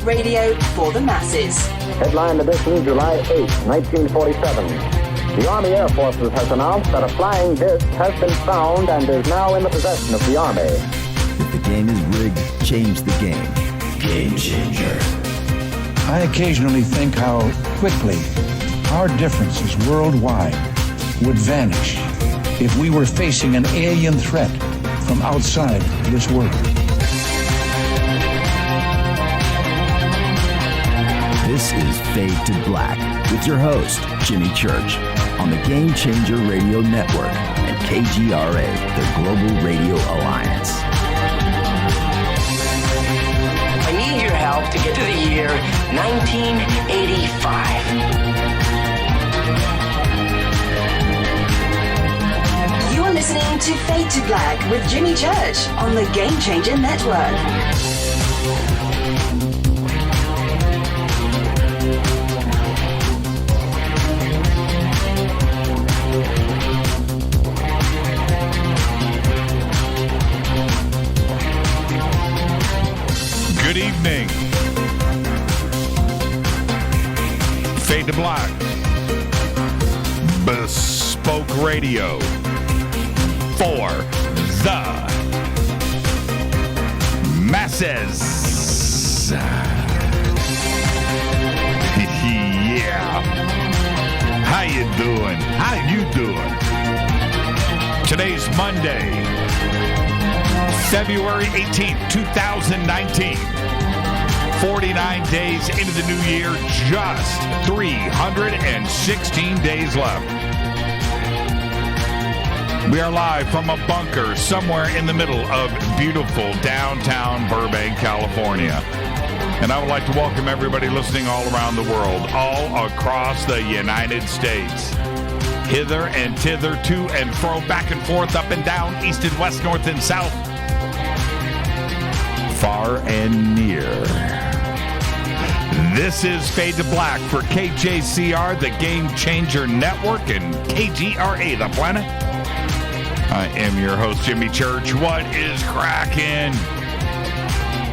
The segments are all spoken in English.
radio for the masses. Headline edition, July 8, 1947. The Army Air Forces has announced that a flying disc has been found and is now in the possession of the Army. If the game is rigged, change the game. Game changer. I occasionally think how quickly our differences worldwide would vanish if we were facing an alien threat from outside this world. This is Fade to Black with your host, Jimmy Church, on the Game Changer Radio Network and KGRA, the Global Radio Alliance. I need your help to get to the year 1985. You are listening to Fade to Black with Jimmy Church on the Game Changer Network. Good evening. Fade to Black. Bespoke Radio for the masses. Yeah. How you doing? How you doing? Today's Monday, February 18th, 2019. 49 days into the new year, just 316 days left. We are live from a bunker somewhere in the middle of beautiful downtown Burbank, California. And I would like to welcome everybody listening all around the world, all across the United States. Hither and thither, to and fro, back and forth, up and down, east and west, north and south. Far and near. This is Fade to Black for KJCR, the Game Changer Network, and KGRA, the planet. I am your host, Jimmy Church. What is cracking?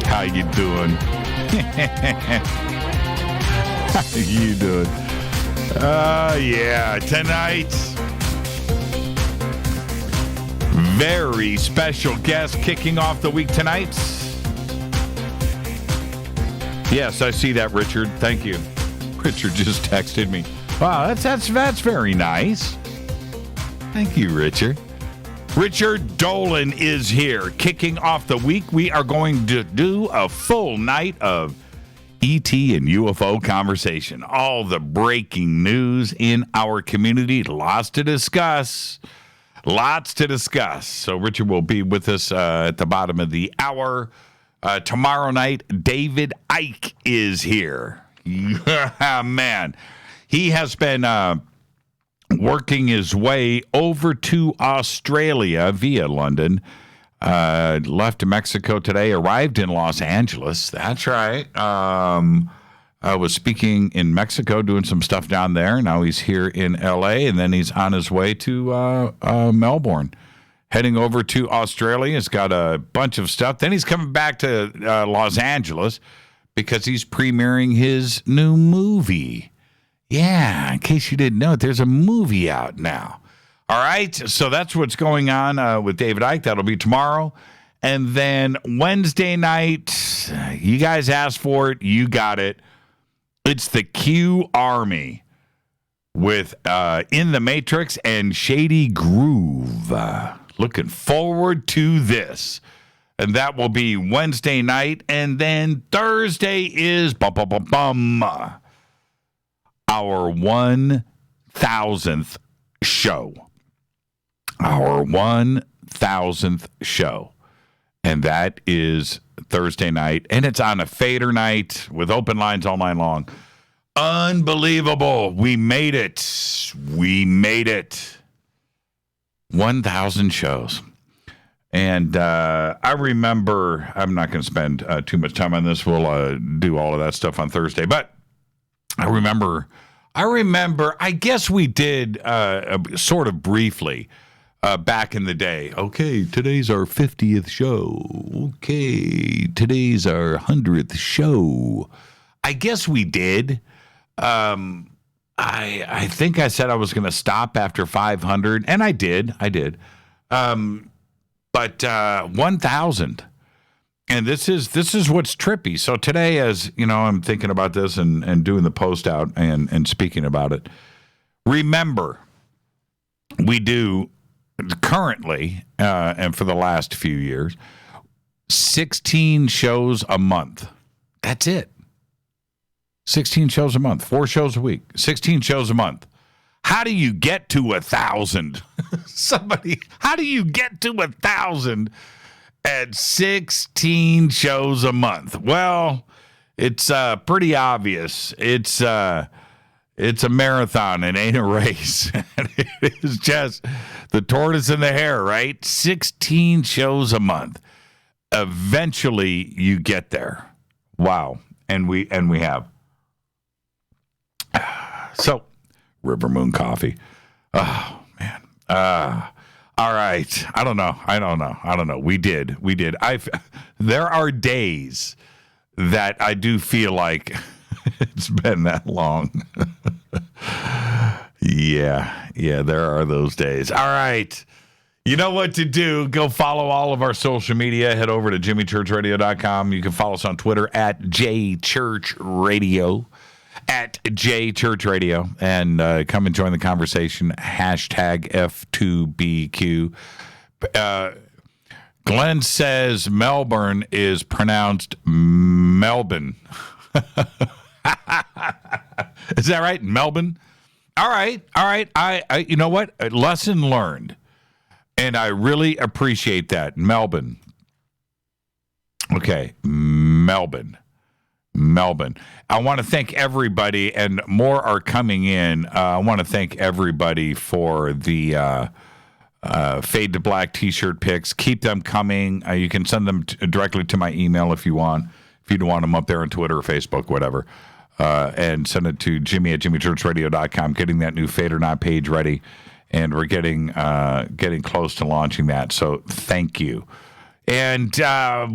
How you doing? How you doing? Yeah, tonight, very special guest kicking off the week tonight. Yes, I see that, Richard. Thank you. Richard just texted me. Wow, that's very nice. Thank you, Richard. Richard Dolan is here, kicking off the week. We are going to do a full night of ET and UFO conversation. All the breaking news in our community. Lots to discuss. So Richard will be with us at the bottom of the hour. Tomorrow night, David Icke is here. Man, he has been working his way over to Australia via London. Left Mexico today, arrived in Los Angeles. That's right. I was speaking in Mexico, doing some stuff down there. Now he's here in L.A., and then he's on his way to Melbourne. Heading over to Australia. He's got a bunch of stuff. Then he's coming back to Los Angeles because he's premiering his new movie. Yeah, in case you didn't know it, there's a movie out now. All right, so that's what's going on with David Icke. That'll be tomorrow. And then Wednesday night, you guys asked for it. You got it. It's the Q Army with In the Matrix and Shady Groove. Looking forward to this. And that will be Wednesday night. And then Thursday is our 1,000th show. Our 1,000th show. And that is Thursday night. And it's on a fader night with open lines all night long. Unbelievable. We made it. 1,000 shows. And I remember, I'm not going to spend too much time on this. We'll do all of that stuff on Thursday. But I remember, I guess we did sort of briefly back in the day. Okay, today's our 50th show. Okay, today's our 100th show. I guess we did. I think I said I was going to stop after 500, and I did. But 1,000. And this is what's trippy. So today, as you know, I'm thinking about this and doing the post out and speaking about it. Remember, we do currently, and for the last few years, 16 shows a month. That's it. 16 shows a month, 4 shows a week, 16 shows a month. How do you get to 1,000? How do you get to 1,000 at 16 shows a month? Well, it's pretty obvious. It's a marathon. It ain't a race. It is just the tortoise and the hare, right? 16 shows a month. Eventually, you get there. Wow, and we have. So, River Moon Coffee. Oh man. All right. I don't know. We did. There are days that I do feel like it's been that long. Yeah, there are those days. All right. You know what to do. Go follow all of our social media. Head over to jimmychurchradio.com. You can follow us on Twitter at jchurchradio, at jchurchradio, and come and join the conversation. Hashtag F2BQ. Glenn says Melbourne is pronounced Melbourne. Is that right? Melbourne? All right. I you know what? Lesson learned. And I really appreciate that. Melbourne. Okay. Melbourne. I want to thank everybody, and more are coming in. I want to thank everybody for the Fade to Black t-shirt pics. Keep them coming. You can send them directly to my email if you want. If you don't want them up there on Twitter or Facebook, whatever. And send it to Jimmy at jimmychurchradio.com, getting that new Fade or Not page ready. And we're getting close to launching that. So thank you. And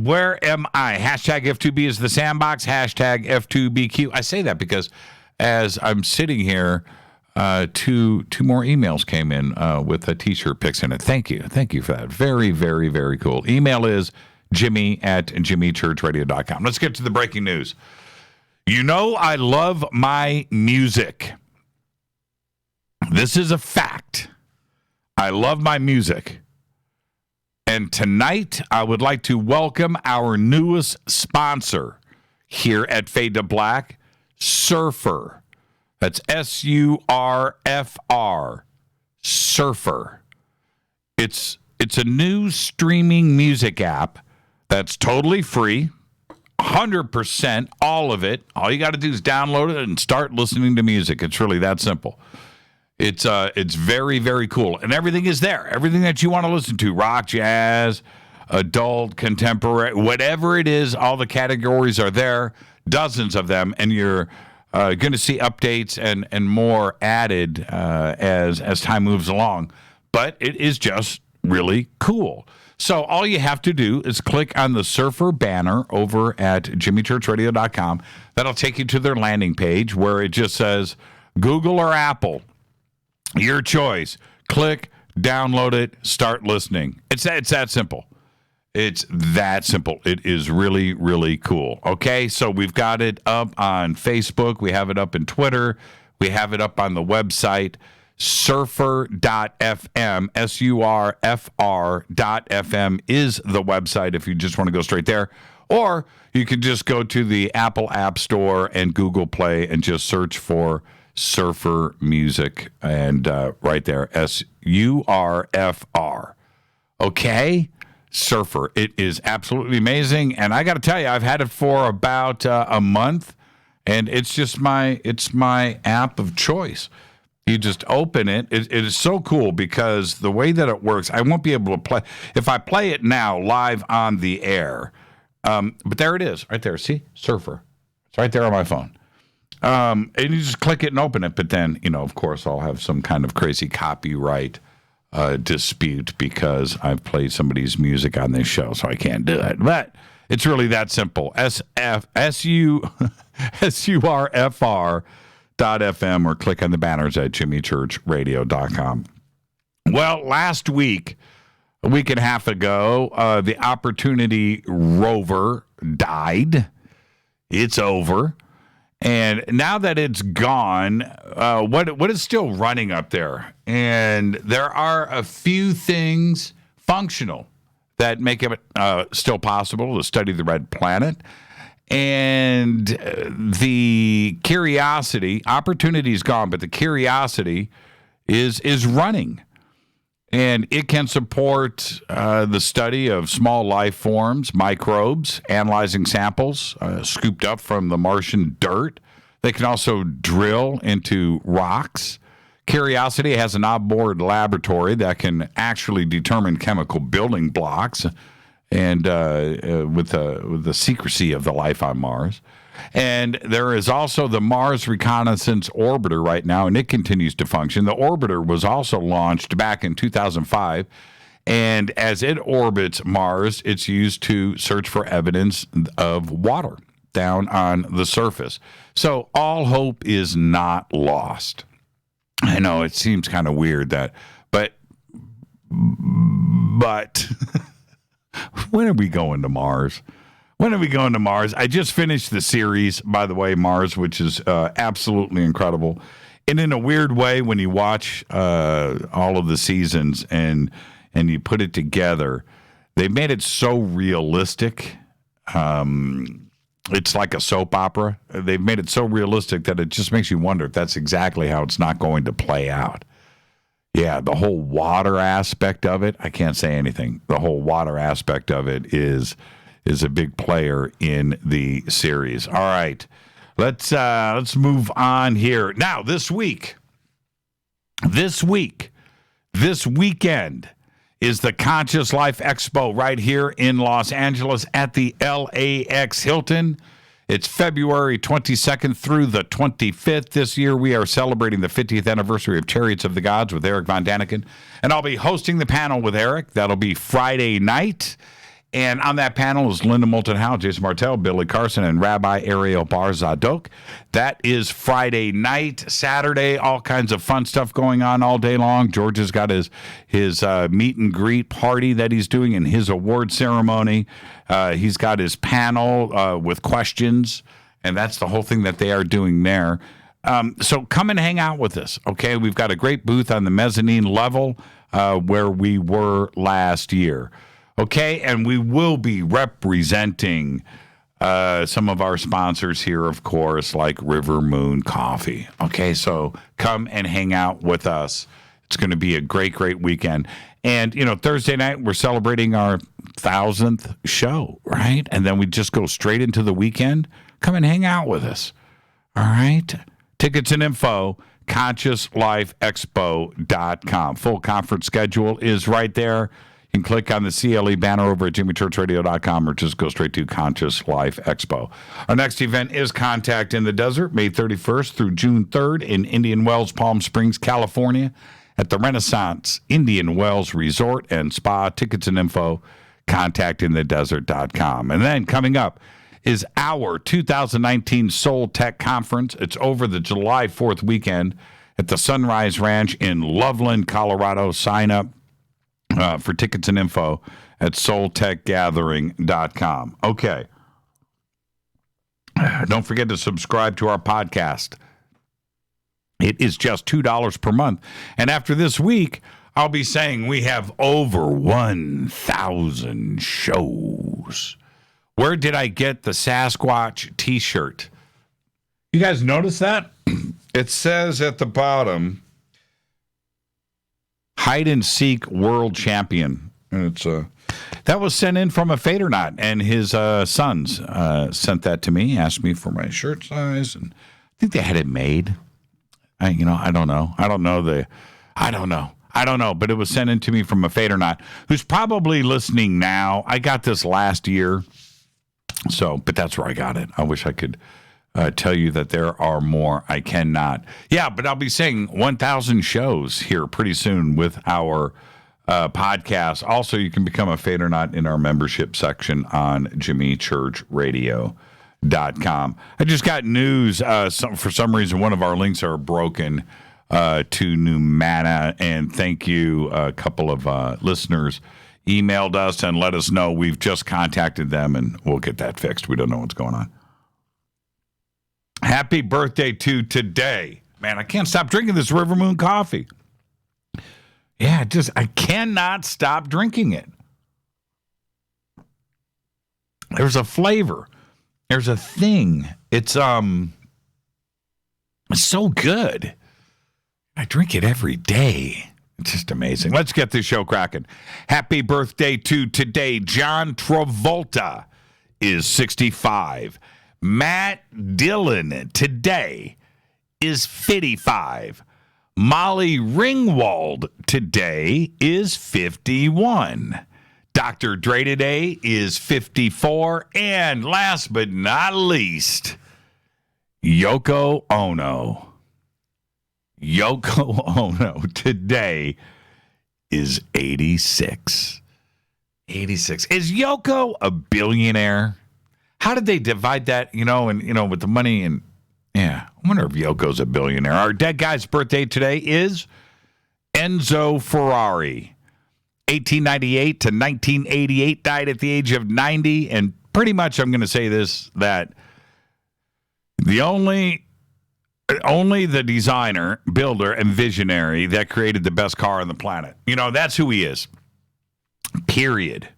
where am I? Hashtag F2B is the sandbox. Hashtag F2BQ. I say that because as I'm sitting here, two more emails came in with a t-shirt pics in it. Thank you for that. Very, very, very cool. Email is Jimmy at jimmychurchradio.com. Let's get to the breaking news. You know I love my music. This is a fact. I love my music. And tonight, I would like to welcome our newest sponsor here at Fade to Black, Surfer. That's SURFR, Surfer. It's a new streaming music app that's totally free, 100%, all of it. All you got to do is download it and start listening to music. It's really that simple. It's very, very cool. And everything is there. Everything that you want to listen to, rock, jazz, adult, contemporary, whatever it is, all the categories are there, dozens of them, and you're going to see updates and more added as time moves along. But it is just really cool. So all you have to do is click on the Surfer banner over at jimmychurchradio.com. That'll take you to their landing page where it just says Google or Apple. Your choice. Click, download it, start listening. It's that simple. It's that simple. It is really, really cool. Okay, so we've got it up on Facebook. We have it up in Twitter. We have it up on the website, surfer.fm, surfr.fm is the website if you just want to go straight there. Or you can just go to the Apple App Store and Google Play and just search for Surfer Music, and right there, SURFR. Okay? Surfer. It is absolutely amazing, and I got to tell you, I've had it for about a month, and it's just my app of choice. You just open it. It is so cool because the way that it works, I won't be able to play. If I play it now live on the air, but there it is, right there. See? Surfer. It's right there on my phone. And you just click it and open it, but then, of course, I'll have some kind of crazy copyright dispute because I've played somebody's music on this show, so I can't do it. But it's really that simple. surfr.fm or click on the banners at jimmychurchradio.com. Well, last week, a week and a half ago, the Opportunity rover died. It's over. And now that it's gone, what is still running up there? And there are a few things functional that make it still possible to study the red planet. And the Curiosity, Opportunity's gone, but the Curiosity is running. And it can support the study of small life forms, microbes, analyzing samples scooped up from the Martian dirt. They can also drill into rocks. Curiosity has an onboard laboratory that can actually determine chemical building blocks and with the secrecy of the life on Mars. And there is also the Mars Reconnaissance Orbiter right now, and it continues to function. The orbiter was also launched back in 2005, and as it orbits Mars, it's used to search for evidence of water down on the surface. So all hope is not lost. I know it seems kind of weird that, but when are we going to Mars? When are we going to Mars? I just finished the series, by the way, Mars, which is absolutely incredible. And in a weird way, when you watch all of the seasons and you put it together, they made it so realistic. It's like a soap opera. They've made it so realistic that it just makes you wonder if that's exactly how it's not going to play out. Yeah, the whole water aspect of it, I can't say anything. The whole water aspect of it is a big player in the series. All right, let's move on here. Now, this weekend is the Conscious Life Expo right here in Los Angeles at the LAX Hilton. It's February 22nd through the 25th. This year, we are celebrating the 50th anniversary of Chariots of the Gods with Eric Von Daniken. And I'll be hosting the panel with Eric. That'll be Friday night. And on that panel is Linda Moulton Howe, Jason Martell, Billy Carson, and Rabbi Ariel Bar Zadok. That is Friday night. Saturday, all kinds of fun stuff going on all day long. George has got his meet and greet party that he's doing and his award ceremony. He's got his panel with questions, and that's the whole thing that they are doing there. So come and hang out with us, okay? We've got a great booth on the mezzanine level where we were last year. Okay, and we will be representing some of our sponsors here, of course, like River Moon Coffee. Okay, so come and hang out with us. It's going to be a great, great weekend. And, Thursday night, we're celebrating our 1,000th show, right? And then we just go straight into the weekend. Come and hang out with us. All right? Tickets and info, ConsciousLifeExpo.com. Full conference schedule is right there. You can click on the CLE banner over at jimmychurchradio.com or just go straight to Conscious Life Expo. Our next event is Contact in the Desert, May 31st through June 3rd in Indian Wells, Palm Springs, California at the Renaissance Indian Wells Resort and Spa. Tickets and info, contactinthedesert.com. And then coming up is our 2019 Soul Tech Conference. It's over the July 4th weekend at the Sunrise Ranch in Loveland, Colorado. Sign up for tickets and info at soultechgathering.com. Okay. Don't forget to subscribe to our podcast. It is just $2 per month. And after this week, I'll be saying we have over 1,000 shows. Where did I get the Sasquatch t-shirt? You guys notice that? It says at the bottom, Hide and Seek World Champion. And it's that was sent in from a Fadernaut, and his sons sent that to me, asked me for my shirt size, and I think they had it made. I don't know. I don't know, but it was sent in to me from a Fadernaut, who's probably listening now. I got this last year, but that's where I got it. I wish I could tell you that there are more. I cannot. Yeah, but I'll be saying 1,000 shows here pretty soon with our podcast. Also, you can become a Fade or Not in our membership section on jimmychurchradio.com. I just got news. For some reason, one of our links are broken to Numana, and thank you. A couple of listeners emailed us and let us know. We've just contacted them, and we'll get that fixed. We don't know what's going on. Happy birthday to today. Man, I can't stop drinking this River Moon coffee. Yeah, I cannot stop drinking it. There's a flavor. There's a thing. It's so good. I drink it every day. It's just amazing. Let's get this show cracking. Happy birthday to today. John Travolta is 65. Matt Dillon today is 55. Molly Ringwald today is 51. Dr. Dre today is 54. And last but not least, Yoko Ono. Yoko Ono today is 86. 86. Is Yoko a billionaire? How did they divide that, with the money? And yeah, I wonder if Yoko's a billionaire. Our dead guy's birthday today is Enzo Ferrari. 1898 to 1988, died at the age of 90. And pretty much I'm going to say this, that the only the designer, builder, and visionary that created the best car on the planet. That's who he is. Period.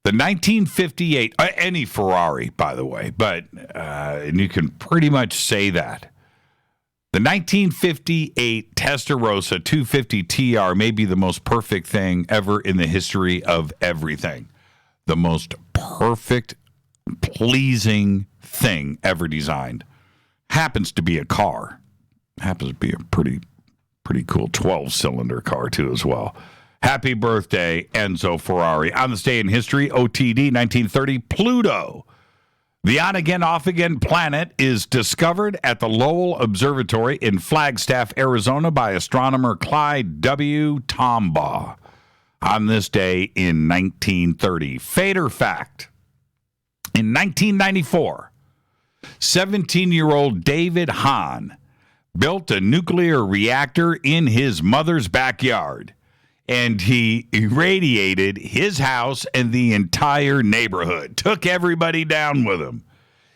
The 1958, any Ferrari, by the way, but and you can pretty much say that. The 1958 Testarossa 250 TR may be the most perfect thing ever in the history of everything. The most perfect, pleasing thing ever designed. Happens to be a car. Happens to be a pretty cool 12-cylinder car, too, as well. Happy birthday, Enzo Ferrari. On this day in history, OTD 1930, Pluto. The on-again, off-again planet is discovered at the Lowell Observatory in Flagstaff, Arizona by astronomer Clyde W. Tombaugh on this day in 1930. Fader fact. In 1994, 17-year-old David Hahn built a nuclear reactor in his mother's backyard, and he irradiated his house and the entire neighborhood, took everybody down with him.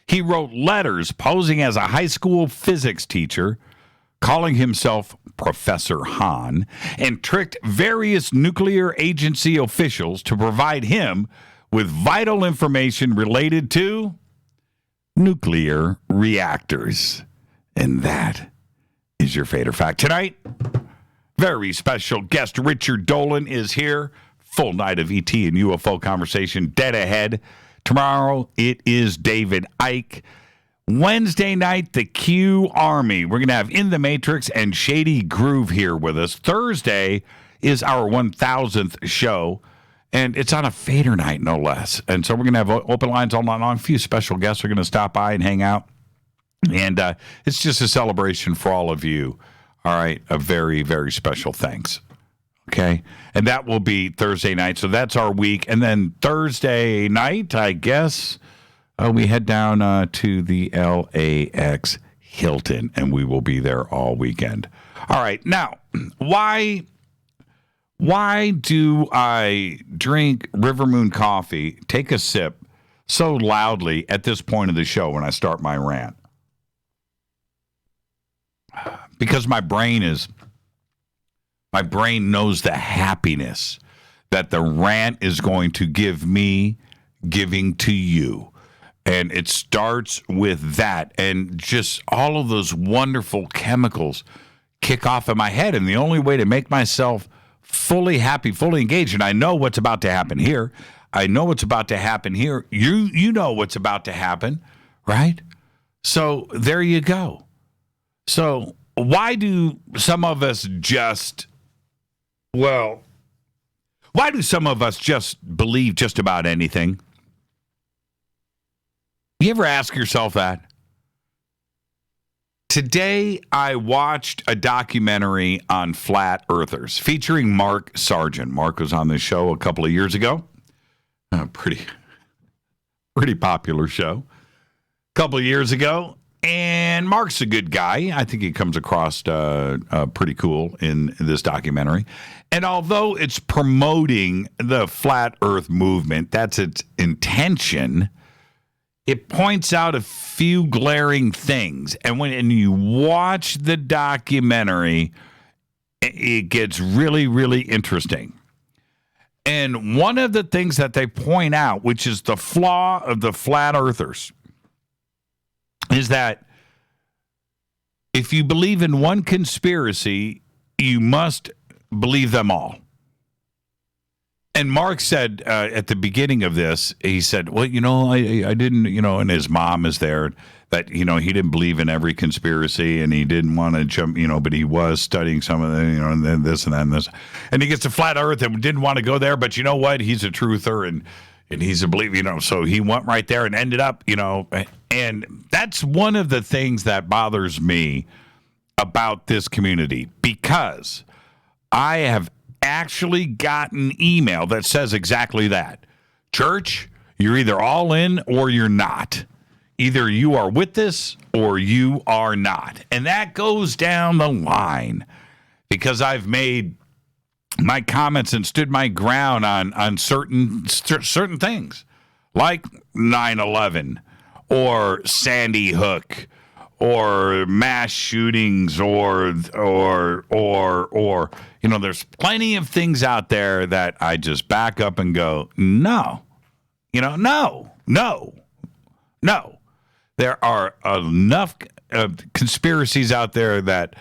He wrote letters posing as a high school physics teacher, calling himself Professor Hahn, and tricked various nuclear agency officials to provide him with vital information related to nuclear reactors. And that is your Fader fact. Tonight, very special guest Richard Dolan is here. Full night of ET and UFO conversation dead ahead. Tomorrow, it is David Icke. Wednesday night, the Q Army. We're going to have In the Matrix and Shady Groove here with us. Thursday is our 1000th show, and it's on a Fader night, no less. And so we're going to have open lines all night long. A few special guests are going to stop by and hang out. And it's just a celebration for all of you. All right, a very, very special thanks. Okay, and that will be Thursday night. So that's our week. And then Thursday night, I guess, we head down to the LAX Hilton, and we will be there all weekend. All right, now, why do I drink River Moon coffee, take a sip so loudly at this point of the show when I start my rant? Because my brain knows the happiness that the rant is going to give me, giving to you. And it starts with that. And just all of those wonderful chemicals kick off in my head. And the only way to make myself fully happy, fully engaged, and I know what's about to happen here. I know what's about to happen here. You know what's about to happen, right? So there you go. So why do some of us just believe just about anything? You ever ask yourself that? Today, I watched a documentary on flat earthers featuring Mark Sargent. Mark was on this show a couple of years ago. Pretty popular show. A couple of years ago. And Mark's a good guy. I think he comes across pretty cool in this documentary. And although it's promoting the flat earth movement, that's its intention, it points out a few glaring things. And when you watch the documentary, it gets really, really interesting. And one of the things that they point out, which is the flaw of the flat earthers, is that if you believe in one conspiracy, you must believe them all. And Mark said at the beginning of this, he said, well, I didn't, and his mom is there, that, he didn't believe in every conspiracy and he didn't want to jump, but he was studying some of the, and then this and that and this. And he gets to flat earth and didn't want to go there, but you know what? He's a truther and he's a believer, so he went right there and ended up, and that's one of the things that bothers me about this community, because I have actually gotten email that says exactly that. Church, you're either all in or you're not. Either you are with this or you are not. And that goes down the line, because I've made my comments and stood my ground on certain things, like 9/11 or Sandy Hook or mass shootings or there's plenty of things out there that I just back up and go, no. There are enough conspiracies out there that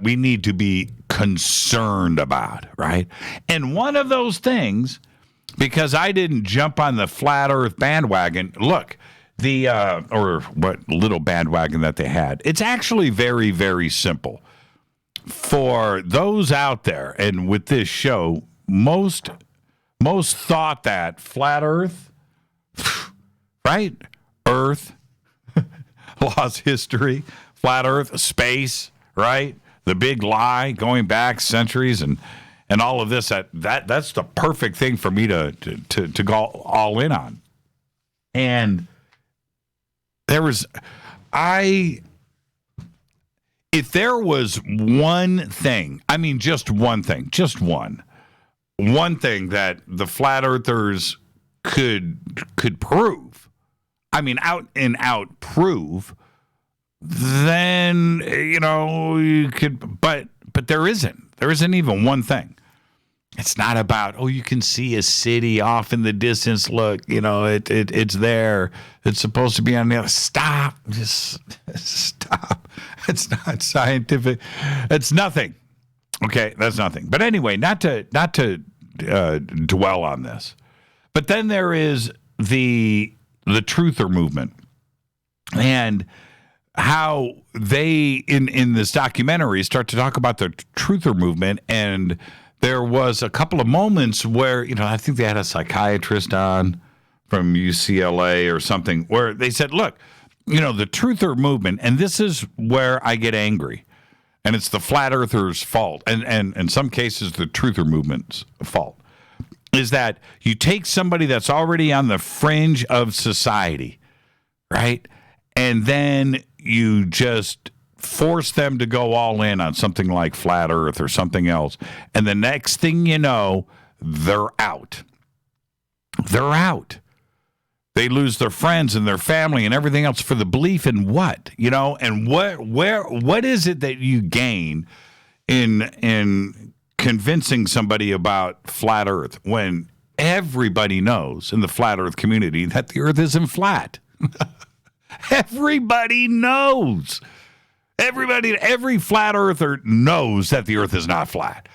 we need to be concerned about, right? And one of those things, because I didn't jump on the flat earth bandwagon, look, or what little bandwagon that they had, it's actually very, very simple. For those out there, and with this show, most thought that flat earth, right? Earth, lost history, flat earth, space, right? The big lie going back centuries and all of this, that's the perfect thing for me to go all in on. And if there was one thing, I mean just one thing that the flat earthers could prove, I mean out and out prove, then you could, but there isn't even one thing. It's not about, you can see a city off in the distance. Look, it's there. It's supposed to be on the other. Stop. Just stop. It's not scientific. It's nothing. Okay, that's nothing. But anyway, not to dwell on this. But then there is the truther movement, and how they in this documentary start to talk about the truther movement. And there was a couple of moments where, I think they had a psychiatrist on from UCLA or something, where they said, look, the truther movement, and this is where I get angry, and it's the flat earthers' fault, and in some cases the truther movement's fault, is that you take somebody that's already on the fringe of society, right? And then you just force them to go all in on something like flat earth or something else. And the next thing you know, they're out. They're out. They lose their friends and their family and everything else for the belief in what? And what is it that you gain in convincing somebody about flat earth when everybody knows in the flat earth community that the earth isn't flat? Everybody knows. Every flat earther knows that the earth is not flat.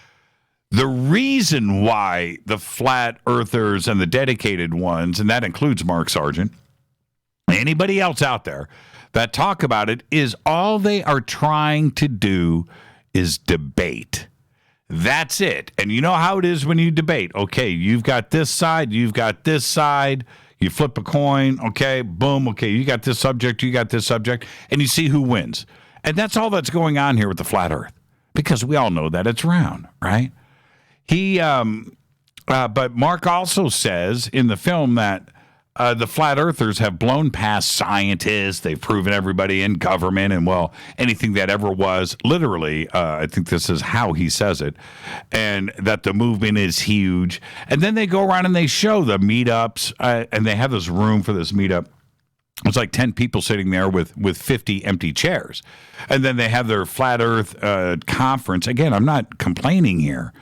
The reason why the flat earthers and the dedicated ones, and that includes Mark Sargent, anybody else out there that talk about it, is all they are trying to do is debate. That's it. And you know how it is when you debate. Okay, you've got this side, you've got this side. You flip a coin, okay, boom, okay, you got this subject, you got this subject, and you see who wins. And that's all that's going on here with the flat earth, because we all know that it's round, right? But Mark also says in the film that the flat earthers have blown past scientists. They've proven everybody in government and, well, anything that ever was. Literally, I think this is how he says it, and that the movement is huge. And then they go around and they show the meetups, and they have this room for this meetup. It's like 10 people sitting there with 50 empty chairs. And then they have their flat earth conference. Again, I'm not complaining here.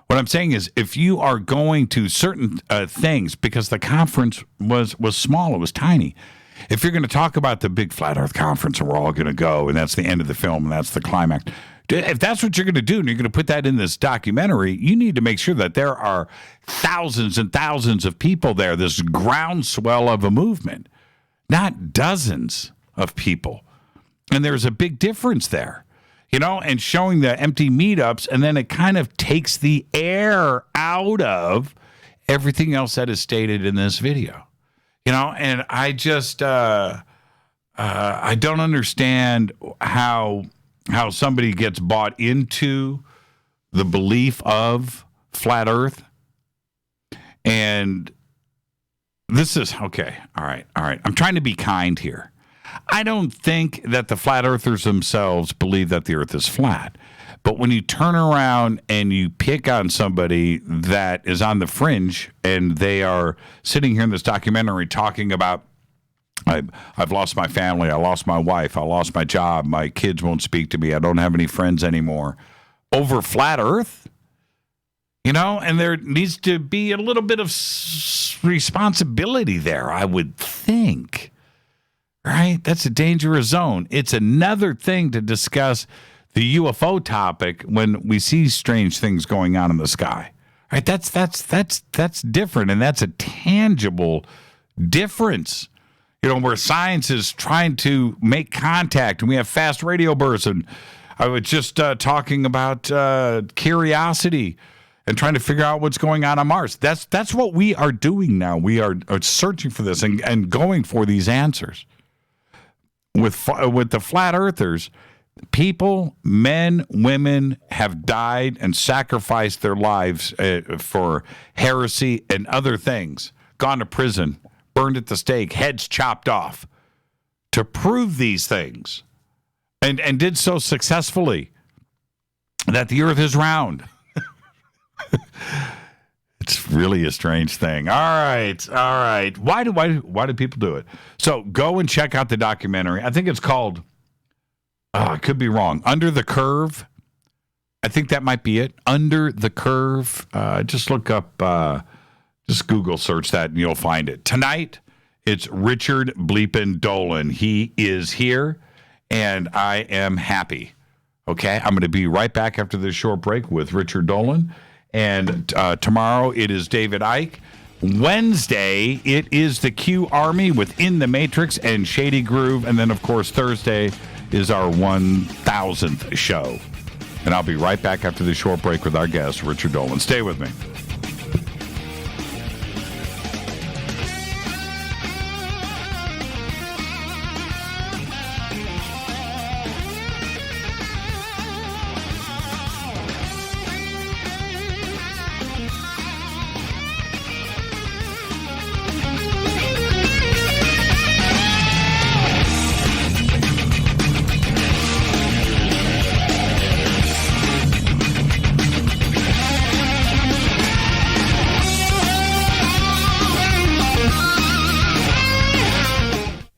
What I'm saying is, if you are going to certain things, because the conference was small, it was tiny. If you're going to talk about the big flat earth conference and we're all going to go, and that's the end of the film and that's the climax, if that's what you're going to do and you're going to put that in this documentary, you need to make sure that there are thousands and thousands of people there, this groundswell of a movement, not dozens of people. And there's a big difference there. And showing the empty meetups, and then it kind of takes the air out of everything else that is stated in this video. And I just, I don't understand how somebody gets bought into the belief of flat earth. And this is, okay, all right. I'm trying to be kind here. I don't think that the flat earthers themselves believe that the earth is flat. But when you turn around and you pick on somebody that is on the fringe, and they are sitting here in this documentary talking about, I've lost my family, I lost my wife, I lost my job, my kids won't speak to me, I don't have any friends anymore, over flat earth, and there needs to be a little bit of responsibility there, I would think. Right? That's a dangerous zone. It's another thing to discuss the UFO topic when we see strange things going on in the sky. Right? That's different, and that's a tangible difference. Where science is trying to make contact, and we have fast radio bursts. And I was just talking about Curiosity and trying to figure out what's going on Mars. That's what we are doing now. We are searching for this and going for these answers. With the flat earthers, people, men, women, have died and sacrificed their lives for heresy and other things, gone to prison, burned at the stake, heads chopped off, to prove these things, and did so successfully, that the earth is round. It's really a strange thing. All right. Why do people do it? So go and check out the documentary. I think it's called, I could be wrong, Under the Curve. I think that might be it. Under the Curve. Just look up, just Google search that and you'll find it. Tonight, it's Richard bleepin' Dolan. He is here, and I am happy. Okay? I'm going to be right back after this short break with Richard Dolan. And tomorrow it is David Icke. Wednesday, it is the Q Army with In the Matrix and Shady Groove. And then, of course, Thursday is our 1000th show. And I'll be right back after this short break with our guest, Richard Dolan. Stay with me.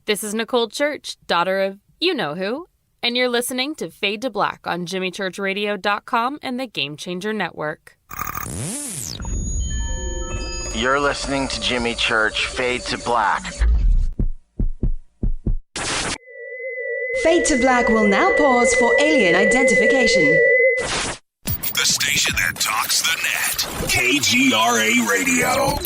This is Nicole Church, daughter of you-know-who, and you're listening to Fade to Black on JimmyChurchRadio.com and the Game Changer Network. You're listening to Jimmy Church, Fade to Black. Fade to Black will now pause for alien identification. The station that talks the net. KGRA Radio.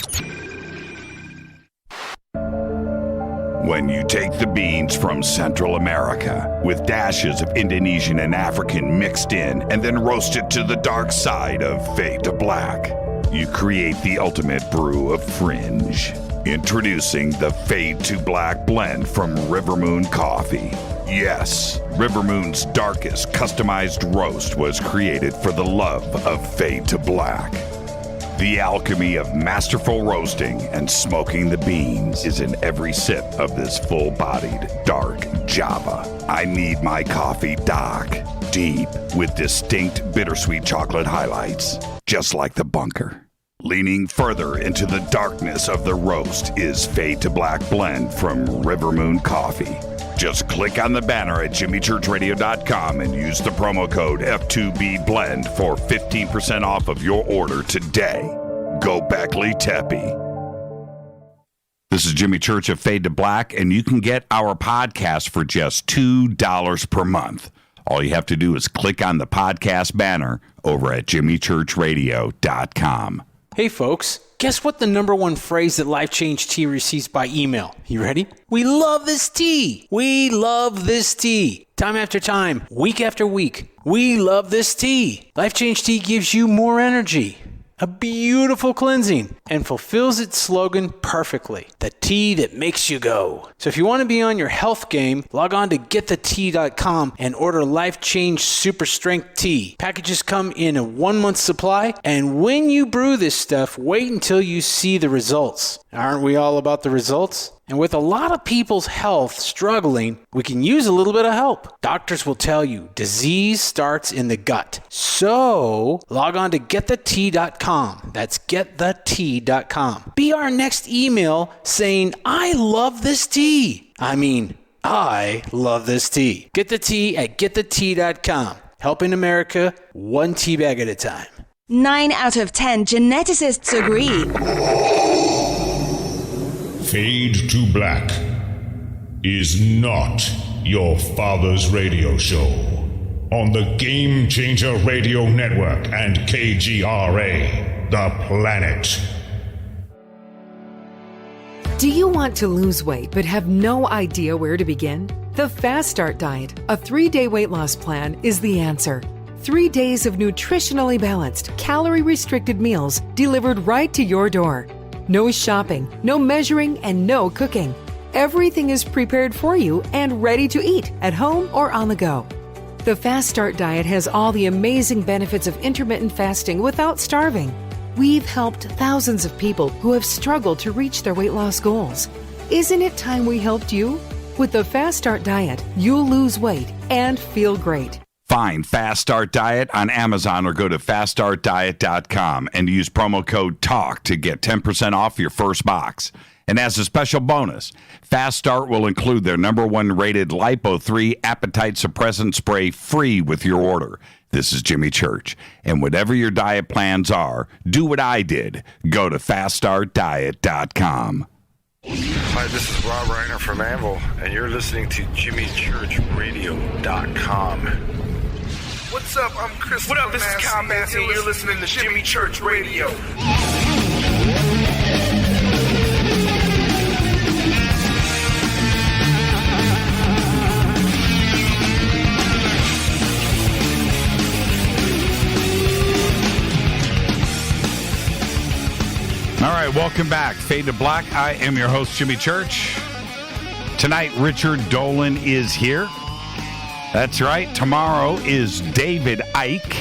When you take the beans from Central America with dashes of Indonesian and African mixed in and then roast it to the dark side of Fade to Black, you create the ultimate brew of fringe. Introducing the Fade to Black blend from River Moon Coffee. Yes, River Moon's darkest customized roast was created for the love of Fade to Black. The alchemy of masterful roasting and smoking the beans is in every sip of this full-bodied dark Java. I need my coffee dark, deep, with distinct bittersweet chocolate highlights, just like the bunker. Leaning further into the darkness of the roast is Fade to Black Blend from River Moon Coffee. Just click on the banner at jimmychurchradio.com and use the promo code F2BBLEND for 15% off of your order today. Go Beckley Teppy. This is Jimmy Church of Fade to Black, and you can get our podcast for just $2 per month. All you have to do is click on the podcast banner over at jimmychurchradio.com. Hey folks, guess what the number one phrase that Life Change Tea receives by email? You ready? We love this tea. We love this tea. Time after time, week after week, we love this tea. Life Change Tea gives you more energy, a beautiful cleansing, and fulfills its slogan perfectly. The tea that makes you go. So if you want to be on your health game, log on to getthetea.com and order Life Change Super Strength Tea. Packages come in a 1-month supply, and when you brew this stuff, wait until you see the results. Aren't we all about the results? And with a lot of people's health struggling, we can use a little bit of help. Doctors will tell you disease starts in the gut. So log on to getthetea.com. That's getthetea.com. Be our next email saying, I love this tea. I love this tea. Get the tea at getthetea.com. Helping America one tea bag at a time. 9 out of 10 geneticists agree. Fade to Black is not your father's radio show on the Game Changer Radio Network and KGRA, The Planet. Do you want to lose weight but have no idea where to begin? The Fast Start Diet, a 3-day weight loss plan, is the answer. 3 days of nutritionally balanced, calorie-restricted meals delivered right to your door. No shopping, no measuring, and no cooking. Everything is prepared for you and ready to eat at home or on the go. The Fast Start Diet has all the amazing benefits of intermittent fasting without starving. We've helped thousands of people who have struggled to reach their weight loss goals. Isn't it time we helped you? With the Fast Start Diet, you'll lose weight and feel great. Find Fast Start Diet on Amazon or go to faststartdiet.com and use promo code TALK to get 10% off your first box. And as a special bonus, Fast Start will include their #1 rated Lipo3 appetite suppressant spray free with your order. This is Jimmy Church. And whatever your diet plans are, do what I did. Go to faststartdiet.com. Hi, this is Rob Reiner from Anvil, and you're listening to JimmyChurchRadio.com. What's up? I'm Chris. What up? This is Kyle Massey, and you're listening to Jimmy Church Radio. All right, welcome back. Fade to Black. I am your host, Jimmy Church. Tonight, Richard Dolan is here. That's right. Tomorrow is David Icke.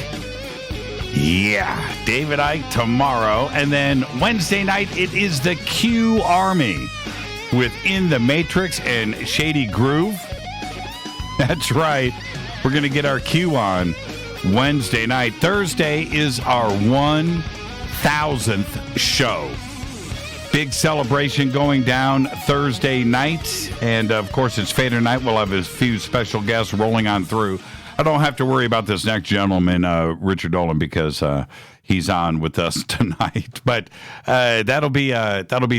Yeah, David Icke tomorrow. And then Wednesday night, it is the Q Army with In the Matrix and Shady Groove. That's right. We're going to get our Q on Wednesday night. Thursday is our 1,000th show. Big celebration going down Thursday night. And, of course, it's Fader night. We'll have a few special guests rolling on through. I don't have to worry about this next gentleman, Richard Dolan, because he's on with us tonight. But that'll be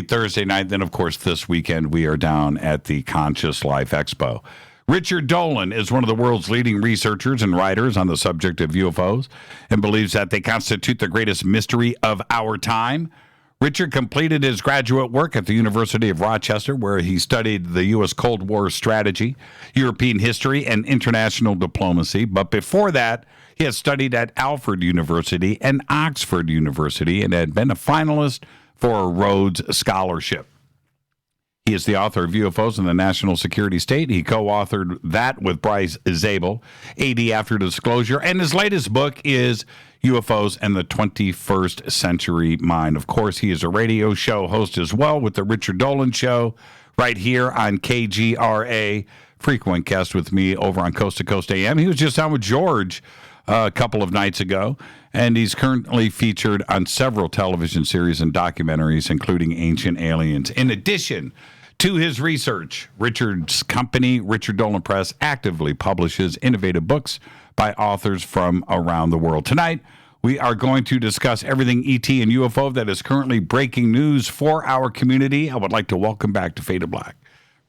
Thursday night. Then, of course, this weekend we are down at the Conscious Life Expo. Richard Dolan is one of the world's leading researchers and writers on the subject of UFOs and believes that they constitute the greatest mystery of our time. Richard completed his graduate work at the University of Rochester, where he studied the U.S. Cold War strategy, European history, and international diplomacy. But before that, he had studied at Alfred University and Oxford University and had been a finalist for a Rhodes Scholarship. He is the author of UFOs and the National Security State. He co-authored that with Bryce Zabel, 80 After Disclosure. And his latest book is UFOs and the 21st Century Mind. Of course, he is a radio show host as well with the Richard Dolan Show right here on KGRA. Frequent guest with me over on Coast to Coast AM. He was just on with George a couple of nights ago, and he's currently featured on several television series and documentaries, including Ancient Aliens. In addition to his research, Richard's company, Richard Dolan Press, actively publishes innovative books by authors from around the world. Tonight, we are going to discuss everything ET and UFO that is currently breaking news for our community. I would like to welcome back to Fade to Black,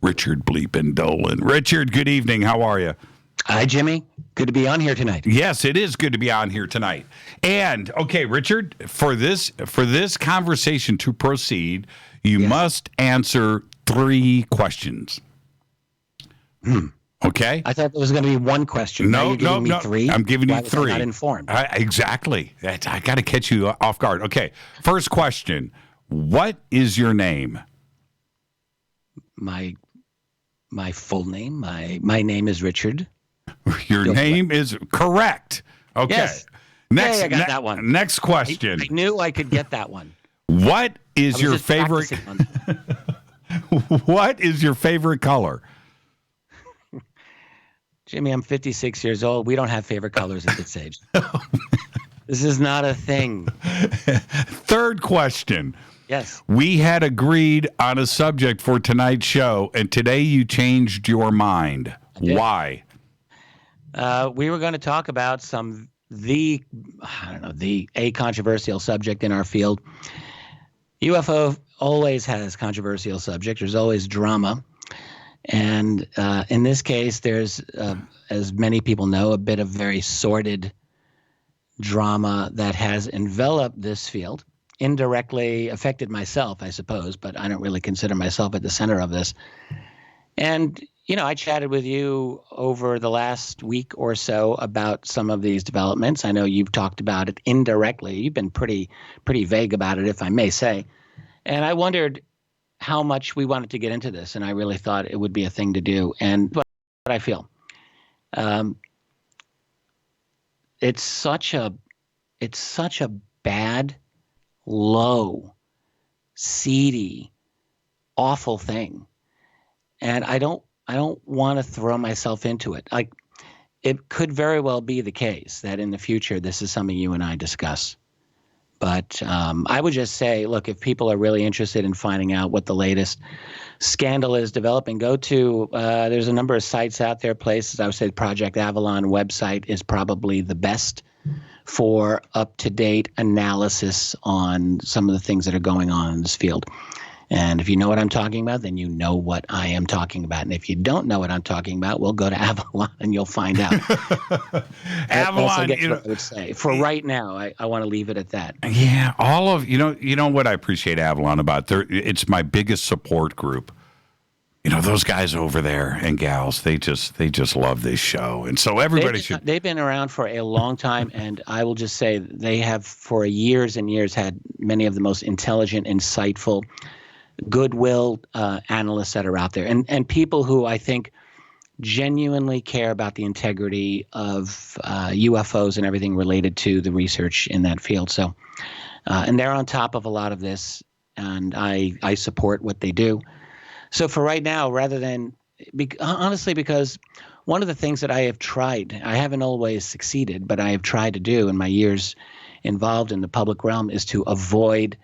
Richard Bleepin' Dolan. Richard, good evening. How are you? Hi, Jimmy. Good to be on here tonight. Yes, it is good to be on here tonight. And, okay, Richard, for this conversation to proceed, you must answer 3 questions. Okay? I thought there was going to be one question. No, now you're giving me 3. I'm giving you 3. I'm not informed. Exactly. I got to catch you off guard. Okay, first question. What is your name? My full name. My name is Richard. Your name is correct. Okay. Yes. Next, I got that one. Next question. I knew I could get that one. What is your favorite? What is your favorite color? Jimmy, I'm 56 years old. We don't have favorite colors at this age. This is not a thing. Third question. Yes. We had agreed on a subject for tonight's show, and today you changed your mind. Why? We were going to talk about a controversial subject in our field. UFO always has controversial subject. There's always drama. And in this case, there's, as many people know, a bit of very sordid drama that has enveloped this field, indirectly affected myself, I suppose, but I don't really consider myself at the center of this. And, I chatted with you over the last week or so about some of these developments. I know you've talked about it indirectly. You've been pretty vague about it, if I may say. And I wondered how much we wanted to get into this, and I really thought it would be a thing to do. And what I feel, it's such a bad, low, seedy, awful thing, and I don't want to throw myself into it. Like, it could very well be the case that in the future this is something you and I discuss. But I would just say, look, if people are really interested in finding out what the latest scandal is developing, go to there's a number of sites out there, places. I would say Project Avalon website is probably the best for up-to-date analysis on some of the things that are going on in this field. And if you know what I'm talking about, then you know what I am talking about. And if you don't know what I'm talking about, we'll go to Avalon and you'll find out. Avalon, what I would say. For right now, I want to leave it at that. Yeah, all of you know what I appreciate Avalon about. It's my biggest support group. Those guys over there and gals, they just love this show, and so everybody should. They've been around for a long time, and I will just say they have for years and years had many of the most intelligent, insightful, goodwill analysts that are out there, and people who I think genuinely care about the integrity of UFOs and everything related to the research in that field. So, and they're on top of a lot of this, and I support what they do. So for right now, rather than honestly, because one of the things that I have tried, I haven't always succeeded, but I have tried to do in my years involved in the public realm is to avoid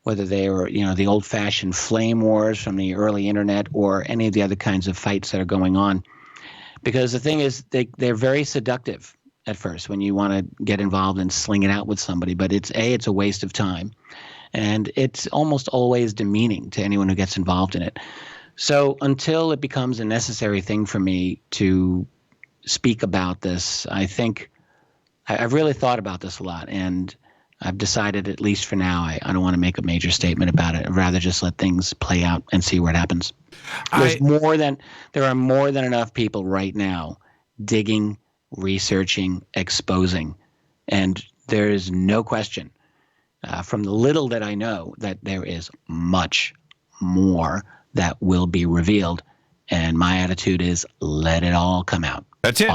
whether they were, the old-fashioned flame wars from the early internet or any of the other kinds of fights that are going on. Because the thing is, they're very seductive at first when you want to get involved and sling it out with somebody. But it's a waste of time. And it's almost always demeaning to anyone who gets involved in it. So until it becomes a necessary thing for me to speak about this, I think I've really thought about this a lot. And I've decided, at least for now, I don't want to make a major statement about it. I'd rather just let things play out and see where it happens. There are more than enough people right now digging, researching, exposing. And there is no question, from the little that I know, that there is much more that will be revealed. And my attitude is let it all come out. That's it.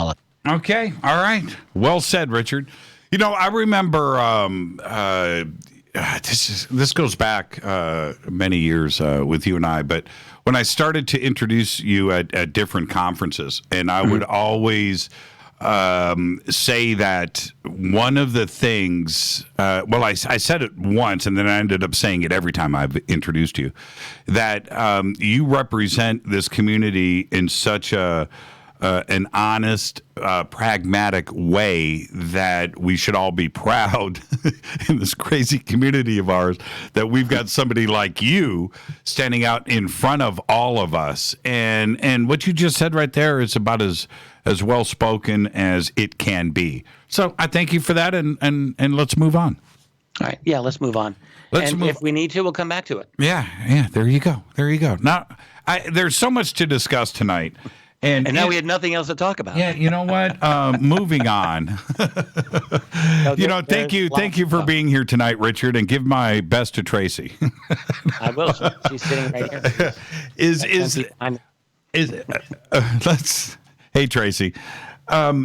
Okay. All right. Well said, Richard. You know, I remember this goes back many years with you and I, but when I started to introduce you at different conferences, and I would always say that one of the things, I said it once, and then I ended up saying it every time I've introduced you, that you represent this community in such an honest, pragmatic way that we should all be proud in this crazy community of ours that we've got somebody like you standing out in front of all of us. And what you just said right there is about as well spoken as it can be. So I thank you for that, and let's move on. All right. Yeah, let's move on. If we need to, we'll come back to it. Yeah. There you go. Now, there's so much to discuss tonight. And now we had nothing else to talk about. Yeah, you know what? Moving on. Thank you for being here tonight, Richard, and give my best to Tracy. I will. She's sitting right here. Hey, Tracy. The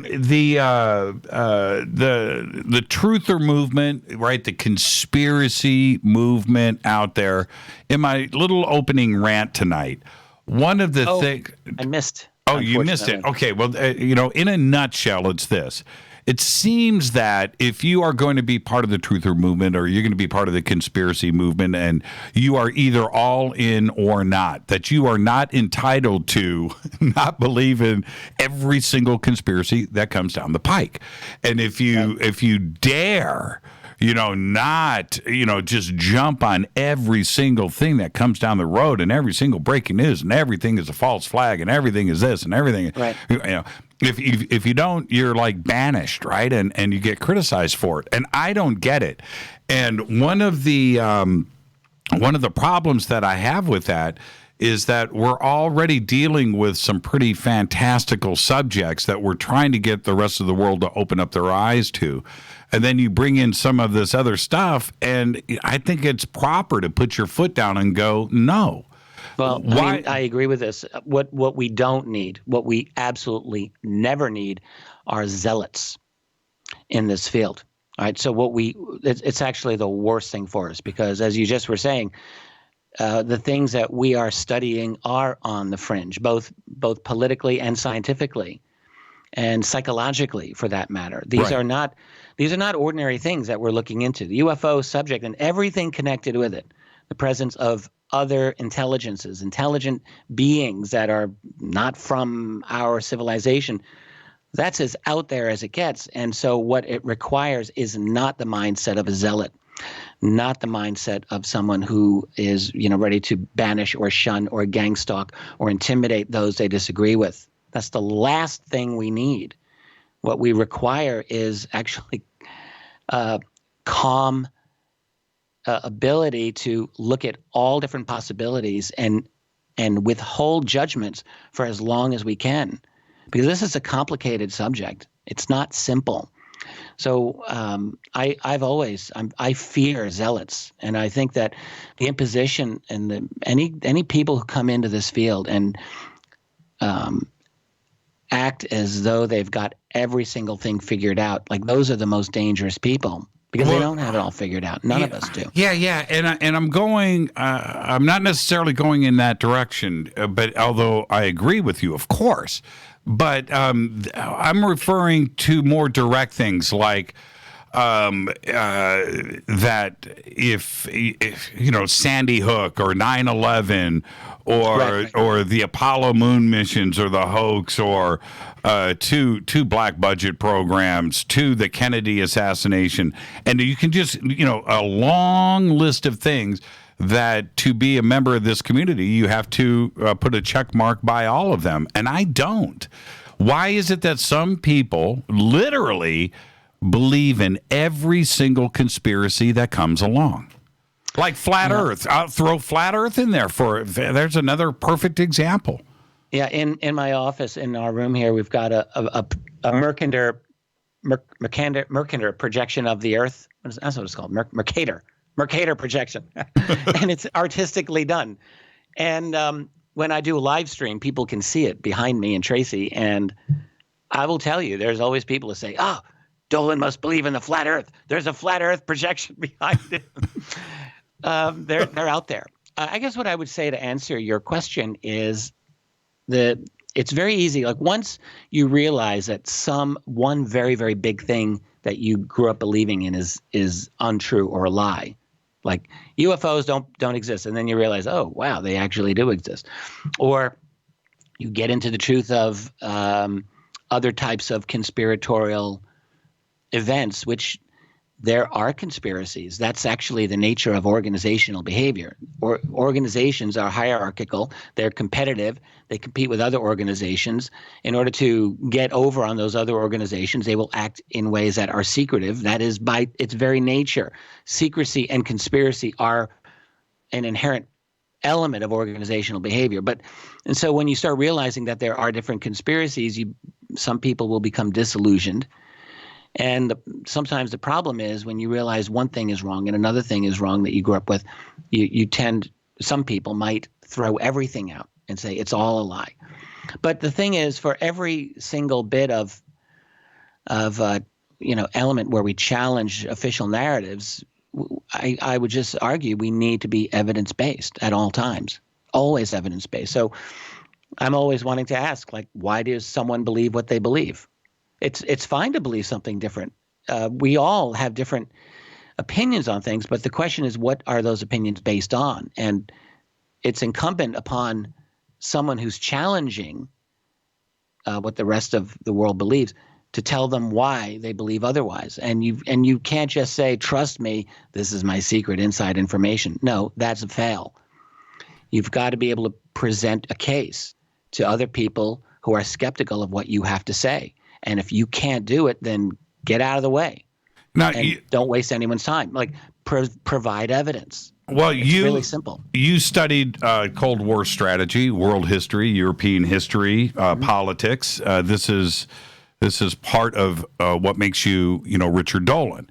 truther movement, right? The conspiracy movement out there. In my little opening rant tonight, one of the things I missed. Oh, you missed it. Okay. Well, in a nutshell, it's this. It seems that if you are going to be part of the truther movement or you're going to be part of the conspiracy movement and you are either all in or not, that you are not entitled to not believe in every single conspiracy that comes down the pike. And if you dare not, just jump on every single thing that comes down the road and every single breaking news and everything is a false flag and everything is this and everything. Right. If you don't, you're like banished, right? And you get criticized for it. And I don't get it. And one of the problems that I have with that is that we're already dealing with some pretty fantastical subjects that we're trying to get the rest of the world to open up their eyes to. And then you bring in some of this other stuff, and I think it's proper to put your foot down and go, no. Well, I agree with this. What we don't need, what we absolutely never need, are zealots in this field. All right. So it's actually the worst thing for us because, as you just were saying, the things that we are studying are on the fringe, both politically and scientifically, and psychologically, for that matter. These are not ordinary things that we're looking into. The UFO subject and everything connected with it, the presence of other intelligences, intelligent beings that are not from our civilization, that's as out there as it gets. And so what it requires is not the mindset of a zealot, not the mindset of someone who is, ready to banish or shun or gang stalk or intimidate those they disagree with. That's the last thing we need. What we require is actually calm ability to look at all different possibilities and withhold judgments for as long as we can, because this is a complicated subject. It's not simple. So I fear zealots, and I think that the imposition and any people who come into this field and act as though they've got every single thing figured out, like those are the most dangerous people. Because they don't have it all figured out. None of us do. Yeah. And I'm going, I'm not necessarily going in that direction, but although I agree with you, of course. But I'm referring to more direct things like that if Sandy Hook or 9/11 or the Apollo moon missions or the hoax or two black budget programs, to the Kennedy assassination, and you can just a long list of things that to be a member of this community you have to put a check mark by all of them, and I don't. Why is it that some people literally believe in every single conspiracy that comes along? Like flat Earth. I'll throw flat Earth in there there's another perfect example. Yeah, in my office, in our room here, we've got a Mercator projection of the Earth. That's what it's called, Mercator projection. And it's artistically done. And when I do a live stream, people can see it behind me and Tracy. And I will tell you, there's always people who say, oh, Dolan must believe in the flat earth. There's a flat earth projection behind him. They're out there. I guess what I would say to answer your question is that it's very easy. Like once you realize that one very, very big thing that you grew up believing in is untrue or a lie, like UFOs don't exist, and then you realize, oh wow, they actually do exist, or you get into the truth of other types of conspiratorial events, which there are conspiracies. That's actually the nature of organizational behavior. Organizations are hierarchical. They're competitive. They compete with other organizations. In order to get over on those other organizations, they will act in ways that are secretive. That is by its very nature. Secrecy and conspiracy are an inherent element of organizational behavior. And so when you start realizing that there are different conspiracies, some people will become disillusioned. And sometimes the problem is when you realize one thing is wrong and another thing is wrong that you grew up with, some people might throw everything out and say it's all a lie. But the thing is, for every single bit of element where we challenge official narratives, I would just argue we need to be evidence-based at all times, always evidence-based. So I'm always wanting to ask, like, why does someone believe what they believe? It's fine to believe something different. We all have different opinions on things, but the question is, what are those opinions based on? And it's incumbent upon someone who's challenging what the rest of the world believes to tell them why they believe otherwise. And you can't just say, trust me, this is my secret inside information. No, that's a fail. You've got to be able to present a case to other people who are skeptical of what you have to say. And if you can't do it, then get out of the way. Don't waste anyone's time. Like, provide evidence. Well, it's really simple. You studied Cold War strategy, world history, European history, politics. This is part of what makes you, Richard Dolan.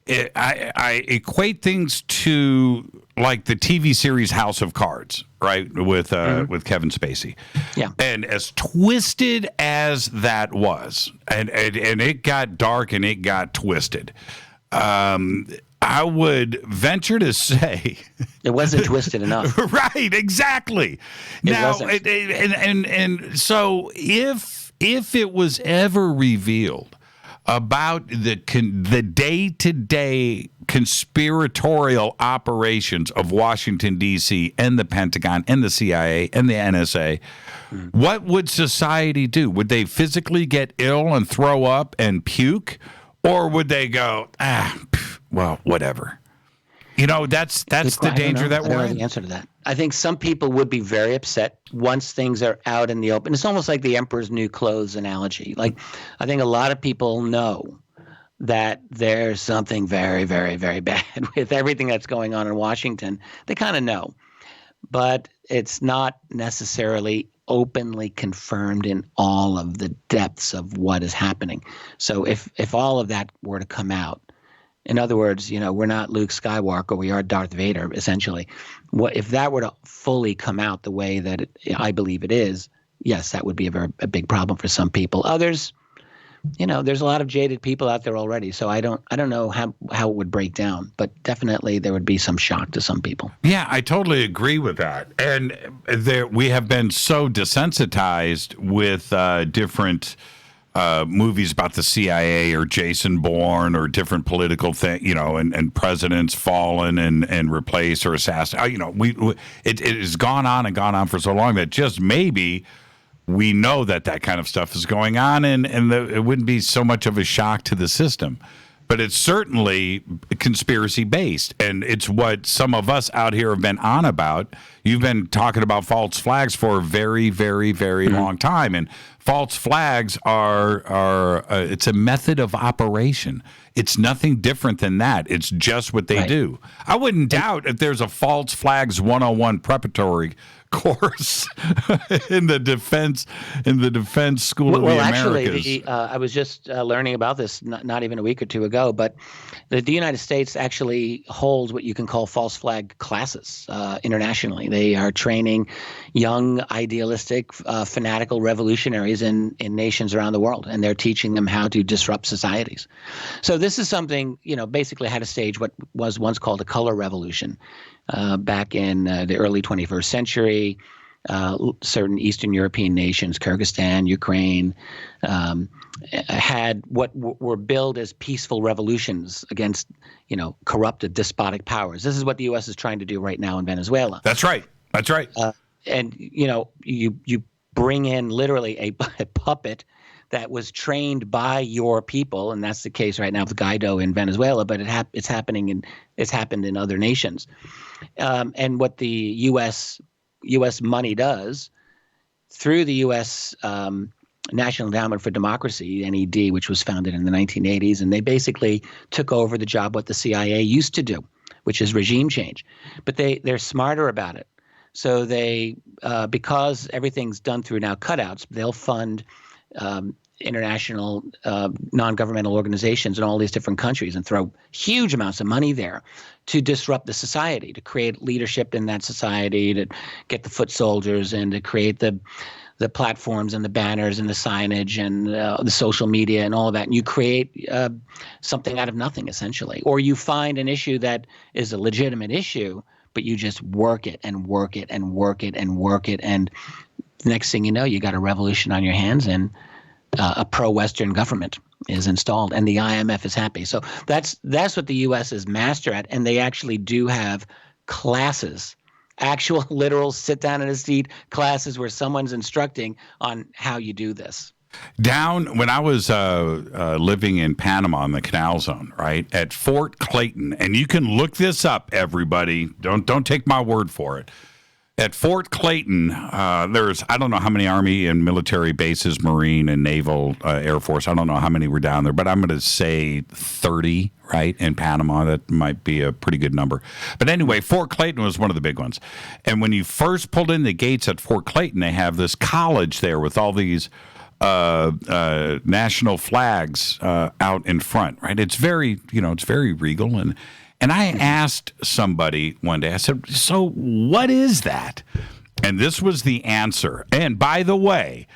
I equate things to like the TV series House of Cards, right? With Kevin Spacey. Yeah. And as twisted as that was, and it got dark and it got twisted. I would venture to say it wasn't twisted enough. Right, exactly. Now, and so if it was ever revealed about the day-to-day conspiratorial operations of Washington, D.C., and the Pentagon, and the CIA, and the NSA, what would society do? Would they physically get ill and throw up and puke? Or would they go, well, whatever? That's the danger that we're in. I don't know the answer to that. I think some people would be very upset once things are out in the open. It's almost like the emperor's new clothes analogy. Like, I think a lot of people know that there's something very, very, very bad with everything that's going on in Washington. They kind of know. But it's not necessarily openly confirmed in all of the depths of what is happening. So if all of that were to come out, in other words, we're not Luke Skywalker, we are Darth Vader, essentially. If that were to fully come out the way that I believe it is, yes, that would be a big problem for some people. Others, there's a lot of jaded people out there already, so I don't know how it would break down, but definitely there would be some shock to some people. Yeah, I totally agree with that. And we have been so desensitized with different movies about the CIA or Jason Bourne or different political thing, and presidents fallen and replaced or assassinated. It has gone on and gone on for so long that just maybe we know that kind of stuff is going on, and it wouldn't be so much of a shock to the system. But it's certainly conspiracy based, and it's what some of us out here have been on about. You've been talking about false flags for a very, very, very long time, and false flags are it's a method of operation. It's nothing different than that. It's just what they do. I wouldn't doubt if there's a false flags 101 preparatory course in the defense school of the Americas. Actually, I was just learning about this not even a week or two ago, but the United States actually holds what you can call false flag classes internationally. They are training young, idealistic, fanatical revolutionaries in nations around the world, and they're teaching them how to disrupt societies. So this is something, basically had to stage what was once called a color revolution back in the early 21st century. Certain Eastern European nations, Kyrgyzstan, Ukraine, had what were billed as peaceful revolutions against, corrupted despotic powers. This is what the U.S. is trying to do right now in Venezuela. That's right. That's right. And you bring in literally a puppet that was trained by your people, and that's the case right now with Guaido in Venezuela. But it's happened in other nations. And what the U.S. money does through the U.S. National Endowment for Democracy, NED, which was founded in the 1980s, and they basically took over the job what the CIA used to do, which is regime change. But they're smarter about it. So they, because everything's done through now cutouts, they'll fund international non-governmental organizations in all these different countries and throw huge amounts of money there to disrupt the society, to create leadership in that society, to get the foot soldiers and to create the platforms and the banners and the signage and the social media and all of that. And you create something out of nothing, essentially. Or you find an issue that is a legitimate issue, but you just work it and work it and work it and work it. And the next thing you know, you got a revolution on your hands and a pro-Western government is installed, and the IMF is happy. So that's what the U.S. is master at, and they actually do have classes, actual literal sit-down in a seat classes where someone's instructing on how you do this. Down when I was living in Panama in the Canal Zone, right, at Fort Clayton, and you can look this up, everybody. Don't take my word for it. At Fort Clayton, there's, I don't know how many Army and military bases, Marine and Naval, Air Force. I don't know how many were down there, but I'm going to say 30, right, in Panama. That might be a pretty good number. But anyway, Fort Clayton was one of the big ones. And when you first pulled in the gates at Fort Clayton, they have this college there with all these national flags out in front, right? It's very, it's very regal. And I asked somebody one day, I said, so what is that? And this was the answer. And by the way,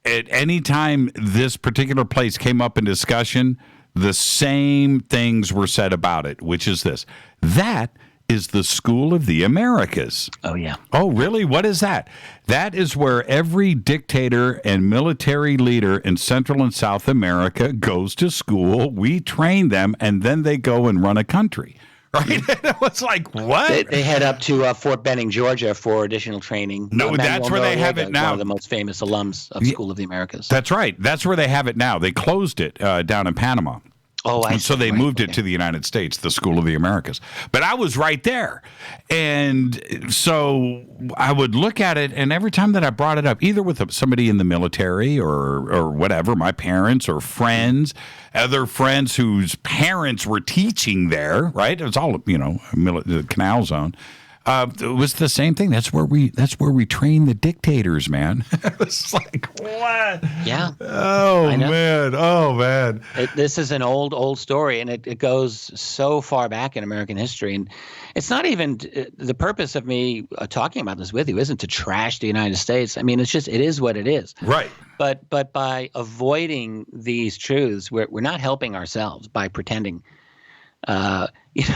at any time this particular place came up in discussion, the same things were said about it, which is this. That is the School of the Americas. Oh, yeah. Oh, really? What is that? That is where every dictator and military leader in Central and South America goes to school. We train them, and then they go and run a country. Right? It was like, what? They head up to Fort Benning, Georgia for additional training. No, that's where they have it now. One of the most famous alums of School of the Americas. That's right. That's where they have it now. They closed it down in Panama. Oh, I see. So they moved it to the United States, the School of the Americas. But I was right there. And so I would look at it, and every time that I brought it up, either with somebody in the military or whatever, my parents or friends, other friends whose parents were teaching there, right? It was all, the Canal Zone. It was the same thing. That's where we train the dictators, man. It's like, what? Yeah. Oh man. This is an old story, and it goes so far back in American history. And it's not even the purpose of me talking about this with you isn't to trash the United States. I mean, it is what it is. Right. But by avoiding these truths, we're not helping ourselves by pretending.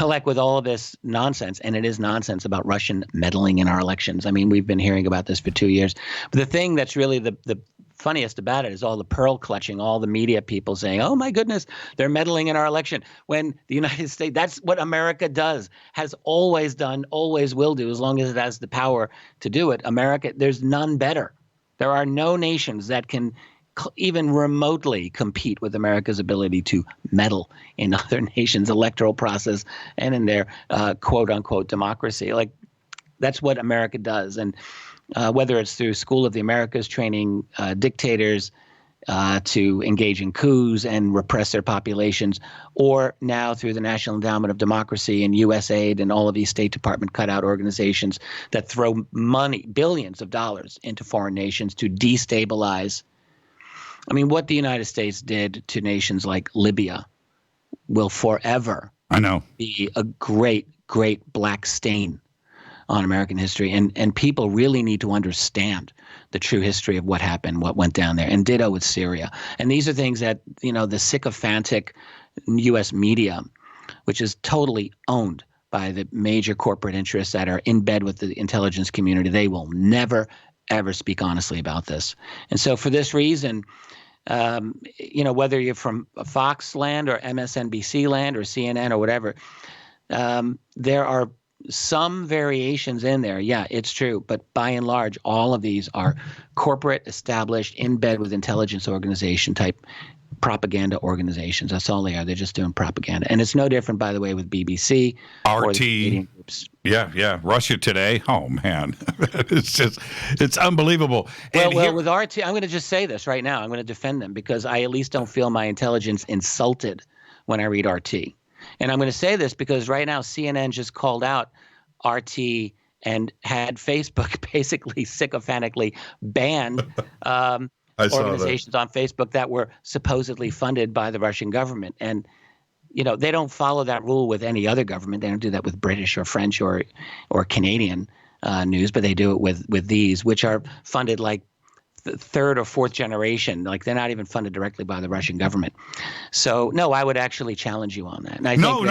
Like with all of this nonsense, and it is nonsense about Russian meddling in our elections. I mean, we've been hearing about this for 2 years. But the thing that's really the funniest about it is all the pearl clutching, all the media people saying, oh, my goodness, they're meddling in our election. When the United States, that's what America does, has always done, always will do, as long as it has the power to do it. America, there's none better. There are no nations that can even remotely compete with America's ability to meddle in other nations' electoral process and in their quote unquote democracy. Like, that's what America does. And whether it's through School of the Americas training dictators to engage in coups and repress their populations, or now through the National Endowment of Democracy and USAID and all of these State Department cutout organizations that throw money, billions of dollars into foreign nations to destabilize. I mean, what the United States did to nations like Libya will forever be a great, great black stain on American history. And people really need to understand the true history of what happened, what went down there, and ditto with Syria. And these are things that, the sycophantic U.S. media, which is totally owned by the major corporate interests that are in bed with the intelligence community, they will never, ever speak honestly about this. And so for this reason, whether you're from Fox land or MSNBC land or CNN or whatever, there are some variations in there. Yeah, it's true. But by and large, all of these are corporate, established, in bed with intelligence organization type propaganda organizations. That's all they are. They're just doing propaganda. And it's no different, by the way, with BBC. RT. Yeah. Russia Today. Oh, man. it's unbelievable. Well, with RT, I'm going to just say this right now. I'm going to defend them because I at least don't feel my intelligence insulted when I read RT. And I'm going to say this because right now CNN just called out RT and had Facebook basically sycophantically ban organizations on Facebook that were supposedly funded by the Russian government. And, they don't follow that rule with any other government. They don't do that with British or French or Canadian news, but they do it with these, which are funded like the third or fourth generation. Like they're not even funded directly by the Russian government. So, no, I would actually challenge you on that. And I No.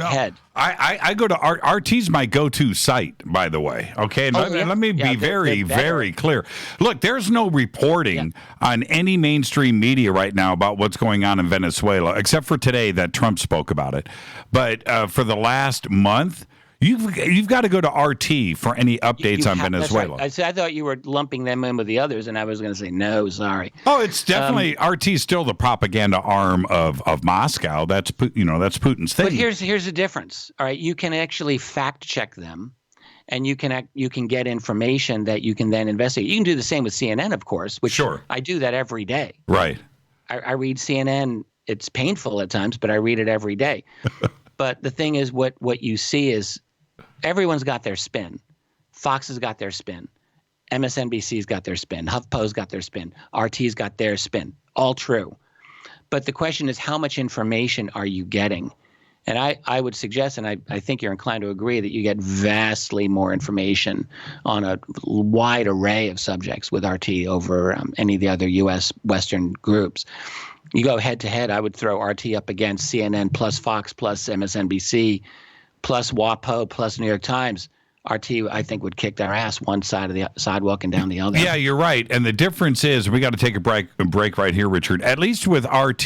Head. I go to RT's my go-to site, by the way. Okay, and let me be very clear. Look, there's no reporting on any mainstream media right now about what's going on in Venezuela, except for today that Trump spoke about it. But for the last month, you've got to go to RT for any updates on Venezuela. Right. I thought you were lumping them in with the others, and I was going to say no, sorry. Oh, it's definitely RT's still the propaganda arm of Moscow. That's Putin's thing. But here's the difference. All right, you can actually fact check them, and you can get information that you can then investigate. You can do the same with CNN, of course. Which I do that every day. Right. I read CNN. It's painful at times, but I read it every day. But the thing is, what you see is everyone's got their spin. Fox has got their spin. MSNBC's got their spin. HuffPo's got their spin. RT's got their spin. All true. But the question is, how much information are you getting? And I would suggest, and I think you're inclined to agree, that you get vastly more information on a wide array of subjects with RT over any of the other U.S. Western groups. You go head-to-head, I would throw RT up against CNN plus Fox plus MSNBC plus WAPO plus New York Times. RT, I think, would kick their ass one side of the sidewalk and down the other. Yeah, you're right. And the difference is, we got to take a break right here, Richard. At least with RT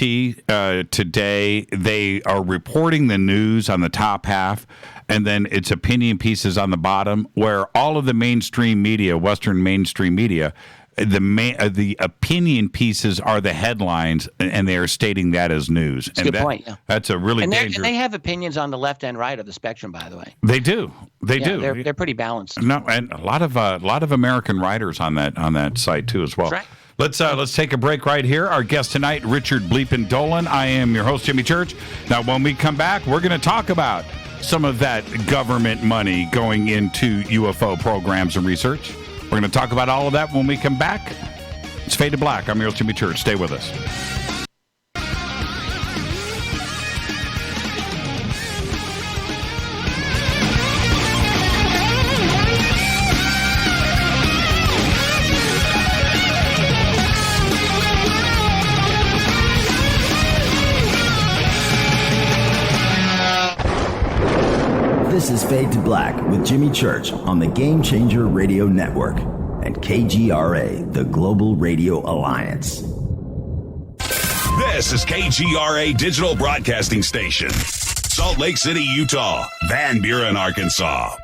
today, they are reporting the news on the top half, and then it's opinion pieces on the bottom, where all of the mainstream media, Western mainstream media, the opinion pieces are the headlines, and they are stating that as news. That's a good point. Yeah. That's a really dangerous. And they have opinions on the left and right of the spectrum, by the way. They do. They do. They're pretty balanced. No, and a lot of American writers on that site too as well. That's right. Let's take a break right here. Our guest tonight, Richard Bleepin' Dolan. I am your host, Jimmy Church. Now, when we come back, we're going to talk about some of that government money going into UFO programs and research. We're going to talk about all of that when we come back. It's Fade to Black. I'm your host, Jimmy Church. Stay with us. This is Fade to Black with Jimmy Church on the Game Changer Radio Network and KGRA, the Global Radio Alliance. This is KGRA Digital Broadcasting Station, Salt Lake City, Utah, Van Buren, Arkansas.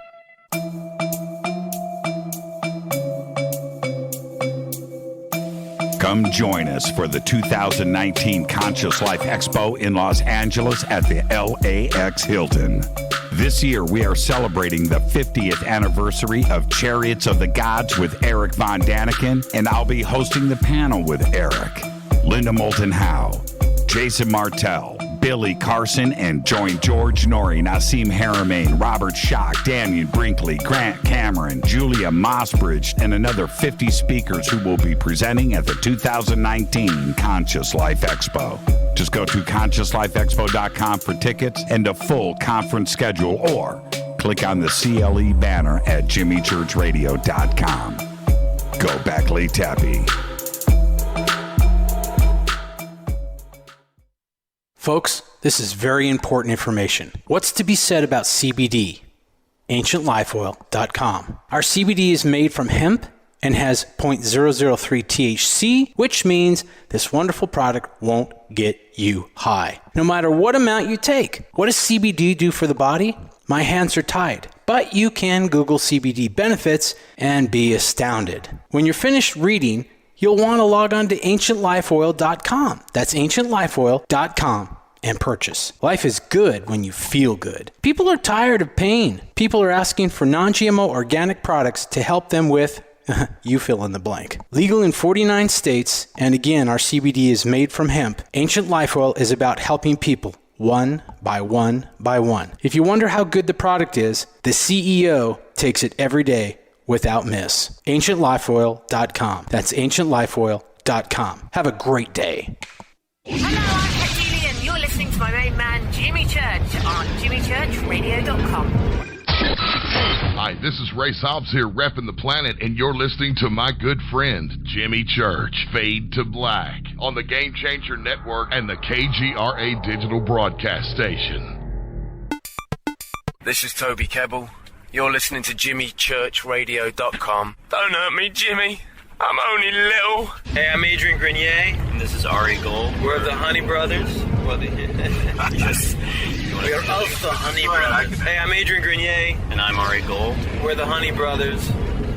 Come join us for the 2019 Conscious Life Expo in Los Angeles at the LAX Hilton. This year, we are celebrating the 50th anniversary of Chariots of the Gods with Eric Von Daniken, and I'll be hosting the panel with Eric, Linda Moulton Howe, Jason Martell, Billy Carson, and join George Norrie, Nassim Haramein, Robert Schock, Damian Brinkley, Grant Cameron, Julia Mossbridge, and another 50 speakers who will be presenting at the 2019 Conscious Life Expo. Just go to ConsciousLifeExpo.com for tickets and a full conference schedule, or click click on the CLE banner at jimmychurchradio.com. Go back, Lee Tappy. Folks, this is very important information. What's to be said about CBD? AncientLifeOil.com. Our CBD is made from hemp and has 0.003 THC, which means this wonderful product won't get you high, no matter what amount you take. What does CBD do for the body? My hands are tied, but you can Google CBD benefits and be astounded. When you're finished reading, you'll want to log on to AncientLifeOil.com. That's AncientLifeOil.com. And purchase. Life is good when you feel good. People are tired of pain. People are asking for non-GMO organic products to help them with, you fill in the blank. Legal in 49 states, and again, our CBD is made from hemp. Ancient Life Oil is about helping people one by one by one. If you wonder how good the product is, the CEO takes it every day without miss. AncientLifeOil.com. That's AncientLifeOil.com. Have a great day. Hello, I'm Cordelia, and you're listening to my main man, Jimmy Church, on jimmychurchradio.com. Hi, this is Ray Hobbs here, repping the planet, and you're listening to my good friend, Jimmy Church, Fade to Black, on the Game Changer Network and the KGRA digital broadcast station. This is Toby Kebbell. You're listening to jimmychurchradio.com. Don't hurt me, Jimmy. I'm only little. Hey, I'm Adrian Grenier. And this is Ari Gold. We're the Honey Brothers. Yes. We're of the Honey Brothers. Hey, I'm Adrian Grenier. And I'm Ari Gold. We're the Honey Brothers.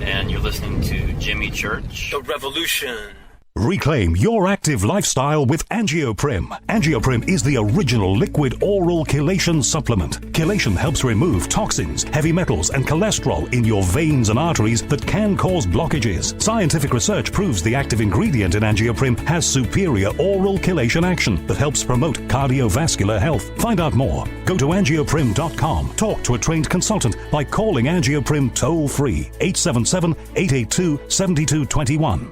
And you're listening to Jimmy Church. The Revolution. Reclaim your active lifestyle with Angioprim. Angioprim is the original liquid oral chelation supplement. Chelation helps remove toxins, heavy metals, and cholesterol in your veins and arteries that can cause blockages. Scientific research proves the active ingredient in Angioprim has superior oral chelation action that helps promote cardiovascular health. Find out more. Go to angioprim.com. Talk to a trained consultant by calling Angioprim toll-free 877-882-7221.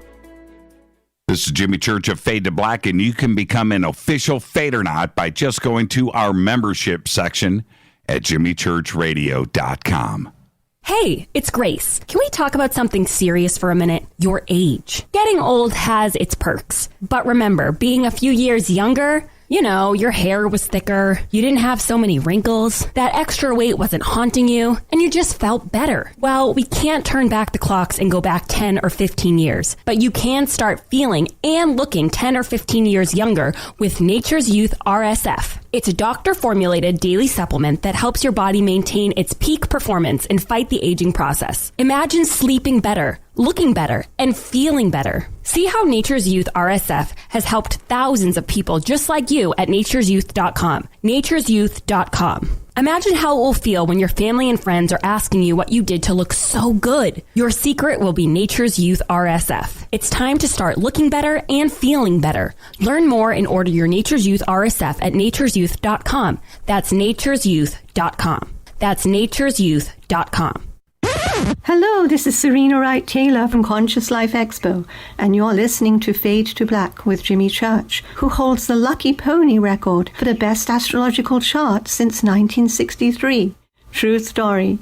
This is Jimmy Church of Fade to Black, and you can become an official Fadernaut by just going to our membership section at jimmychurchradio.com. Hey, it's Grace. Can we talk about something serious for a minute? Your age. Getting old has its perks. But remember, being a few years younger, you know, your hair was thicker, you didn't have so many wrinkles, that extra weight wasn't haunting you, and you just felt better. Well, we can't turn back the clocks and go back 10 or 15 years, but you can start feeling and looking 10 or 15 years younger with Nature's Youth RSF. It's a doctor-formulated daily supplement that helps your body maintain its peak performance and fight the aging process. Imagine sleeping better, looking better, and feeling better. See how Nature's Youth RSF has helped thousands of people just like you at nature'syouth.com. nature'syouth.com. Imagine how it will feel when your family and friends are asking you what you did to look so good. Your secret will be Nature's Youth RSF. It's time to start looking better and feeling better. Learn more and order your Nature's Youth RSF at nature'syouth.com. That's nature'syouth.com. That's nature'syouth.com. Hello, this is Serena Wright Taylor from Conscious Life Expo, and you're listening to Fade to Black with Jimmy Church, who holds the Lucky Pony record for the best astrological chart since 1963. True story.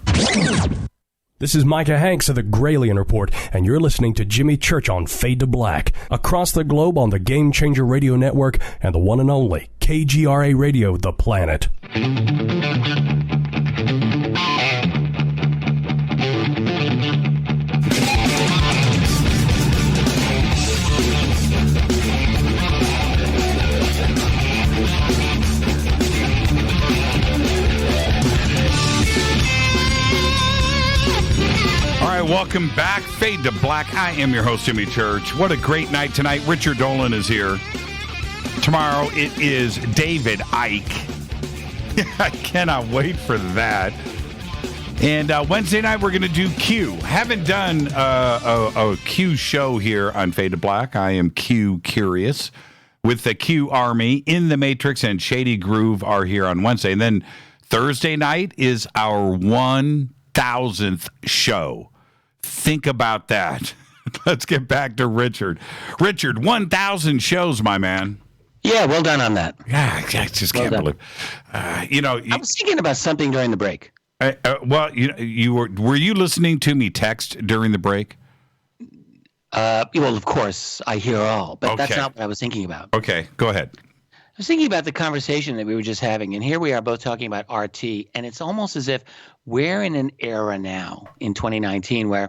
This is Micah Hanks of the Gralien Report, and you're listening to Jimmy Church on Fade to Black, across the globe on the Game Changer Radio Network and the one and only KGRA Radio, The Planet. Welcome back, Fade to Black. I am your host, Jimmy Church. What a great night tonight. Richard Dolan is here. Tomorrow it is David Icke. I cannot wait for that. And Wednesday night we're going to do Q. Haven't done a Q show here on Fade to Black. I am Q Curious with the Q Army. In the Matrix and Shady Groove are here on Wednesday. And then Thursday night is our 1,000th show. Think about that. Let's get back to Richard. Richard, 1,000 shows, my man. Yeah, well done on that. Yeah, I just can't believe. I was thinking about something during the break. Well, you were you listening to me text during the break? Well, of course, I hear all, but that's Okay. not what I was thinking about. Okay, go ahead. I was thinking about the conversation that we were just having, and here we are both talking about RT, and it's almost as if we're in an era now in 2019 where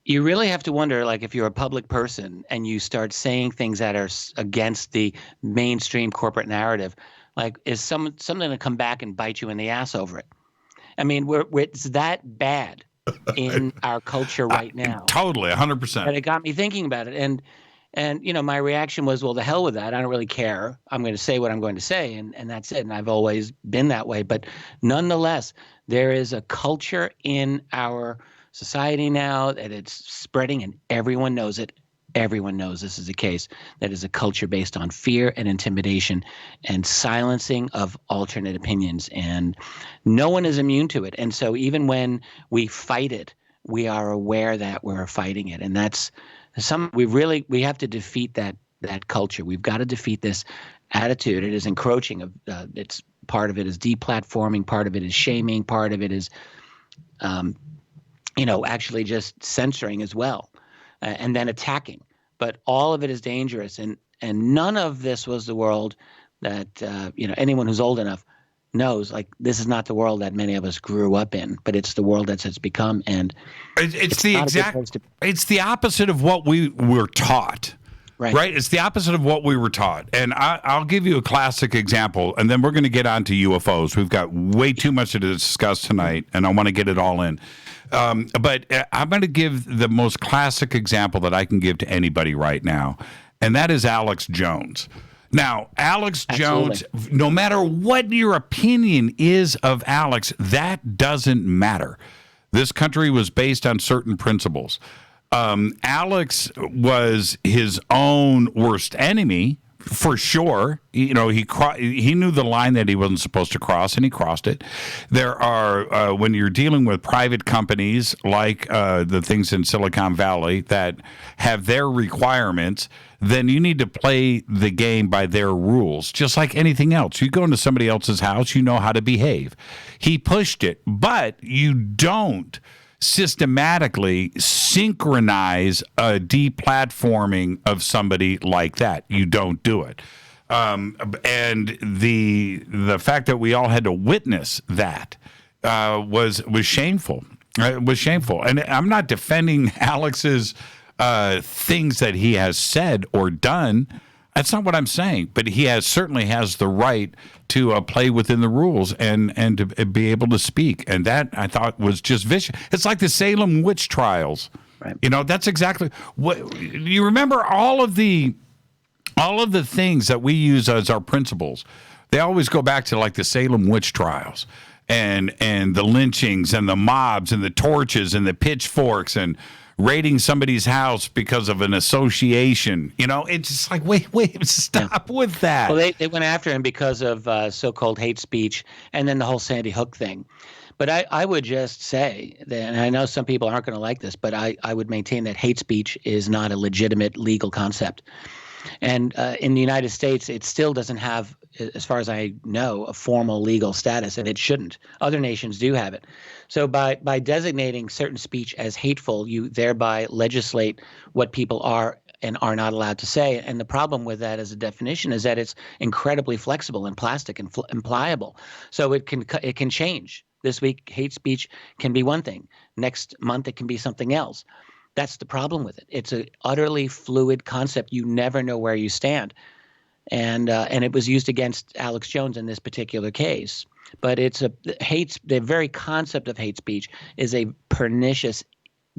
you really have to wonder, like, if you're a public person and you start saying things that are against the mainstream corporate narrative, like, is something to come back and bite you in the ass over it? I mean, it's that bad in our culture right now. Totally, 100%. And it got me thinking about it. And my reaction was, well, the hell with that. I don't really care. I'm going to say what I'm going to say, and that's it. And I've always been that way. But nonetheless, there is a culture in our society now that it's spreading, and everyone knows it. Everyone knows this is the case. That is a culture based on fear and intimidation and silencing of alternate opinions. And no one is immune to it. And so even when we fight it, we are aware that we're fighting it. And that's we have to defeat that culture. We've got to defeat this attitude. It is encroaching. It's part of it is deplatforming. Part of it is shaming. Part of it is, actually just censoring as well. And then attacking. But all of it is dangerous. And none of this was the world that, anyone who's old enough knows, like, this is not the world that many of us grew up in, but it's the world that's become. And it's the opposite of what we were taught. Right? It's the opposite of what we were taught. And I'll give you a classic example, and then we're going to get on to UFOs. We've got way too much to discuss tonight, and I want to get it all in. But I'm going to give the most classic example that I can give to anybody right now, and that is Alex Jones. Now, Alex Jones, no matter what your opinion is of Alex, that doesn't matter. This country was based on certain principles. Alex was his own worst enemy, for sure. He knew the line that he wasn't supposed to cross, and he crossed it. There are, when you're dealing with private companies like the things in Silicon Valley that have their requirements, then you need to play the game by their rules, just like anything else. You go into somebody else's house, you know how to behave. He pushed it, but you don't systematically synchronize a deplatforming of somebody like that. You don't do it. And the fact that we all had to witness that was shameful. It was shameful. And I'm not defending Alex's things that he has said or done. That's not what I'm saying. But he certainly has the right to play within the rules and to be able to speak. And that, I thought, was just vicious. It's like the Salem witch trials. Right. That's exactly what you remember. All of the things that we use as our principles, they always go back to like the Salem witch trials and the lynchings and the mobs and the torches and the pitchforks and raiding somebody's house because of an association. It's just like, wait, stop with that. Well, they went after him because of so-called hate speech and then the whole Sandy Hook thing. But I would just say that, and I know some people aren't going to like this, but I would maintain that hate speech is not a legitimate legal concept. And in the United States, it still doesn't have, as far as I know, a formal legal status, and it shouldn't. Other nations do have it. So by designating certain speech as hateful, you thereby legislate what people are and are not allowed to say. And the problem with that as a definition is that it's incredibly flexible and plastic and pliable. So it can change. This week, hate speech can be one thing. Next month, it can be something else. That's the problem with it. It's an utterly fluid concept. You never know where you stand. And it was used against Alex Jones in this particular case. But the very concept of hate speech is a pernicious,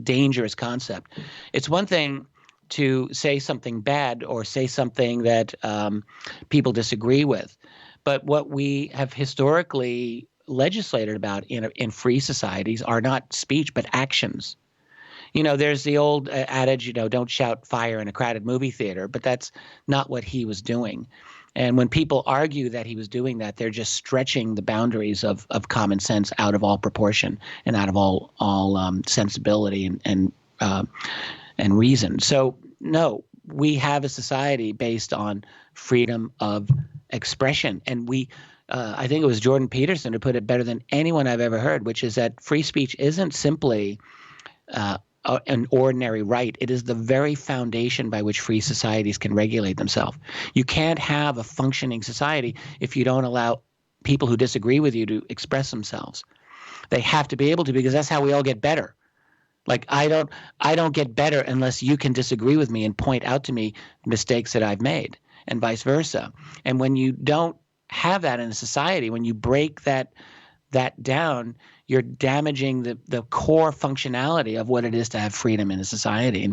dangerous concept. It's one thing to say something bad or say something that people disagree with. But what we have historically legislated about in free societies are not speech, but actions. There's the old adage, don't shout fire in a crowded movie theater, but that's not what he was doing. And when people argue that he was doing that, they're just stretching the boundaries of common sense out of all proportion and out of all sensibility and reason. So, no, we have a society based on freedom of expression. And I think it was Jordan Peterson who put it better than anyone I've ever heard, which is that free speech isn't simply an ordinary right. It is the very foundation by which free societies can regulate themselves. You can't have a functioning society if you don't allow people who disagree with you to express themselves. They have to be able to, because that's how we all get better. Like I don't get better unless you can disagree with me and point out to me mistakes that I've made, and vice versa. And when you don't have that in a society, when you break that down, you're damaging the core functionality of what it is to have freedom in a society.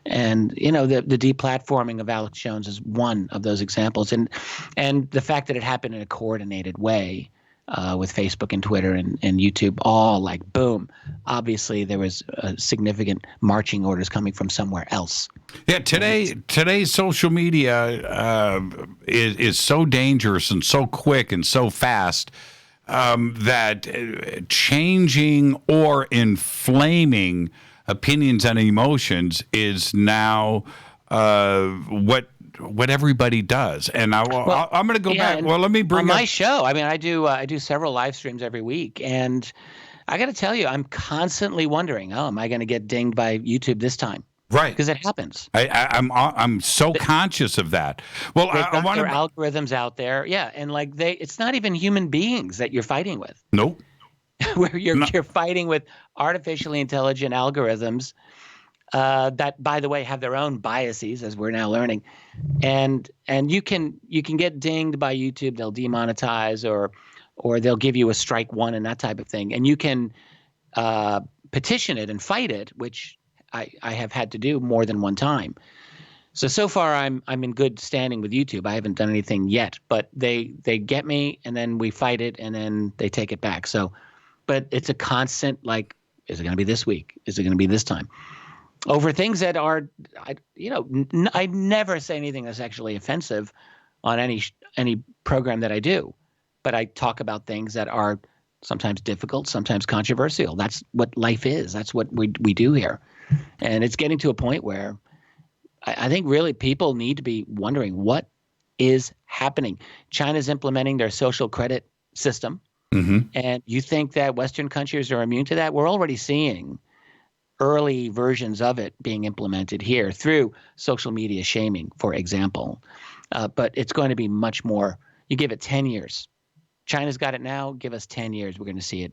And the deplatforming of Alex Jones is one of those examples. And the fact that it happened in a coordinated way with Facebook and Twitter and YouTube, all like boom. Obviously, there was significant marching orders coming from somewhere else. Yeah, today's social media is so dangerous and so quick and so fast that changing or inflaming opinions and emotions is now what everybody does. And I'm going to go back. Well, let me bring on my show. I mean, I do several live streams every week, and I got to tell you, I'm constantly wondering, am I going to get dinged by YouTube this time? Right, because it happens. I'm so conscious of that. Well, I want their algorithms out there, yeah, and like it's not even human beings that you're fighting with. Nope. Where you're fighting with artificially intelligent algorithms that, by the way, have their own biases, as we're now learning, and you can get dinged by YouTube. They'll demonetize or they'll give you a strike one and that type of thing, and you can petition it and fight it, which I have had to do more than one time. So far I'm in good standing with YouTube. I haven't done anything yet, but they get me, and then we fight it, and then they take it back. So, but it's a constant, like, is it going to be this week? Is it going to be this time? Over things that are, I never say anything that's actually offensive on any program that I do, but I talk about things that are sometimes difficult, sometimes controversial. That's what life is. That's what we do here. And it's getting to a point where I think really people need to be wondering what is happening. China's implementing their social credit system. Mm-hmm. And you think that Western countries are immune to that? We're already seeing early versions of it being implemented here through social media shaming, for example. But it's going to be much more. You give it 10 years. China's got it now. Give us 10 years. We're going to see it.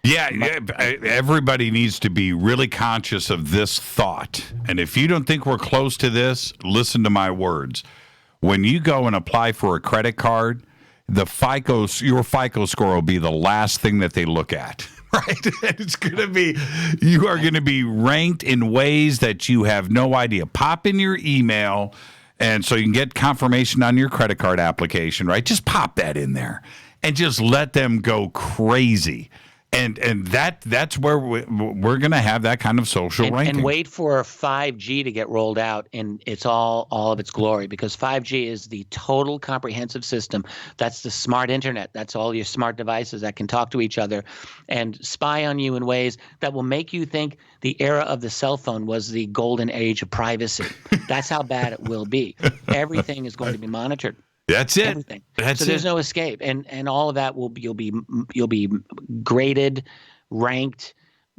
Yeah, everybody needs to be really conscious of this thought. And if you don't think we're close to this, listen to my words. When you go and apply for a credit card, your FICO score will be the last thing that they look at. Right? It's going to be, you are going to be ranked in ways that you have no idea. Pop in your email, and so you can get confirmation on your credit card application, right? Just pop that in there and just let them go crazy. And that's where we're going to have that kind of social ranking. And wait for 5G to get rolled out in its all of its glory, because 5G is the total comprehensive system. That's the smart internet. That's all your smart devices that can talk to each other and spy on you in ways that will make you think the era of the cell phone was the golden age of privacy. That's how bad it will be. Everything is going to be monitored. That's it. Everything. So there's no escape, and all of that you'll be graded, ranked,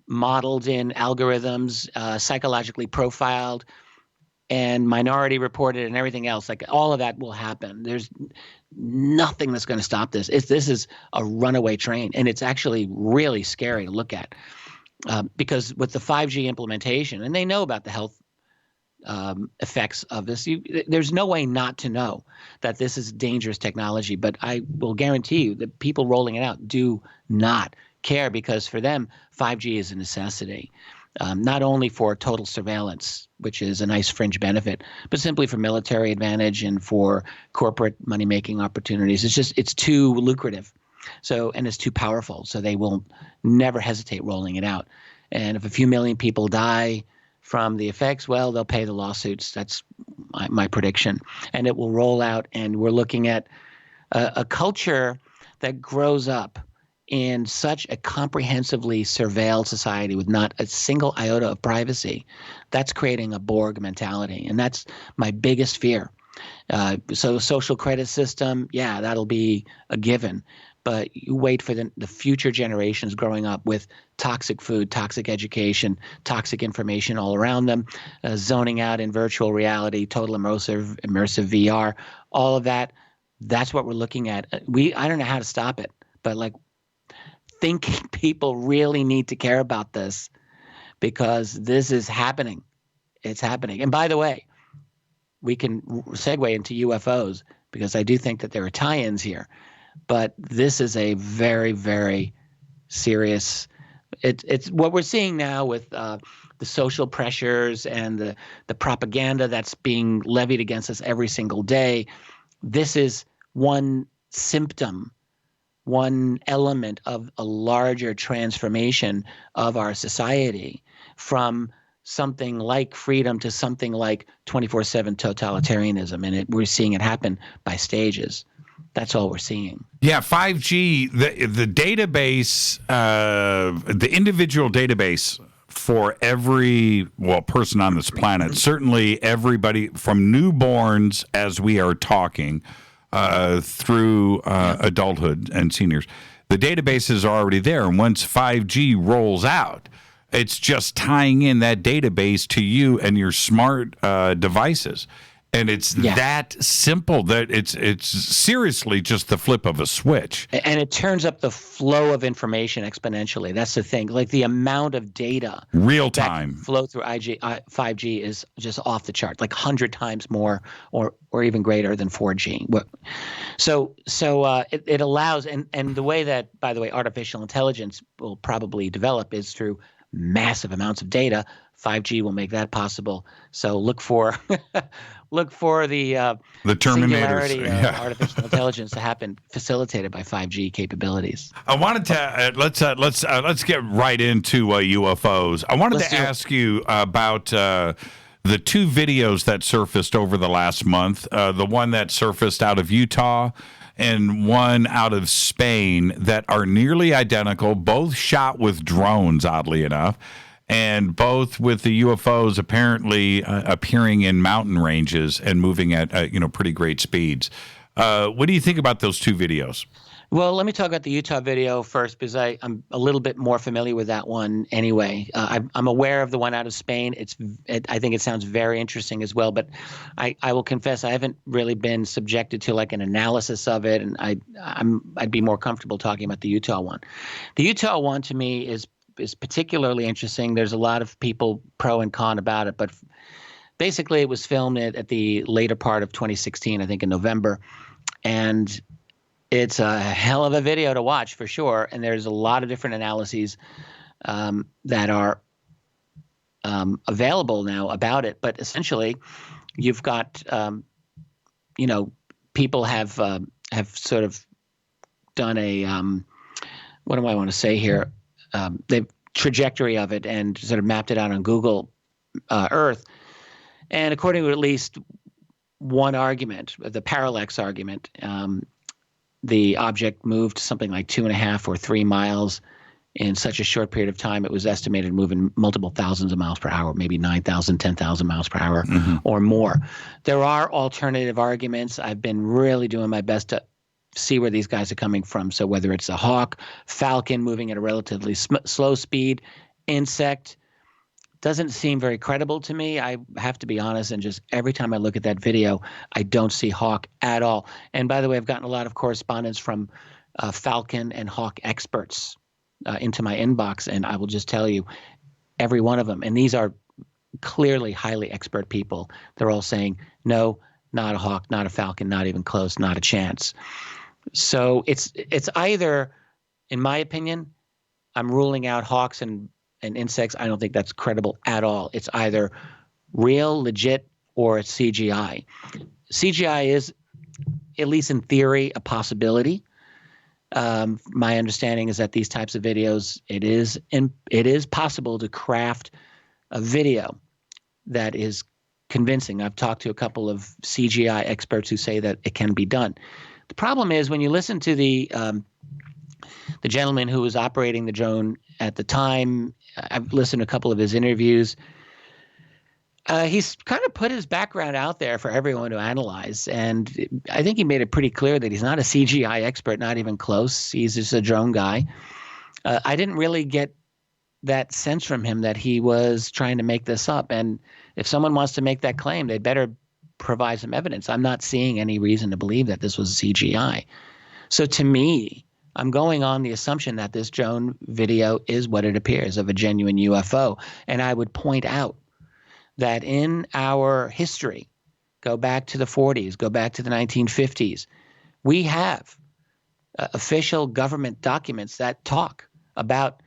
modeled in algorithms, psychologically profiled, and minority reported, and everything else. Like all of that will happen. There's nothing that's going to stop this. This is a runaway train, and it's actually really scary to look at because with the 5G implementation, and they know about the health effects of this. There's no way not to know that this is dangerous technology, but I will guarantee you that people rolling it out do not care, because for them, 5G is a necessity, not only for total surveillance, which is a nice fringe benefit, but simply for military advantage and for corporate money-making opportunities. It's too lucrative, and it's too powerful, so they will never hesitate rolling it out. And if a few million people die from the effects, well, they'll pay the lawsuits. That's my prediction. And it will roll out, and we're looking at a culture that grows up in such a comprehensively surveilled society with not a single iota of privacy. That's creating a Borg mentality, and that's my biggest fear. So the social credit system, yeah, that'll be a given. But you wait for the future generations growing up with toxic food, toxic education, toxic information all around them, zoning out in virtual reality, total immersive VR, all of that. That's what we're looking at. I don't know how to stop it, but thinking people really need to care about this because this is happening. It's happening. And by the way, we can segue into UFOs because I do think that there are tie-ins here. But this is a very, very serious. It's what we're seeing now with the social pressures and the propaganda that's being levied against us every single day. This is one symptom, one element of a larger transformation of our society from something like freedom to something like 24/7 totalitarianism. And we're seeing it happen by stages. That's all we're seeing. Yeah, 5G, the database, the individual database for every person on this planet, certainly everybody from newborns as we are talking through adulthood and seniors, the databases are already there. And once 5G rolls out, it's just tying in that database to you and your smart devices. And it's that simple that it's seriously just the flip of a switch. And it turns up the flow of information exponentially. That's the thing. Like the amount of data real time flow through 5G is just off the chart, like 100 times more or even greater than 4G. So it allows, and the way that, by the way, artificial intelligence will probably develop is through massive amounts of data. 5G will make that possible. So look for the Terminators, of artificial intelligence to happen, facilitated by 5G capabilities. I wanted to let's get right into UFOs. I wanted to ask you about the two videos that surfaced over the last month. The one that surfaced out of Utah and one out of Spain that are nearly identical, both shot with drones, oddly enough. And both with the UFOs apparently appearing in mountain ranges and moving at pretty great speeds. What do you think about those two videos? Well, let me talk about the Utah video first because I'm a little bit more familiar with that one anyway. I'm aware of the one out of Spain. I think it sounds very interesting as well, but I will confess I haven't really been subjected to like an analysis of it, and I'd be more comfortable talking about the Utah one. The Utah one to me is particularly interesting. There's a lot of people pro and con about it, but basically it was filmed at the later part of 2016, I think in November, and it's a hell of a video to watch for sure. And there's a lot of different analyses that are available now about it. But essentially, you've got people have sort of done a what do I want to say here? The trajectory of it and sort of mapped it out on Google Earth. And according to at least one argument, the parallax argument, the object moved something like 2.5 or 3 miles in such a short period of time. It was estimated moving multiple thousands of miles per hour, maybe 9,000, 10,000 miles per hour or more. There are alternative arguments. I've been really doing my best to see where these guys are coming from. So whether it's a hawk, falcon moving at a relatively slow speed, insect, doesn't seem very credible to me. I have to be honest, and just every time I look at that video, I don't see hawk at all. And by the way, I've gotten a lot of correspondence from falcon and hawk experts into my inbox, and I will just tell you, every one of them, and these are clearly highly expert people, they're all saying, no, not a hawk, not a falcon, not even close, not a chance. So it's either, in my opinion, I'm ruling out hawks and insects. I don't think that's credible at all. It's either real, legit, or it's CGI. CGI is, at least in theory, a possibility. My understanding is that these types of videos, it is possible to craft a video that is convincing. I've talked to a couple of CGI experts who say that it can be done. The problem is when you listen to the gentleman who was operating the drone at the time, I've listened to a couple of his interviews. He's kind of put his background out there for everyone to analyze. And I think he made it pretty clear that he's not a CGI expert, not even close. He's just a drone guy. I didn't really get that sense from him that he was trying to make this up. And if someone wants to make that claim, they better provide some evidence. I'm not seeing any reason to believe that this was CGI. So to me, I'm going on the assumption that this drone video is what it appears, of a genuine UFO. And I would point out that in our history, go back to the 40s, go back to the 1950s, we have official government documents that talk about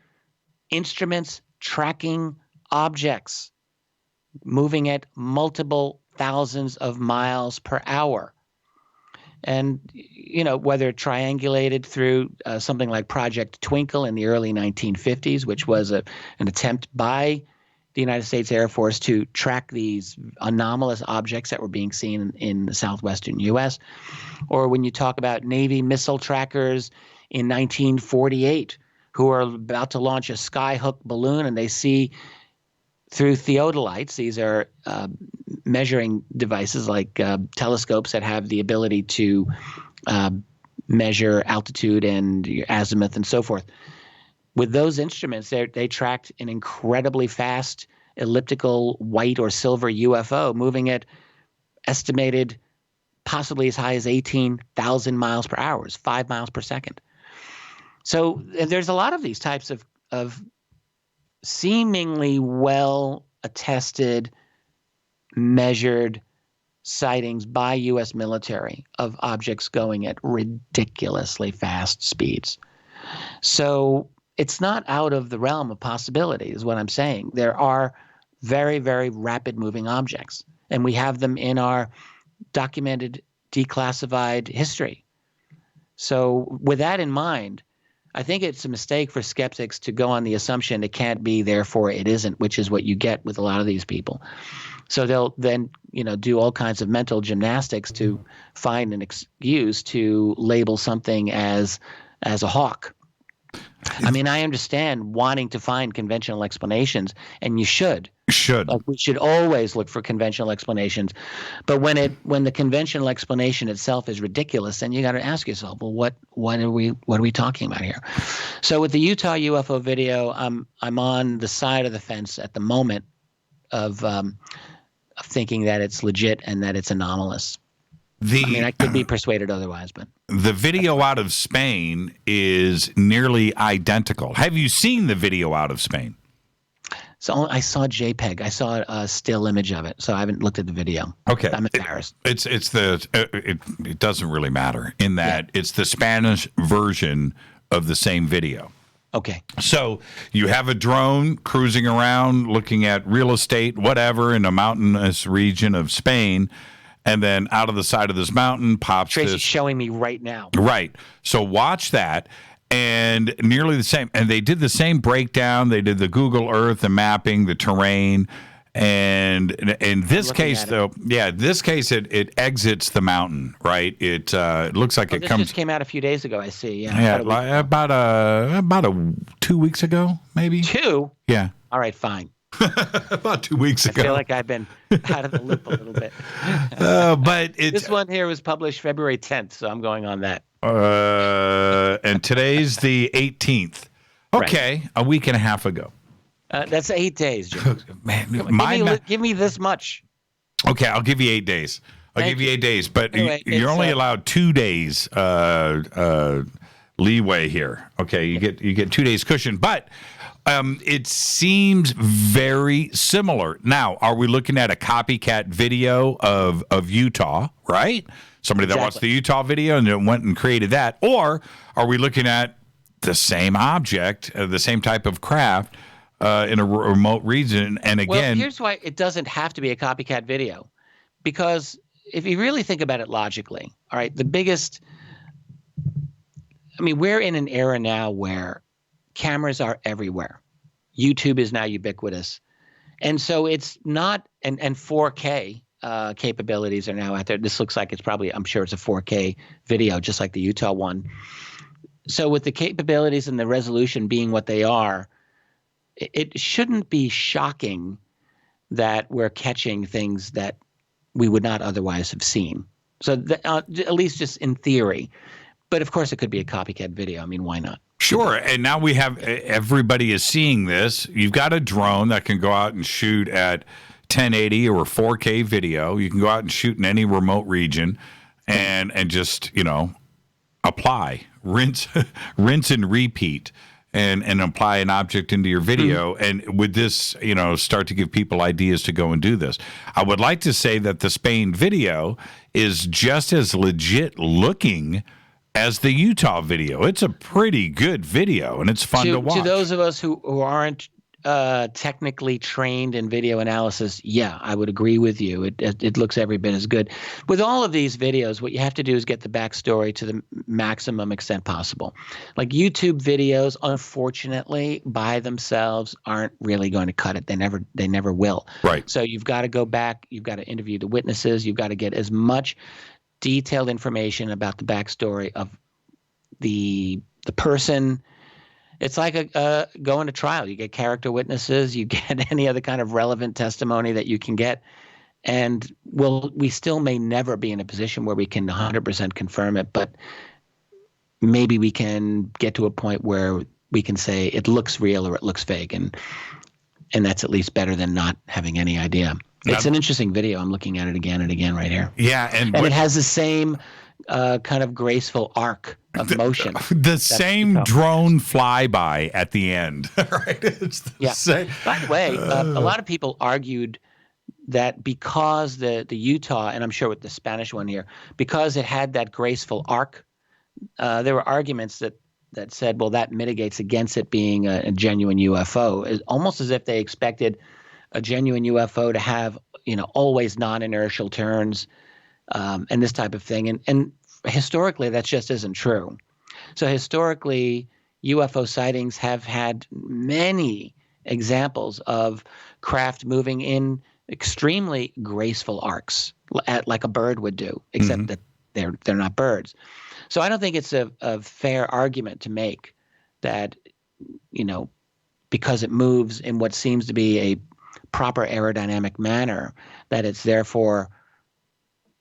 instruments tracking objects moving at multiple thousands of miles per hour. And, you know, whether triangulated through something like Project Twinkle in the early 1950s, which was an attempt by the United States Air Force to track these anomalous objects that were being seen in the southwestern U.S., or when you talk about Navy missile trackers in 1948 who are about to launch a skyhook balloon and they see through theodolites. These are measuring devices like telescopes that have the ability to measure altitude and azimuth and so forth. With those instruments, they tracked an incredibly fast elliptical white or silver UFO moving at estimated possibly as high as 18,000 miles per hour, 5 miles per second. So there's a lot of these types of seemingly well-attested, measured sightings by U.S. military of objects going at ridiculously fast speeds. So it's not out of the realm of possibility, is what I'm saying. There are very, very rapid moving objects, and we have them in our documented, declassified history. So with that in mind, I think it's a mistake for skeptics to go on the assumption it can't be, therefore it isn't, which is what you get with a lot of these people. So they'll then, do all kinds of mental gymnastics to find an excuse to label something as a hawk. I mean, I understand wanting to find conventional explanations, and you should. We should always look for conventional explanations. But when the conventional explanation itself is ridiculous, then you got to ask yourself, well, what are we talking about here? So with the Utah UFO video, I'm on the side of the fence at the moment of thinking that it's legit and that it's anomalous. I could be persuaded otherwise, but the video out of Spain is nearly identical. Have you seen the video out of Spain? So I saw JPEG. I saw a still image of it, so I haven't looked at the video. Okay, I'm embarrassed. It doesn't really matter in that it's the Spanish version of the same video. Okay. So you have a drone cruising around looking at real estate, whatever, in a mountainous region of Spain. And then out of the side of this mountain pops Tracy's this. showing me right now. Right. So watch that. And nearly the same. And they did the same breakdown. They did the Google Earth, the mapping, the terrain. And in this case, though, it exits the mountain, right? It looks like it comes. This just came out a few days ago, I see. Yeah, about 2 weeks ago, maybe. 2? Yeah. All right, fine. About 2 weeks ago. I feel like I've been out of the loop a little bit. But this one here was published February 10th, so I'm going on that. And today's the 18th. Okay, right. A week and a half ago. That's 8 days, Jim. Man, give me this much. Okay, I'll give you 8 days. I'll give you 8 days, but anyway, you're only allowed 2 days leeway here. Okay, you get 2 days cushion, but it seems very similar. Now, are we looking at a copycat video of Utah, right? Somebody that watched the Utah video and then went and created that, or are we looking at the same object, the same type of craft? In a remote region, and again, here's why it doesn't have to be a copycat video, because if you really think about it logically, all right, we're in an era now where cameras are everywhere. YouTube is now ubiquitous, and so it's not, and 4K capabilities are now out there. This looks like I'm sure it's a 4K video, just like the Utah one. So with the capabilities and the resolution being what they are, it shouldn't be shocking that we're catching things that we would not otherwise have seen. So at least just in theory. But of course, it could be a copycat video. I mean, why not? Sure. And now we have, everybody is seeing this. You've got a drone that can go out and shoot at 1080 or 4K video. You can go out and shoot in any remote region and just, apply, rinse and repeat. And apply an object into your video. And would this, start to give people ideas to go and do this? I would like to say that the Spain video is just as legit looking as the Utah video. It's a pretty good video, and it's fun to watch. To those of us who aren't technically trained in video analysis, yeah, I would agree with you. It looks every bit as good. With all of these videos, what you have to do is get the backstory to the maximum extent possible. Like YouTube videos, unfortunately, by themselves aren't really going to cut it. They never will. Right. So you've got to go back. You've got to interview the witnesses. You've got to get as much detailed information about the backstory of the person. It's like going to trial. You get character witnesses. You get any other kind of relevant testimony that you can get. And we still may never be in a position where we can 100% confirm it, but maybe we can get to a point where we can say it looks real or it looks fake. And that's at least better than not having any idea. It's an interesting video. I'm looking at it again and again right here. Yeah. And it has the same kind of graceful arc of motion. The same drone flyby at the end, right? It's the same. By the way, a lot of people argued that because the Utah, and I'm sure with the Spanish one here, because it had that graceful arc, there were arguments that said, well, that mitigates against it being a genuine UFO. It's almost as if they expected a genuine UFO to have, always non-inertial turns and this type of thing. And historically, that just isn't true. So historically, UFO sightings have had many examples of craft moving in extremely graceful arcs, like a bird would do, except that they're not birds. So I don't think it's a fair argument to make that, because it moves in what seems to be a proper aerodynamic manner, that it's therefore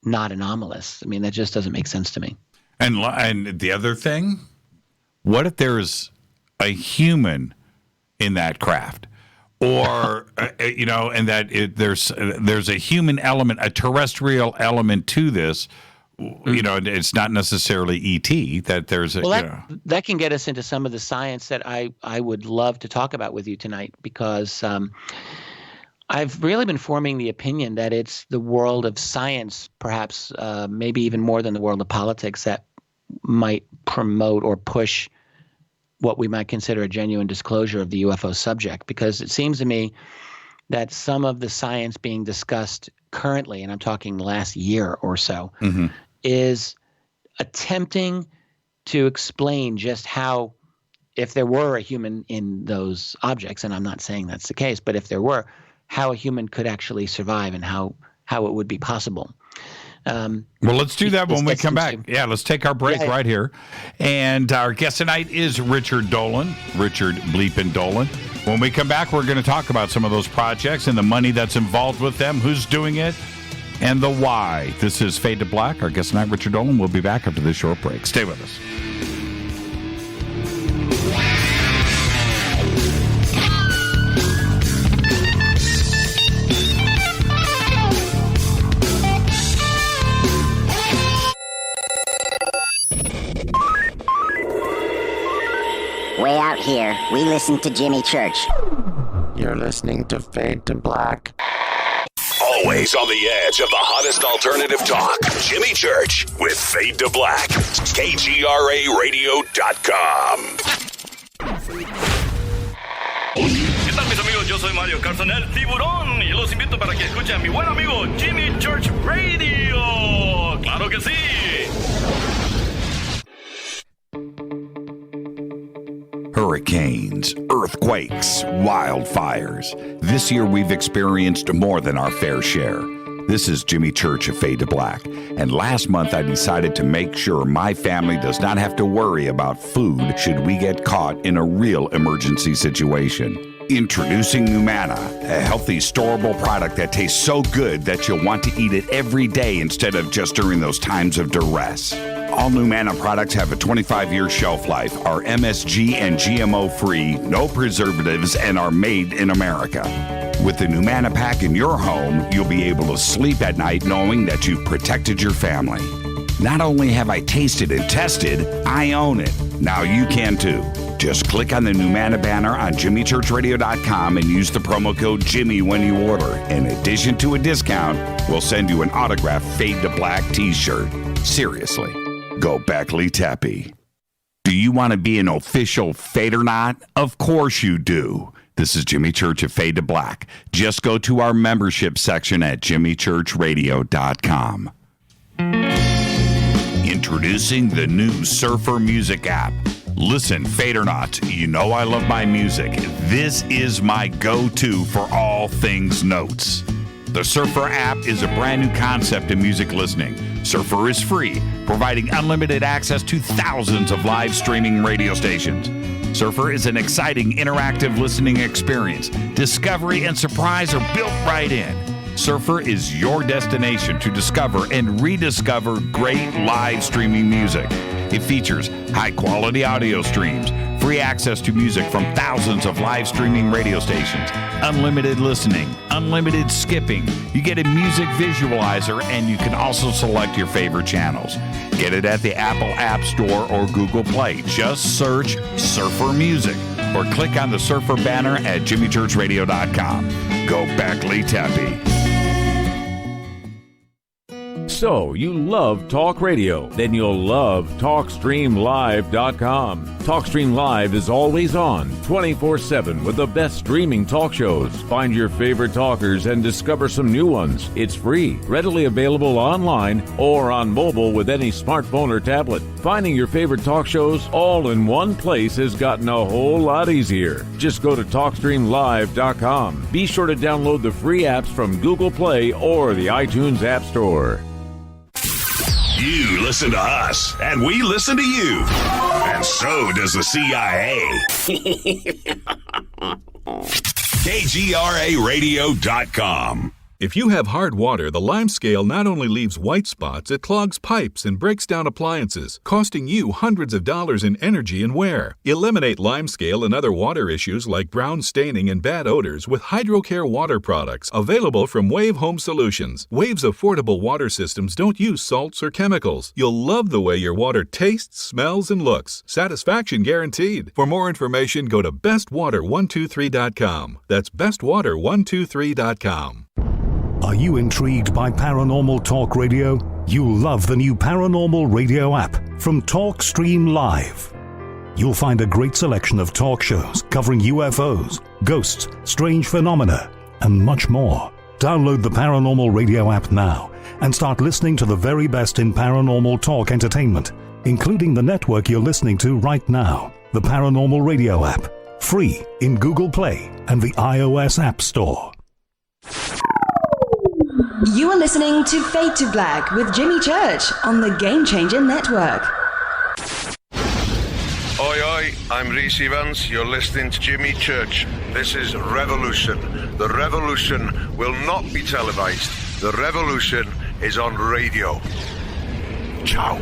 not anomalous. I mean, that just doesn't make sense to me. And the other thing, what if there's a human in that craft, or and that there's a human element, a terrestrial element to this? It's not necessarily ET. That there's that can get us into some of the science that I would love to talk about with you tonight, because I've really been forming the opinion that it's the world of science, perhaps maybe even more than the world of politics, that might promote or push what we might consider a genuine disclosure of the UFO subject. Because it seems to me that some of the science being discussed currently, and I'm talking the last year or so, is attempting to explain just how, if there were a human in those objects, and I'm not saying that's the case, but if there were, how a human could actually survive and how it would be possible. Well, let's do that when we come back. Yeah, let's take our break right here. And our guest tonight is Richard Dolan, Richard Bleepin' Dolan. When we come back, we're going to talk about some of those projects and the money that's involved with them, who's doing it, and the why. This is Fade to Black. Our guest tonight, Richard Dolan. We'll be back after this short break. Stay with us. Way out here, we listen to Jimmy Church. You're listening to Fade to Black. Always on the edge of the hottest alternative talk. Jimmy Church with Fade to Black. KGRARadio.com. ¿Qué tal, mis amigos? Yo soy Mario Carson, el tiburón, y los invito para que escuchen a mi buen amigo Jimmy Church Radio. ¡Claro que sí! Hurricanes, earthquakes, wildfires. This year we've experienced more than our fair share. This is Jimmy Church of Fade to Black, and last month I decided to make sure my family does not have to worry about food should we get caught in a real emergency situation. Introducing Numana, a healthy, storable product that tastes so good that you'll want to eat it every day instead of just during those times of duress. All Numana products have a 25-year shelf life, are MSG and GMO-free, no preservatives, and are made in America. With the Numana pack in your home, you'll be able to sleep at night knowing that you've protected your family. Not only have I tasted and tested, I own it. Now you can too. Just click on the Numana banner on JimmyChurchRadio.com and use the promo code Jimmy when you order. In addition to a discount, we'll send you an autographed Fade to Black t-shirt. Seriously, go Beckley Teppy. Do you want to be an official Fadernaut? Of course you do. This is Jimmy Church of Fade to Black. Just go to our membership section at JimmyChurchRadio.com. Introducing the new Surfer Music app. Listen, Fadernauts, you know I love my music. This is my go-to for all things notes. The Surfer app is a brand new concept in music listening. Surfer is free, providing unlimited access to thousands of live streaming radio stations. Surfer is an exciting, interactive listening experience. Discovery and surprise are built right in. Surfer is your destination to discover and rediscover great live streaming music. It features high-quality audio streams, free access to music from thousands of live streaming radio stations, unlimited listening, unlimited skipping. You get a music visualizer, and you can also select your favorite channels. Get it at the Apple App Store or Google Play. Just search Surfer Music or click on the Surfer banner at JimmyChurchRadio.com. Go Beckley Teppy. So, you love talk radio? Then you'll love TalkStreamLive.com. TalkStream Live is always on, 24/7 with the best streaming talk shows. Find your favorite talkers and discover some new ones. It's free, readily available online or on mobile with any smartphone or tablet. Finding your favorite talk shows all in one place has gotten a whole lot easier. Just go to TalkStreamLive.com. Be sure to download the free apps from Google Play or the iTunes App Store. You listen to us, and we listen to you. And so does the CIA. KGRARadio.com. If you have hard water, the lime scale not only leaves white spots, it clogs pipes and breaks down appliances, costing you hundreds of dollars in energy and wear. Eliminate lime scale and other water issues like brown staining and bad odors with HydroCare water products available from Wave Home Solutions. Wave's affordable water systems don't use salts or chemicals. You'll love the way your water tastes, smells, and looks. Satisfaction guaranteed. For more information, go to bestwater123.com. That's bestwater123.com. Are you intrigued by paranormal talk radio? You'll love the new paranormal radio app from TalkStream Live. You'll find a great selection of talk shows covering UFOs, ghosts, strange phenomena, and much more. Download the paranormal radio app now and start listening to the very best in paranormal talk entertainment, including the network you're listening to right now, the Paranormal Radio app, free in Google Play and the iOS App Store. You are listening to Fade to Black with Jimmy Church on the Game Changer Network. Oi, oi, I'm Reese Evans. You're listening to Jimmy Church. This is Revolution. The revolution will not be televised. The revolution is on radio. Ciao.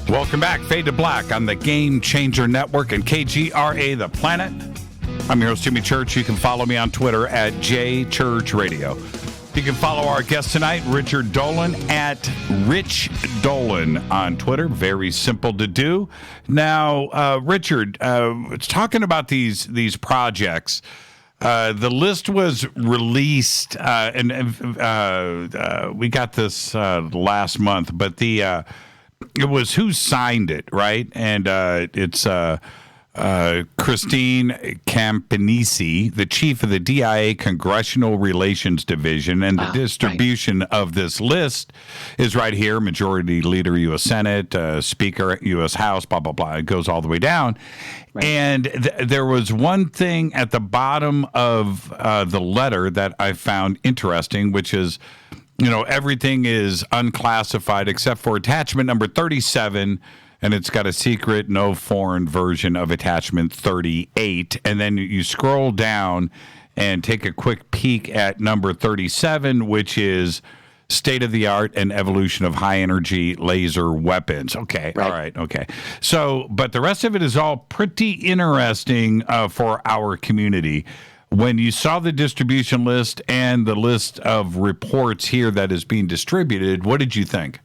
Welcome back, Fade to Black on the Game Changer Network and KGRA The Planet. I'm your host, Jimmy Church. You can follow me on Twitter at JChurchRadio. You can follow our guest tonight, Richard Dolan, at Rich Dolan on Twitter. Very simple to do. Now, Richard, it's talking about these projects. The list was released, and we got this last month, but it was who signed it, right? And it's Christine Campanisi, the chief of the DIA Congressional Relations Division, and the distribution of this list is right here. Majority Leader, U.S. Senate, Speaker, U.S. House, blah, blah, blah. It goes all the way down. Right. And there was one thing at the bottom of the letter that I found interesting, which is, everything is unclassified except for attachment number 37, and it's got a secret, no foreign version of attachment 38. And then you scroll down and take a quick peek at number 37, which is state-of-the-art and evolution of high-energy laser weapons. Okay, right. All right, okay. So, but the rest of it is all pretty interesting for our community. When you saw the distribution list and the list of reports here that is being distributed, what did you think?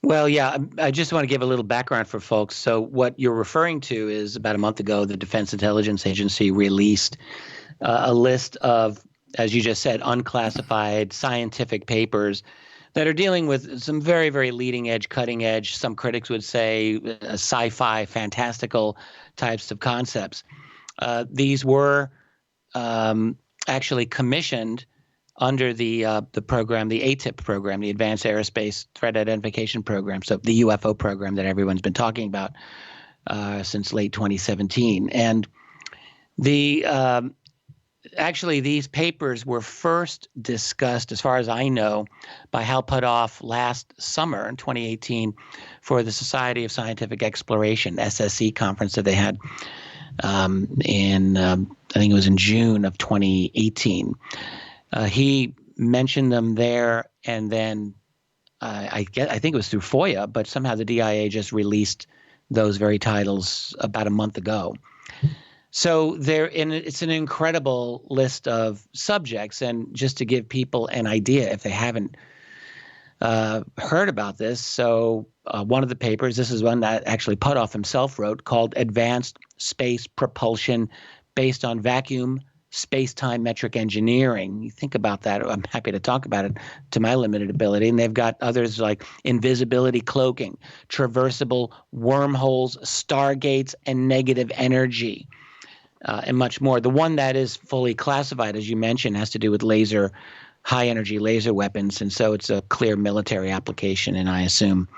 Well, yeah, I just want to give a little background for folks. So what you're referring to is about a month ago, the Defense Intelligence Agency released a list of, as you just said, unclassified scientific papers that are dealing with some very, very leading edge, cutting edge, some critics would say sci-fi, fantastical types of concepts. These were actually commissioned under the program, the ATIP program, the Advanced Aerospace Threat Identification Program, so the UFO program that everyone's been talking about since late 2017. And actually these papers were first discussed, as far as I know, by Hal Puthoff last summer in 2018 for the Society of Scientific Exploration, SSE conference that they had in, I think it was in June of 2018. He mentioned them there, and then I think it was through FOIA, but somehow the DIA just released those very titles about a month ago. So it's an incredible list of subjects, and just to give people an idea, if they haven't heard about this, so one of the papers, this is one that actually Puthoff himself wrote, called Advanced Space Propulsion Based on Vacuum Space-Time Metric Engineering. You think about that. I'm happy to talk about it to my limited ability. And they've got others like invisibility cloaking, traversable wormholes, stargates, and negative energy, and much more. The one that is fully classified, as you mentioned, has to do with high-energy laser weapons, and so it's a clear military application, and I assume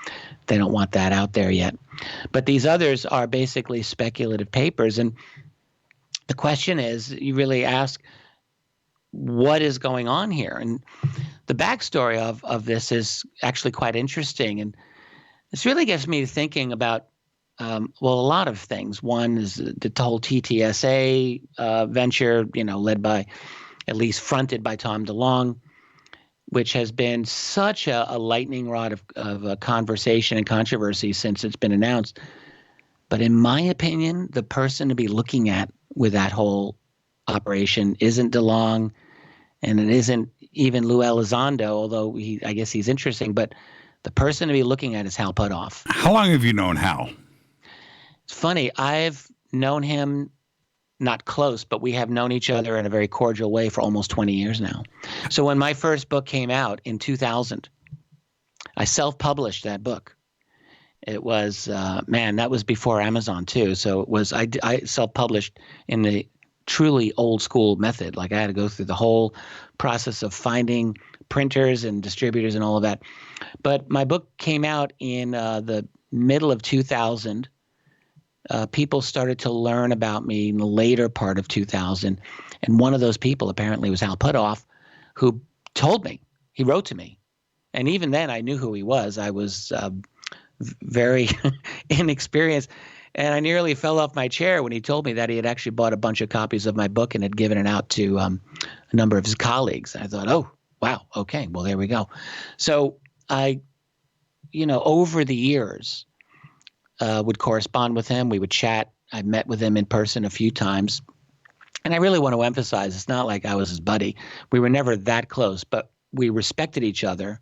they don't want that out there yet. But these others are basically speculative papers, and the question is, you really ask, what is going on here? And the backstory of this is actually quite interesting. And this really gets me thinking about, a lot of things. One is the whole TTSA venture, led by, at least fronted by Tom DeLonge, which has been such a lightning rod of conversation and controversy since it's been announced. But in my opinion, the person to be looking at with that whole operation isn't DeLonge, and it isn't even Lou Elizondo, although I guess he's interesting. But the person to be looking at is Hal Puthoff. How long have you known Hal? It's funny. I've known him, not close, but we have known each other in a very cordial way for almost 20 years now. So when my first book came out in 2000, I self-published that book. It was, that was before Amazon too. So it was, I self-published in the truly old school method. Like I had to go through the whole process of finding printers and distributors and all of that. But my book came out in the middle of 2000. People started to learn about me in the later part of 2000. And one of those people apparently was Hal Puthoff, who told me, he wrote to me. And even then I knew who he was. I was very inexperienced. And I nearly fell off my chair when he told me that he had actually bought a bunch of copies of my book and had given it out to a number of his colleagues. I thought, oh, wow, okay, well, there we go. So I, over the years, would correspond with him. We would chat. I met with him in person a few times. And I really want to emphasize, it's not like I was his buddy. We were never that close, but we respected each other.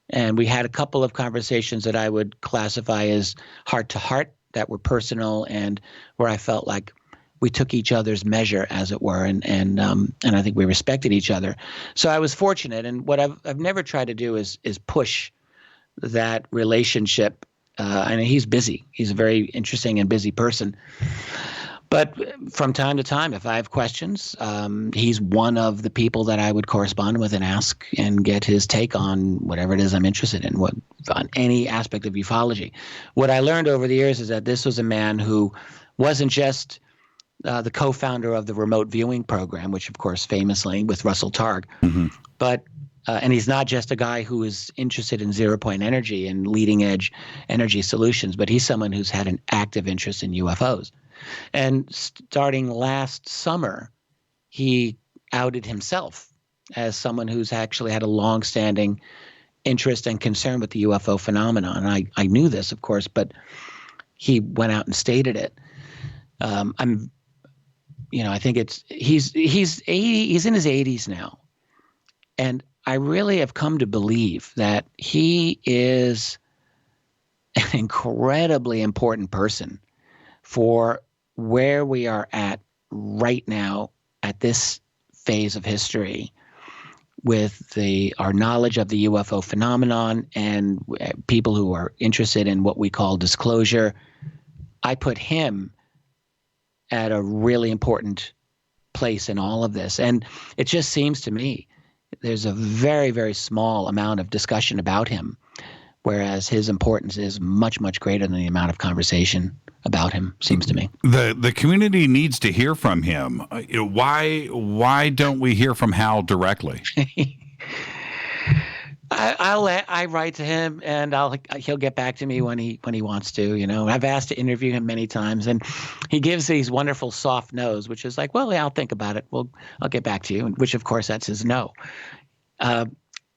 And we had a couple of conversations that I would classify as heart-to-heart that were personal and where I felt like we took each other's measure, as it were, and I think we respected each other. So I was fortunate, and what I've never tried to do is push that relationship. And he's busy. He's a very interesting and busy person. But from time to time, if I have questions, he's one of the people that I would correspond with and ask and get his take on whatever it is I'm interested in, on any aspect of ufology. What I learned over the years is that this was a man who wasn't just the co-founder of the remote viewing program, which, of course, famously with Russell Targ, but and he's not just a guy who is interested in zero-point energy and leading-edge energy solutions, but he's someone who's had an active interest in UFOs. And starting last summer, he outed himself as someone who's actually had a long-standing interest and concern with the UFO phenomenon. And I knew this, of course, but he went out and stated it. I think he's in his 80s now, and I really have come to believe that he is an incredibly important person for where we are at right now at this phase of history with our knowledge of the UFO phenomenon and people who are interested in what we call disclosure. I put him at a really important place in all of this. And it just seems to me there's a very, very small amount of discussion about him, whereas his importance is much, much greater than the amount of conversation about him, seems to me. The community needs to hear from him. Why don't we hear from Hal directly? I write to him, and he'll get back to me when he wants to. I've asked to interview him many times, and he gives these wonderful soft no's, which is like, well, yeah, I'll think about it. I'll get back to you, which of course that's his no.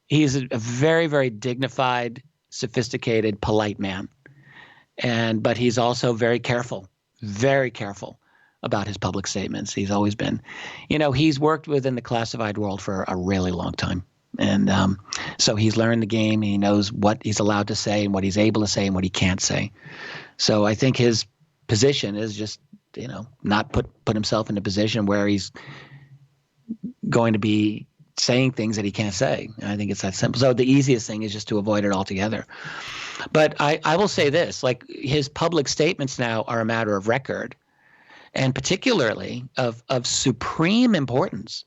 He's a very, very dignified, sophisticated, polite man, but he's also very careful about his public statements. He's always been, he's worked within the classified world for a really long time. And so he's learned the game. He knows what he's allowed to say and what he's able to say and what he can't say. So I think his position is just, not put himself in a position where he's going to be saying things that he can't say. I think it's that simple. So the easiest thing is just to avoid it altogether. But I will say this, like his public statements now are a matter of record, and particularly of supreme importance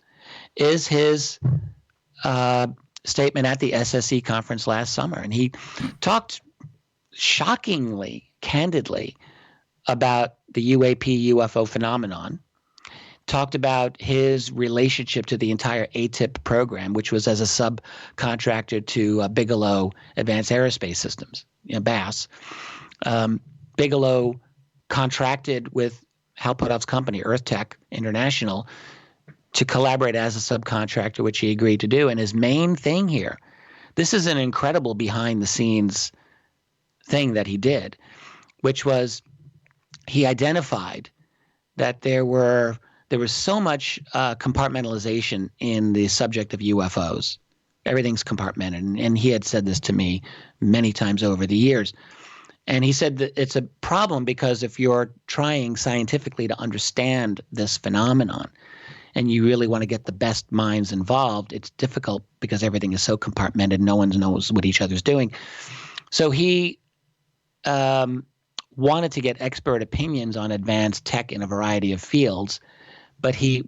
is his statement at the SSE conference last summer. And he talked shockingly, candidly about the UFO phenomenon, talked about his relationship to the entire ATIP program, which was as a subcontractor to Bigelow Advanced Aerospace Systems, BASS. Bigelow contracted with Hal Puthoff's company, Earth Tech International, to collaborate as a subcontractor, which he agreed to do. And his main thing here, this is an incredible behind-the-scenes thing that he did, which was he identified that there was so much compartmentalization in the subject of UFOs. Everything's compartmented. And he had said this to me many times over the years. And he said that it's a problem because if you're trying scientifically to understand this phenomenon, and you really want to get the best minds involved, it's difficult because everything is so compartmented. No one knows what each other's doing. So he wanted to get expert opinions on advanced tech in a variety of fields, but he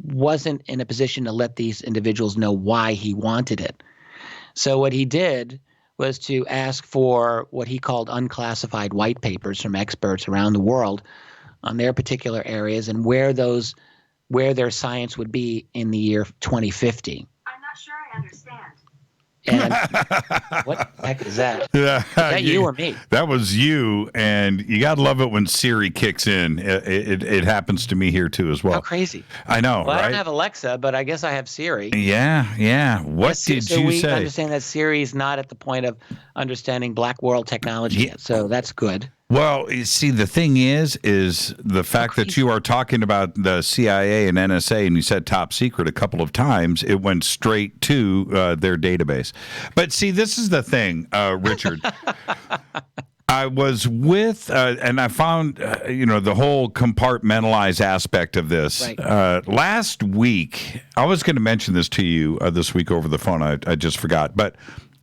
wasn't in a position to let these individuals know why he wanted it. So what he did was to ask for what he called unclassified white papers from experts around the world on their particular areas and where their science would be in the year 2050. I'm not sure I understand. And what the heck is that? Is that you or me? That was you, and you got to love it when Siri kicks in. It happens to me here, too, as well. How crazy. I know, well, right? I don't have Alexa, but I guess I have Siri. Yeah. What did you say? So we understand that Siri is not at the point of understanding black world technology yet, so that's good. Well, you see, the thing is the fact that you are talking about the CIA and NSA, and you said top secret a couple of times, it went straight to their database. But see, this is the thing, Richard. I was with, and I found, the whole compartmentalized aspect of this. Right. Last week, I was going to mention this to you this week over the phone. I just forgot. But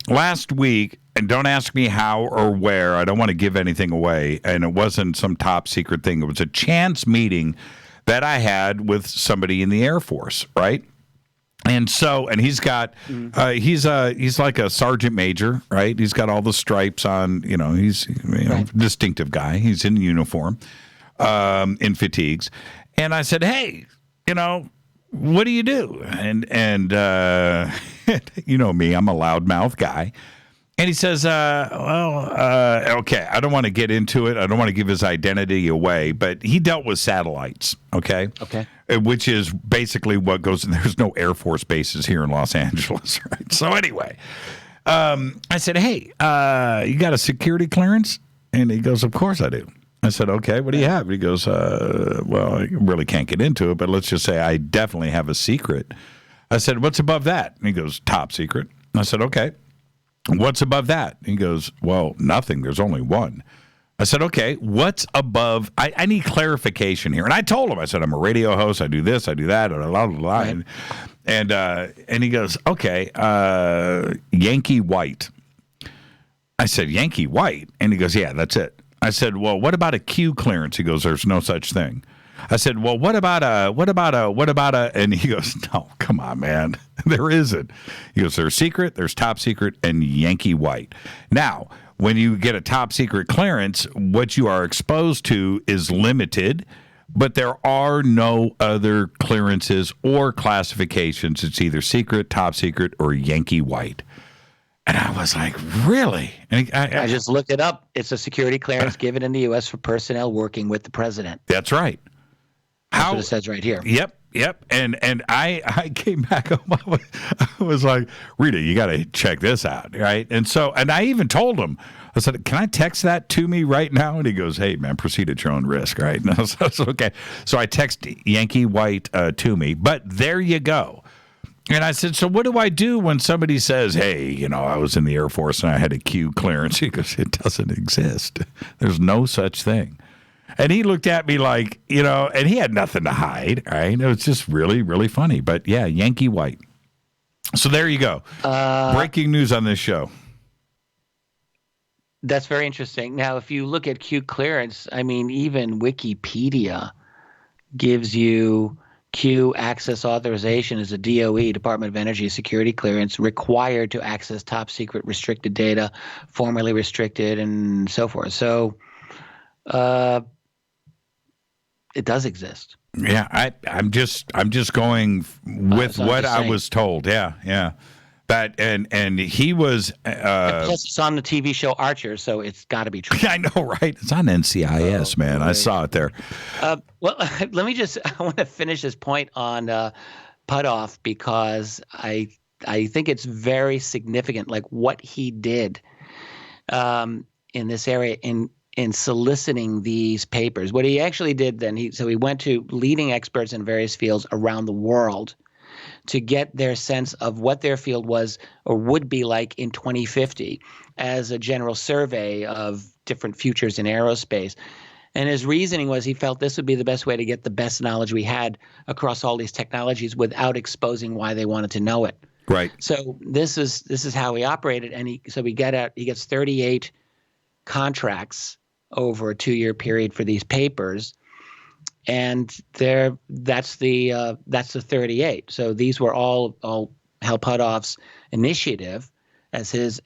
last week, and don't ask me how or where, I don't want to give anything away, and it wasn't some top secret thing. It was a chance meeting that I had with somebody in the Air Force, right? And so, and he's got, he's like a sergeant major, right? He's got all the stripes on, he's distinctive guy. He's in uniform, in fatigues. And I said, hey, what do you do? And you know me, I'm a loudmouth guy. And he says, okay, I don't want to get into it. I don't want to give his identity away, but he dealt with satellites, okay? Okay. Which is basically what goes, there's no Air Force bases here in Los Angeles, right? So anyway, I said, hey, you got a security clearance? And he goes, of course I do. I said, okay, what do you have? He goes, well, I really can't get into it, but let's just say I definitely have a secret. I said, what's above that? And he goes, top secret. I said, okay. What's above that? He goes, well, nothing. There's only one. I said, okay, what's above? I need clarification here. And I told him, I said, I'm a radio host. I do this, I do that, blah, blah, blah. Right. And he goes, okay, Yankee White. I said, Yankee White? And he goes, yeah, that's it. I said, well, what about a Q clearance? He goes, there's no such thing. I said, well, what about a, and he goes, no, come on, man. There isn't. He goes, there's secret, there's top secret, and Yankee White. Now, when you get a top secret clearance, what you are exposed to is limited, but there are no other clearances or classifications. It's either secret, top secret, or Yankee White. And I was like, really? And I just looked it up. It's a security clearance given in the U.S. for personnel working with the president. That's right. That's what it says right here. Yep. And I came back home. I was like, Rita, you got to check this out, right? And I even told him, I said, can I text that to me right now? And he goes, hey, man, proceed at your own risk, right? And I was okay. So I text Yankee White to me, but there you go. And I said, so what do I do when somebody says, hey, I was in the Air Force and I had a Q clearance? He goes, it doesn't exist. There's no such thing. And he looked at me like, and he had nothing to hide, right? It was just really, really funny. But yeah, Yankee White. So there you go. Breaking news on this show. That's very interesting. Now, if you look at Q clearance, I mean, even Wikipedia gives you Q access authorization as a DOE, Department of Energy security clearance, required to access top secret restricted data, formerly restricted, and so forth. So, it does exist. Yeah, I'm just going with what I was told. Yeah. That and he was. Plus, it's on the TV show Archer, so it's got to be true. I know, right? It's on NCIS, man. Right. I saw it there. Well, let me I want to finish this point on Putoff because I think it's very significant, like what he did in this area in soliciting these papers. What he actually did then, he went to leading experts in various fields around the world to get their sense of what their field was or would be like in 2050 as a general survey of different futures in aerospace. And his reasoning was he felt this would be the best way to get the best knowledge we had across all these technologies without exposing why they wanted to know it. Right. So this is how he operated, and he gets 38 contracts over a 2-year period for these papers, and that's the 38. So these were all Hal Putoff's initiative as his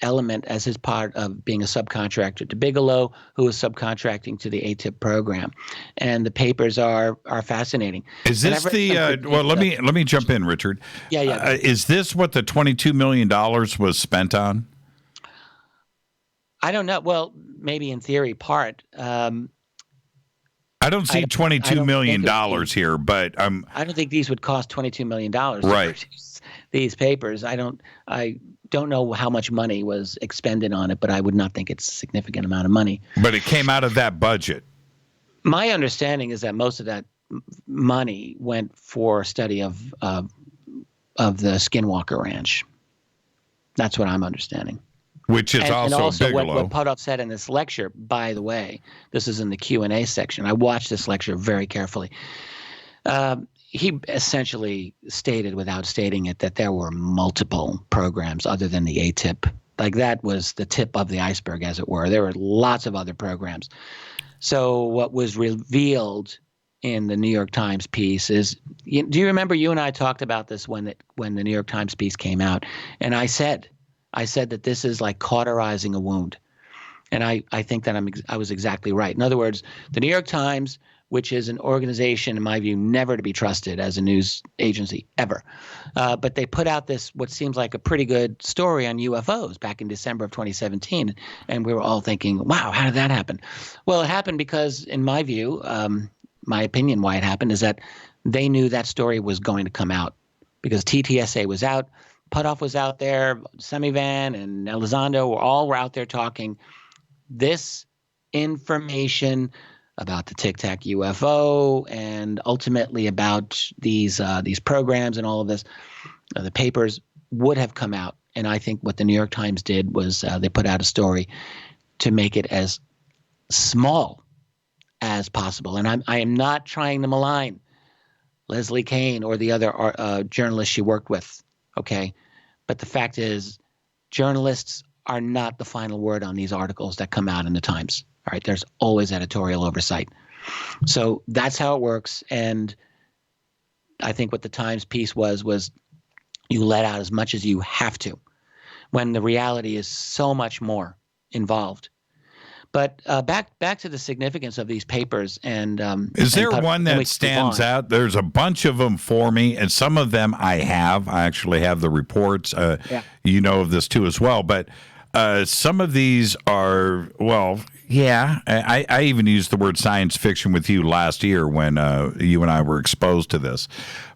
part of being a subcontractor to Bigelow, who was subcontracting to the ATIP program, and the papers are fascinating. Is this well? Let me jump in, Richard. Yeah. Is this what the $22 million was spent on? I don't know. Well, maybe in theory, part. I don't see $22 million here, but I don't think these would cost $22 million to produce these papers. I don't know how much money was expended on it, but I would not think it's a significant amount of money. But it came out of that budget. My understanding is that most of that money went for study of the Skinwalker Ranch. That's what I'm understanding. Which is and also Bigelow. what Puthoff said in this lecture, by the way, this is in the Q&A section. I watched this lecture very carefully. He essentially stated, without stating it, that there were multiple programs other than the ATIP. Like, that was the tip of the iceberg, as it were. There were lots of other programs. So what was revealed in the New York Times piece is, do you remember you and I talked about this when the New York Times piece came out? And I said that this is like cauterizing a wound. And I think that I was exactly right. In other words, the New York Times, which is an organization, in my view, never to be trusted as a news agency, ever. But they put out this, what seems like a pretty good story on UFOs back in December of 2017. And we were all thinking, wow, how did that happen? Well, it happened because, in my view, my opinion why it happened is that they knew that story was going to come out because TTSA was out, Puthoff was out there, Semivan and Elizondo were out there talking. This information about the Tic Tac UFO and ultimately about these programs and all of this, the papers would have come out. And I think what the New York Times did was they put out a story to make it as small as possible. And I am not trying to malign Leslie Kean or the other journalists she worked with, okay? But the fact is, journalists are not the final word on these articles that come out in the Times. All right, there's always editorial oversight. So that's how it works. And I think what the Times piece was you let out as much as you have to when the reality is so much more involved. But back to the significance of these papers. And is there one that stands out? There's a bunch of them for me, and some of them I actually have the reports. You know of this too as well. But some of these are, well, yeah. I even used the word science fiction with you last year when you and I were exposed to this.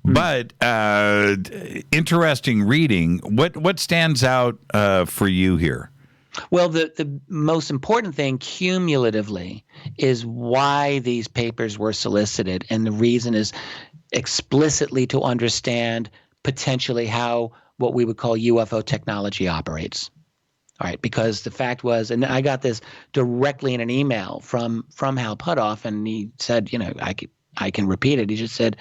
But interesting reading. What stands out for you here? Well, the most important thing cumulatively is why these papers were solicited. And the reason is explicitly to understand potentially how what we would call UFO technology operates. All right, because the fact was, and I got this directly in an email from Hal Puthoff, and he said, I can repeat it. He just said,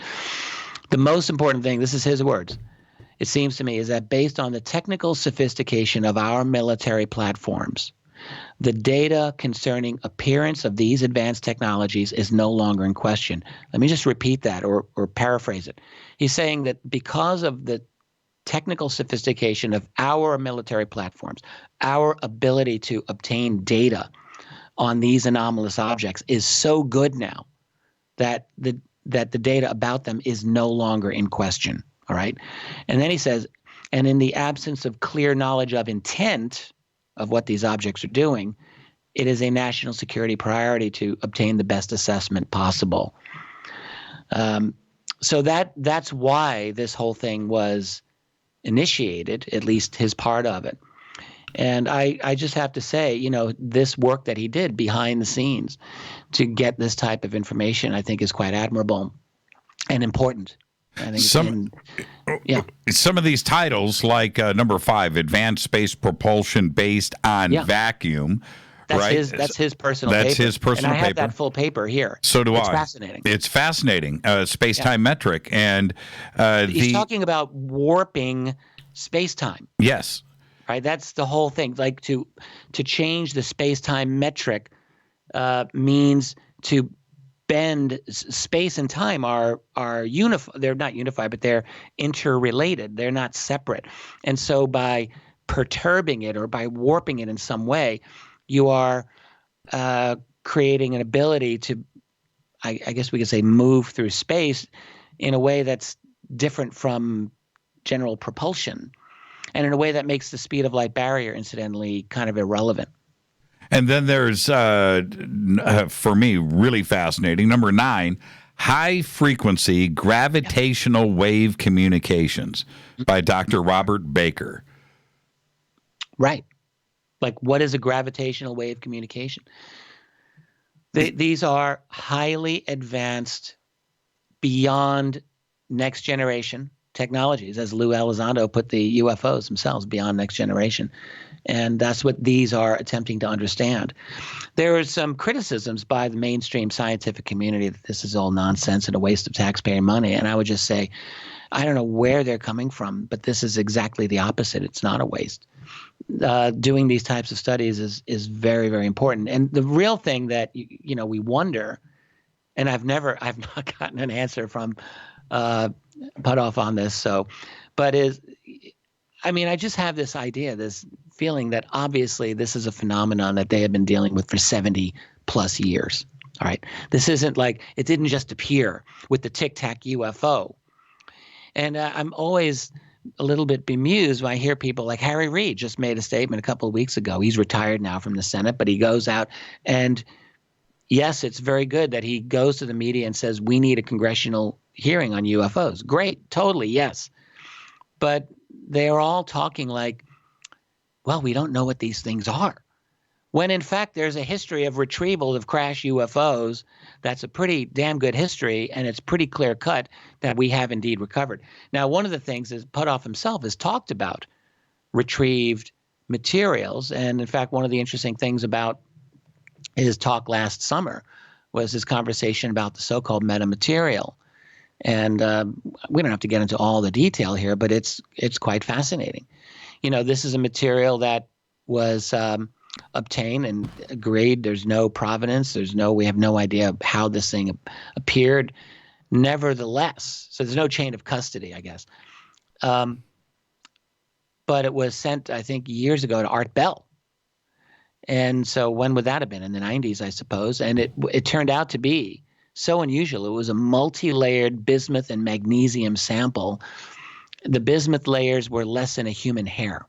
the most important thing, this is his words, it seems to me, is that based on the technical sophistication of our military platforms, the data concerning appearance of these advanced technologies is no longer in question. Let me just repeat that or paraphrase it. He's saying that because of the technical sophistication of our military platforms, our ability to obtain data on these anomalous objects is so good now that the data about them is no longer in question. All right. And then he says, and in the absence of clear knowledge of intent of what these objects are doing, it is a national security priority to obtain the best assessment possible. So that's why this whole thing was initiated, at least his part of it. And I just have to say, this work that he did behind the scenes to get this type of information, I think is quite admirable and important. I think some of these titles, like number 5, Advanced Space Propulsion Based on Vacuum. That's his personal paper. That's his personal paper. And I have paper. that full paper here. So do I. It's fascinating. It's fascinating. Space-time metric. And he's talking about warping space-time. Yes. Right? That's the whole thing. Like to change the space-time metric means to bend space and time are unified. They're not unified, but they're interrelated. They're not separate. And so by perturbing it or by warping it in some way, you are creating an ability to, I guess we could say, move through space in a way that's different from general propulsion, and in a way that makes the speed of light barrier, incidentally, kind of irrelevant. And then there's, for me, really fascinating, number 9, high-frequency gravitational wave communications by Dr. Robert Baker. Right. Like, what is a gravitational wave communication? These are highly advanced, beyond next generation technologies, as Lou Elizondo put the UFOs themselves, beyond next generation. And that's what these are attempting to understand. There are some criticisms by the mainstream scientific community that this is all nonsense and a waste of taxpayer money. And I would just say, I don't know where they're coming from, but this is exactly the opposite. It's not a waste. Doing these types of studies is very, very important. And the real thing that, we wonder, and I've not gotten an answer from Putoff on this. I just have this idea, this feeling that obviously this is a phenomenon that they have been dealing with for 70 plus years. All right. This isn't like it didn't just appear with the Tic Tac UFO. And I'm always a little bit bemused when I hear people like Harry Reid just made a statement a couple of weeks ago. He's retired now from the Senate, but he goes out and yes, it's very good that he goes to the media and says, we need a congressional hearing on UFOs. Great. Totally. Yes. But they're all talking like, well, we don't know what these things are. When in fact, there's a history of retrieval of crashed UFOs. That's a pretty damn good history, and it's pretty clear cut that we have indeed recovered. Now, one of the things is Putoff himself has talked about retrieved materials. And in fact, one of the interesting things about his talk last summer was his conversation about the so-called metamaterial. And we don't have to get into all the detail here, but it's quite fascinating. This is a material that was obtained and agreed. There's no provenance. We have no idea how this thing appeared. Nevertheless, so there's no chain of custody, I guess. But it was sent, I think, years ago to Art Bell. And so when would that have been? In the 90s, I suppose. And it turned out to be so unusual. It was a multi-layered bismuth and magnesium sample. The bismuth layers were less than a human hair.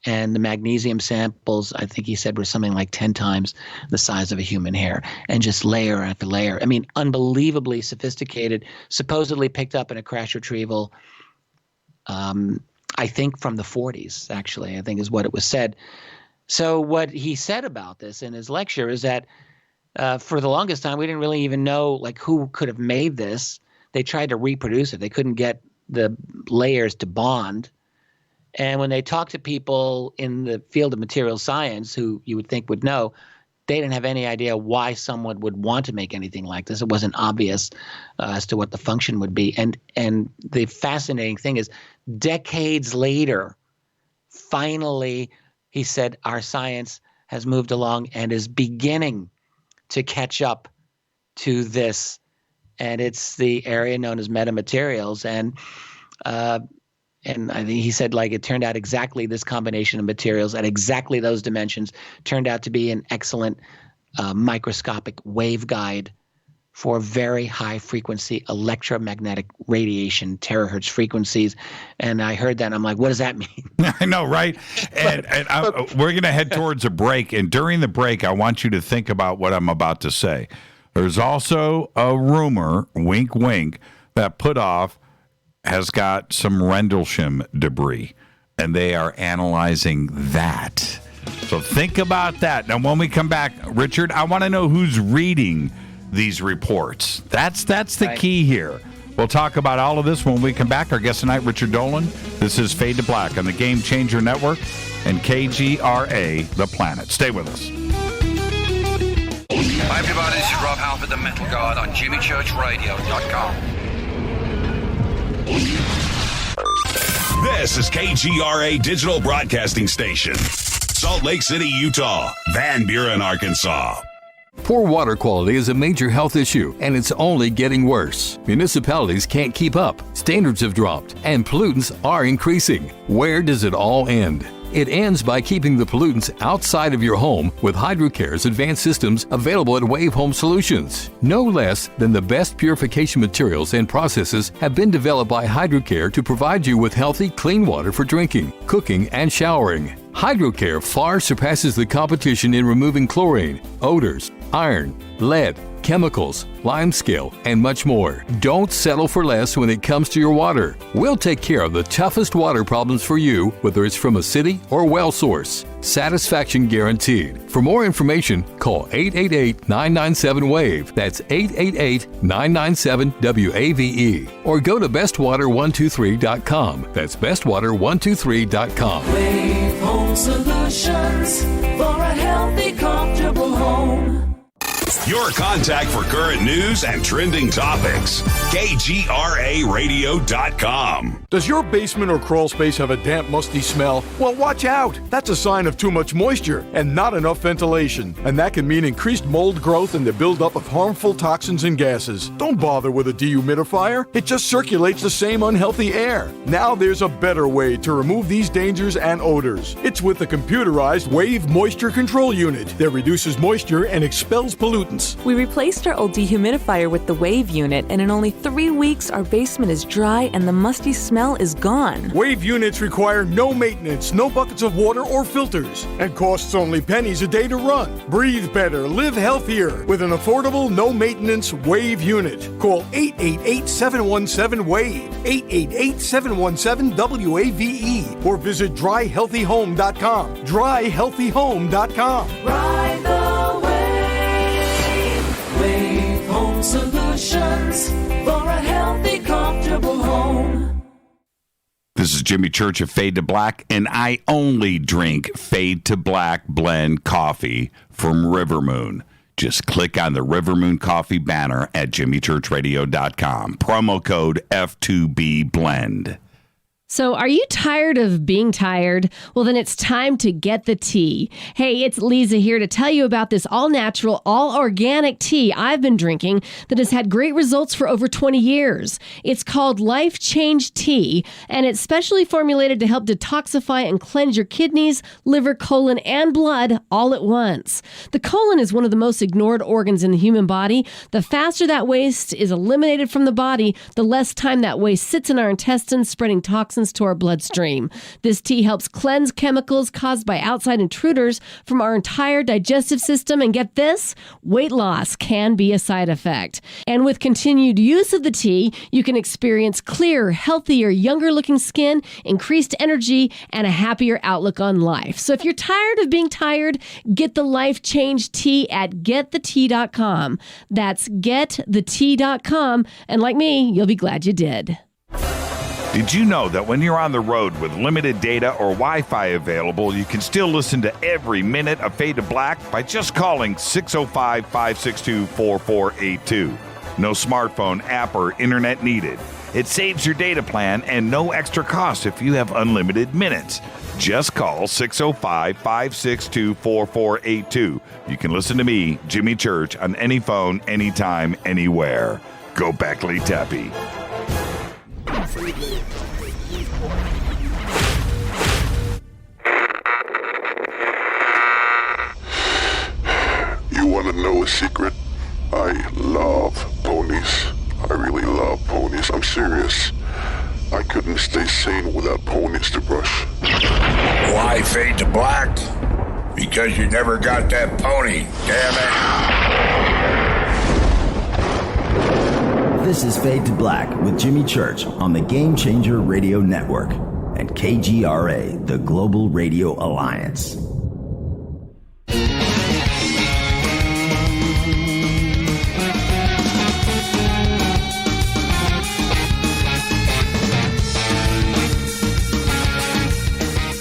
And the magnesium samples, I think he said, were something like 10 times the size of a human hair. And just layer after layer. I mean, unbelievably sophisticated, supposedly picked up in a crash retrieval, I think from the 40s, actually, I think is what it was said. So what he said about this in his lecture is that for the longest time, we didn't really even know like who could have made this. They tried to reproduce it. They couldn't get the layers to bond. And when they talked to people in the field of material science who you would think would know, they didn't have any idea why someone would want to make anything like this. It wasn't obvious as to what the function would be. And the fascinating thing is decades later, finally, he said, our science has moved along and is beginning to catch up to this. And it's the area known as metamaterials. And I think he said, like, it turned out exactly this combination of materials at exactly those dimensions turned out to be an excellent microscopic waveguide for very high frequency electromagnetic radiation, terahertz frequencies. And I heard that and I'm like, what does that mean? I know, right? And we're going to head towards a break. And during the break, I want you to think about what I'm about to say. There's also a rumor, wink, wink, that Putoff has got some Rendlesham debris, and they are analyzing that. So think about that. Now, when we come back, Richard, I want to know who's reading these reports. That's the key here. We'll talk about all of this when we come back. Our guest tonight, Richard Dolan. This is Fade to Black on the Game Changer Network and KGRA, The Planet. Stay with us. Hi, everybody. This is Rob Halford, the Metal Guard on JimmyChurchRadio.com. This is KGRA Digital Broadcasting Station. Salt Lake City, Utah. Van Buren, Arkansas. Poor water quality is a major health issue, and it's only getting worse. Municipalities can't keep up, standards have dropped, and pollutants are increasing. Where does it all end? It ends by keeping the pollutants outside of your home with HydroCare's advanced systems available at Wave Home Solutions. No less than the best purification materials and processes have been developed by HydroCare to provide you with healthy, clean water for drinking, cooking, and showering. HydroCare far surpasses the competition in removing chlorine, odors, iron, lead, chemicals, limescale, and much more. Don't settle for less when it comes to your water. We'll take care of the toughest water problems for you, whether it's from a city or well source. Satisfaction guaranteed. For more information, call 888-997-WAVE. That's 888-997-WAVE. Or go to bestwater123.com. That's bestwater123.com. Wave Home Solutions for a healthy, comfortable home. Your contact for current news and trending topics. KGRAradio.com. Does your basement or crawl space have a damp, musty smell? Well, watch out. That's a sign of too much moisture and not enough ventilation. And that can mean increased mold growth and the buildup of harmful toxins and gases. Don't bother with a dehumidifier. It just circulates the same unhealthy air. Now there's a better way to remove these dangers and odors. It's with the computerized Wave Moisture Control Unit that reduces moisture and expels pollutants. We replaced our old dehumidifier with the Wave unit, and in only 3 weeks, our basement is dry and the musty smell is gone. Wave units require no maintenance, no buckets of water or filters, and costs only pennies a day to run. Breathe better, live healthier with an affordable, no-maintenance Wave unit. Call 888-717-WAVE, 888-717-WAVE, or visit dryhealthyhome.com, dryhealthyhome.com. Ride the wave. Wave Home Solutions for a healthy, comfortable home. This is Jimmy Church of Fade to Black, and I only drink Fade to Black blend coffee from River Moon. Just click on the River Moon coffee banner at jimmychurchradio.com. Promo code F2B Blend. So are you tired of being tired? Well, then it's time to get the tea. Hey, it's Lisa here to tell you about this all-natural, all-organic tea I've been drinking that has had great results for over 20 years. It's called Life Change Tea, and it's specially formulated to help detoxify and cleanse your kidneys, liver, colon, and blood all at once. The colon is one of the most ignored organs in the human body. The faster that waste is eliminated from the body, the less time that waste sits in our intestines, spreading toxins to our bloodstream. This tea helps cleanse chemicals caused by outside intruders from our entire digestive system. And get this, weight loss can be a side effect. And with continued use of the tea, you can experience clearer, healthier, younger looking skin, increased energy, and a happier outlook on life. So if you're tired of being tired, get the Life Change Tea at getthetea.com. That's getthetea.com. And like me, you'll be glad you did. Did you know that when you're on the road with limited data or Wi-Fi available, you can still listen to every minute of Fade to Black by just calling 605-562-4482. No smartphone, app, or internet needed. It saves your data plan and no extra cost if you have unlimited minutes. Just call 605-562-4482. You can listen to me, Jimmy Church, on any phone, anytime, anywhere. Go Beckley Tappy. You want to know a secret? I love ponies. I really love ponies. I'm serious. I couldn't stay sane without ponies to brush. Why Fade to Black? Because you never got that pony, damn it. This is Fade to Black with Jimmy Church on the Game Changer Radio Network and KGRA, the Global Radio Alliance.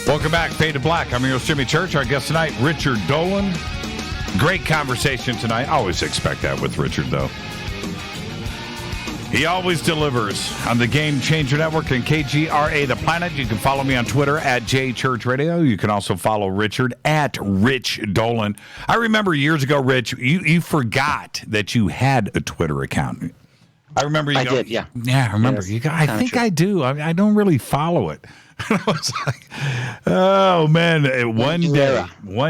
Welcome back, Fade to Black. I'm your host, Jimmy Church. Our guest tonight, Richard Dolan. Great conversation tonight. I always expect that with Richard, though. He always delivers on the Game Changer Network and KGRA The Planet. You can follow me on Twitter at JChurchRadio. You can also follow Richard at Rich Dolan. I remember years ago, Rich, you forgot that you had a Twitter account. I remember you. I did, yeah. Yeah, I remember. Yes, you go, I think true. I do. I don't really follow it. I was like, oh, man, one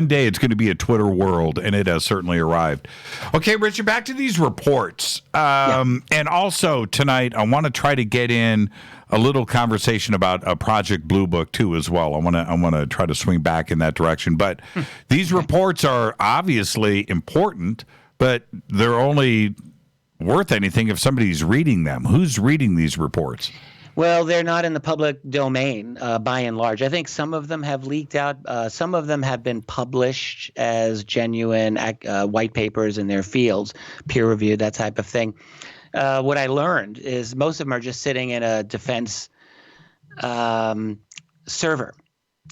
day it's going to be a Twitter world, and it has certainly arrived. Okay, Richard, back to these reports. And also tonight, I want to try to get in a little conversation about Project Blue Book, too, as well. I want to try to swing back in that direction. But these reports are obviously important but they're only worth anything if somebody's reading them. Who's reading these reports? Well, they're not in the public domain by and large. I think some of them have leaked out. Some of them have been published as genuine white papers in their fields, peer-reviewed, that type of thing. What I learned is most of them are just sitting in a defense server.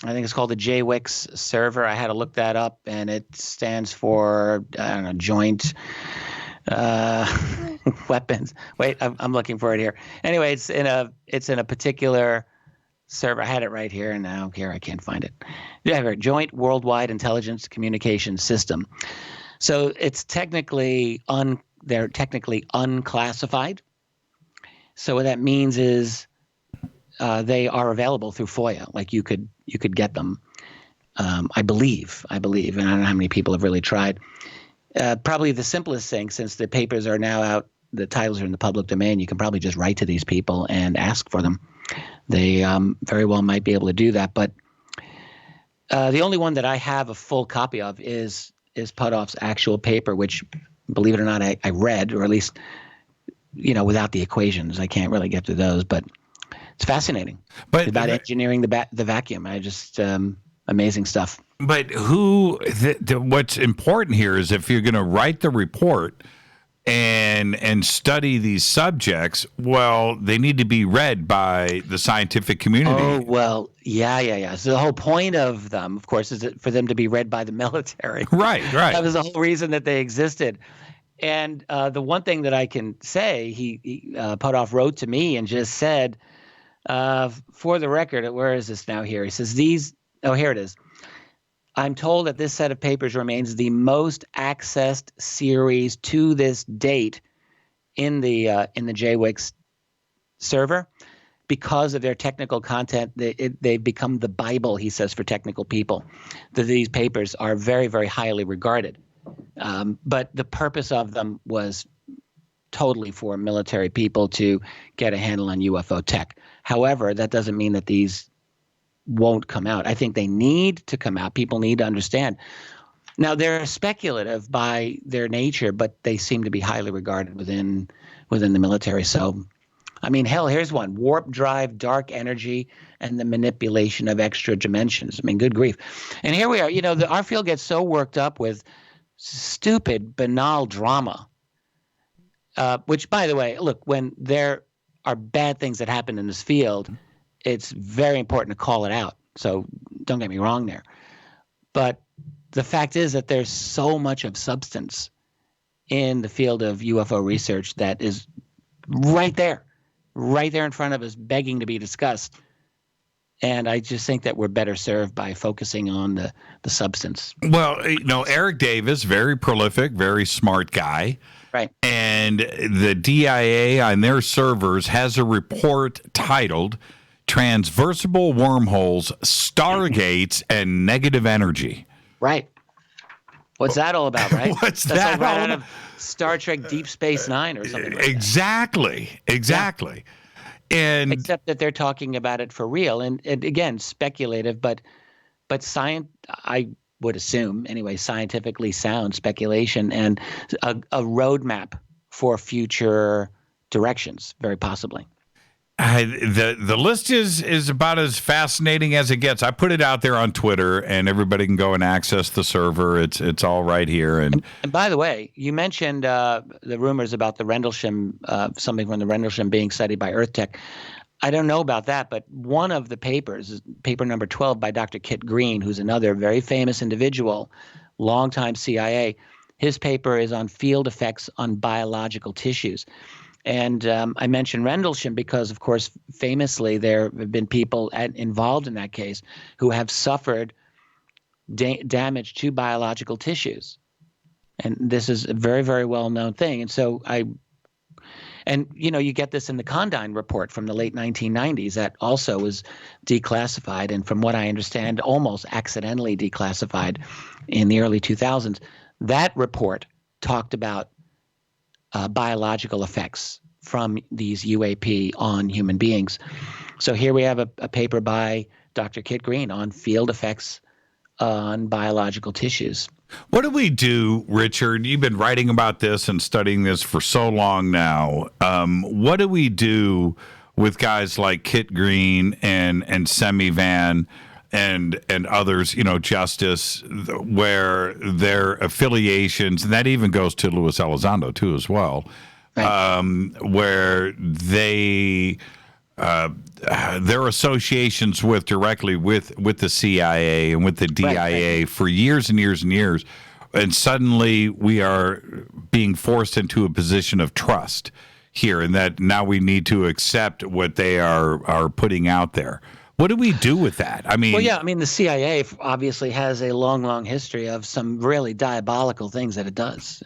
I think it's called the JWICS server. I had to look that up, and it stands for, I don't know, Joint Weapons. Wait, I'm looking for it here. Anyway, it's in a particular server. I had it right here, and now here I can't find it. Yeah, Joint Worldwide Intelligence Communications System. So it's technically they're technically unclassified. So what that means is they are available through FOIA. Like you could get them. I believe, and I don't know how many people have really tried. Probably the simplest thing, since the papers are now out, the titles are in the public domain, you can probably just write to these people and ask for them. They very well might be able to do that. But the only one that I have a full copy of is Puthoff's actual paper, which, believe it or not, I read, or at least, without the equations. I can't really get to those, but it's fascinating. But about engineering the vacuum. I just amazing stuff. But what's important here is if you're going to write the report and study these subjects, well, they need to be read by the scientific community. Oh, well, yeah. So the whole point of them, of course, is for them to be read by the military. Right. That was the whole reason that they existed. And the one thing that I can say, he Puthoff wrote to me and just said, for the record, where is this now here? He says here it is. I'm told that this set of papers remains the most accessed series to this date in the JWICS server because of their technical content. They've become the Bible, he says, for technical people. These papers are very, very highly regarded. But the purpose of them was totally for military people to get a handle on UFO tech. However, that doesn't mean that these won't come out. I think they need to come out. People need to understand. Now, they're speculative by their nature, but they seem to be highly regarded within the military. So, I mean, hell, here's one: warp drive, dark energy, and the manipulation of extra dimensions. I mean, good grief. And here we are. Our field gets so worked up with stupid, banal drama, which, by the way, look, when there are bad things that happen in this field, it's very important to call it out. So don't get me wrong there. But the fact is that there's so much of substance in the field of UFO research that is right there in front of us, begging to be discussed. And I just think that we're better served by focusing on the substance. Well, Eric Davis, very prolific, very smart guy. Right. And the DIA on their servers has a report titled Transversible Wormholes, Stargates, and Negative Energy. Right. What's that all about, right? That's like right out of Star Trek Deep Space Nine or something like Exactly. Yeah. And except that they're talking about it for real. And again, speculative, but science, I would assume, anyway, scientifically sound speculation and a roadmap for future directions, very possibly. The list is about as fascinating as it gets. I put it out there on Twitter, and everybody can go and access the server. It's all right here. And by the way, you mentioned the rumors about the Rendlesham, something from the Rendlesham being studied by Earth Tech. I don't know about that, but one of the papers, paper number 12 by Dr. Kit Green, who's another very famous individual, longtime CIA, his paper is on field effects on biological tissues. And I mentioned Rendlesham because, of course, famously there have been people involved in that case who have suffered damage to biological tissues. And this is a very, very well-known thing. And so you get this in the Condign report from the late 1990s that also was declassified. And from what I understand, almost accidentally declassified in the early 2000s. That report talked about biological effects from these UAP on human beings. So here we have a paper by Dr. Kit Green on field effects on biological tissues. What do we do, Richard? You've been writing about this and studying this for so long now. What do we do with guys like Kit Green and Semi Van and others, Justice, where their affiliations, and that even goes to Luis Elizondo too as well, right. Where they their associations directly with the CIA and with the DIA right. for years and years and years, and suddenly we are being forced into a position of trust here, and that now we need to accept what they are putting out there. What do we do with that? I mean, the CIA obviously has a long history of some really diabolical things that it does.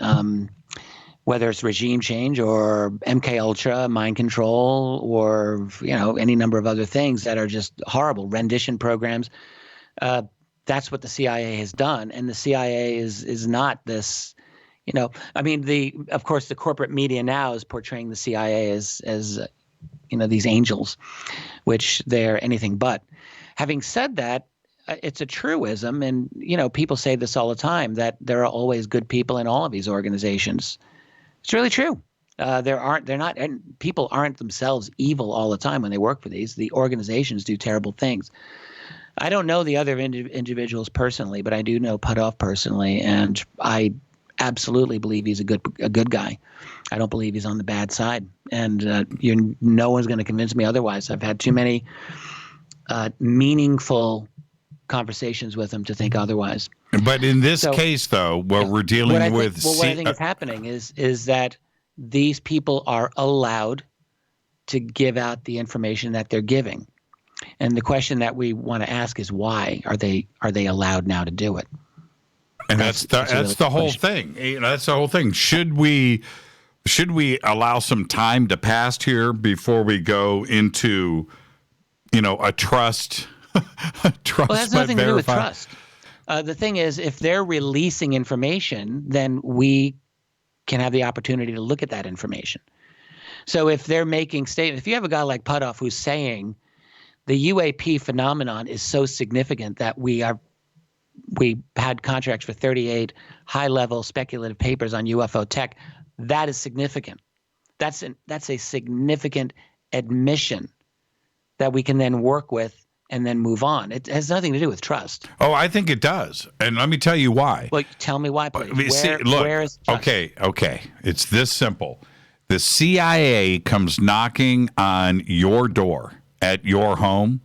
Whether it's regime change or MK Ultra, mind control, or any number of other things that are just horrible rendition programs. That's what the CIA has done, and the CIA is not this. Of course, the corporate media now is portraying the CIA as these angels, which they're anything but. Having said that, it's a truism, and people say this all the time, that there are always good people in all of these organizations. It's really true. People aren't themselves evil all the time when they work for these. The organizations do terrible things. I don't know the other individuals personally, but I do know Puthoff personally, and I absolutely believe he's a good guy. I don't believe he's on the bad side, and no one's going to convince me otherwise. I've had too many meaningful conversations with him to think otherwise. But in this case, though, we're dealing with... what I think is happening is that these people are allowed to give out the information that they're giving. And the question that we want to ask is, why are they allowed now to do it? And that's the whole thing. That's the whole thing. Should we allow some time to pass here before we go into, a trust? Trust, well, it has nothing to do with trust. The thing is, if they're releasing information, then we can have the opportunity to look at that information. So if they're making statements, if you have a guy like Puthoff who's saying the UAP phenomenon is so significant that we had contracts for 38 high-level speculative papers on UFO tech, that is significant. That's a significant admission that we can then work with and then move on. It has nothing to do with trust. Oh, I think it does. And let me tell you why. Well, tell me why, please. Where is trust? Okay. It's this simple. The CIA comes knocking on your door at your home,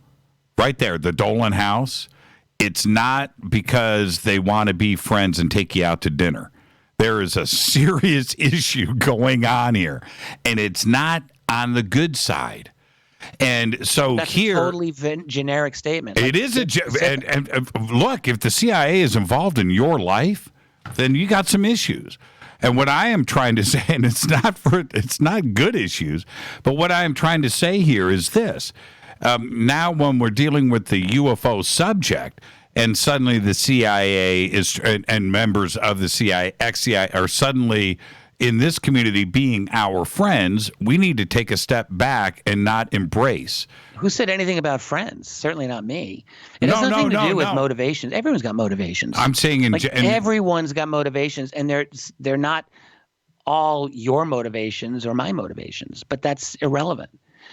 right there, the Dolan house. It's not because they want to be friends and take you out to dinner. There is a serious issue going on here, and it's not on the good side. And so that's here, a totally generic statement. It is and look, if the CIA is involved in your life, then you got some issues. And what I am trying to say, and it's not good issues, but what I am trying to say here is this. Now when we're dealing with the UFO subject, and suddenly the CIA and members of the CIA, ex-CIA, are suddenly in this community being our friends, we need to take a step back and not embrace. Who said anything about friends? Certainly not me. It has nothing to do with motivations. Everyone's got motivations. I'm saying everyone's got motivations, and they're not all your motivations or my motivations, but that's irrelevant.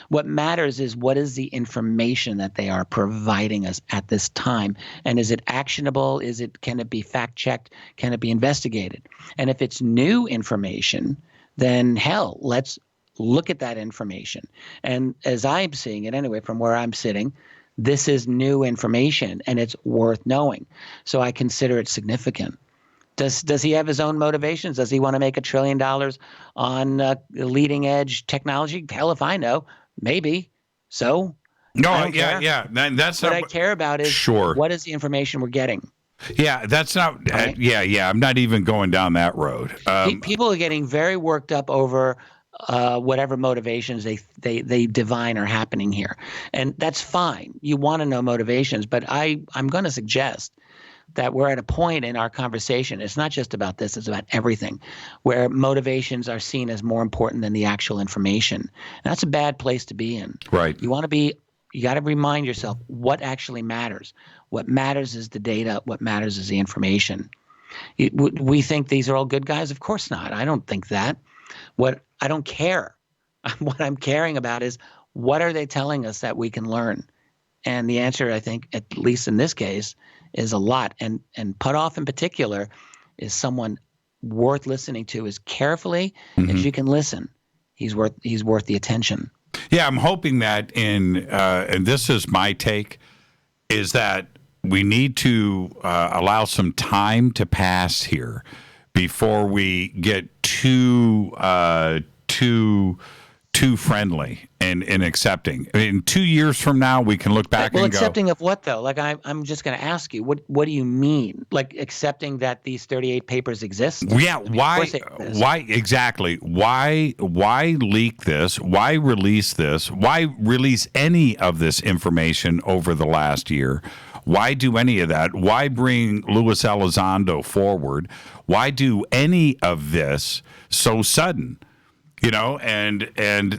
What matters is what is the information that they are providing us at this time, and is it actionable? Can it be fact checked? Can it be investigated? And if it's new information, then hell, let's look at that information. And as I'm seeing it anyway, from where I'm sitting, this is new information and it's worth knowing. So I consider it significant. Does he have his own motivations? Does he want to make $1 trillion on leading edge technology? Hell if I know. Maybe. So? No, yeah. That's what I care about is what is the information we're getting? Yeah, that's not. Right? I'm not even going down that road. People are getting very worked up over whatever motivations they divine are happening here, and that's fine. You want to know motivations, but I'm going to suggest that we're at a point in our conversation. It's not just about this; it's about everything, where motivations are seen as more important than the actual information. And that's a bad place to be in. Right. You want to be You got to remind yourself what actually matters. What matters is the data. What matters is the information. We think these are all good guys. Of course not. I don't think that. I don't care. What I'm caring about is what are they telling us that we can learn? And the answer, I think, at least in this case, is a lot. And Puthoff in particular is someone worth listening to as carefully as you can listen. He's worth the attention. Yeah, I'm hoping that and this is my take, is that we need to allow some time to pass here before we get too friendly and accepting. I mean, 2 years from now, we can look back and go. Accepting of what, though? Like, I'm just going to ask you, what do you mean? Like, accepting that these 38 papers exist? Yeah, why exactly? Why leak this? Why release this? Why release any of this information over the last year? Why do any of that? Why bring Luis Elizondo forward? Why do any of this so sudden? And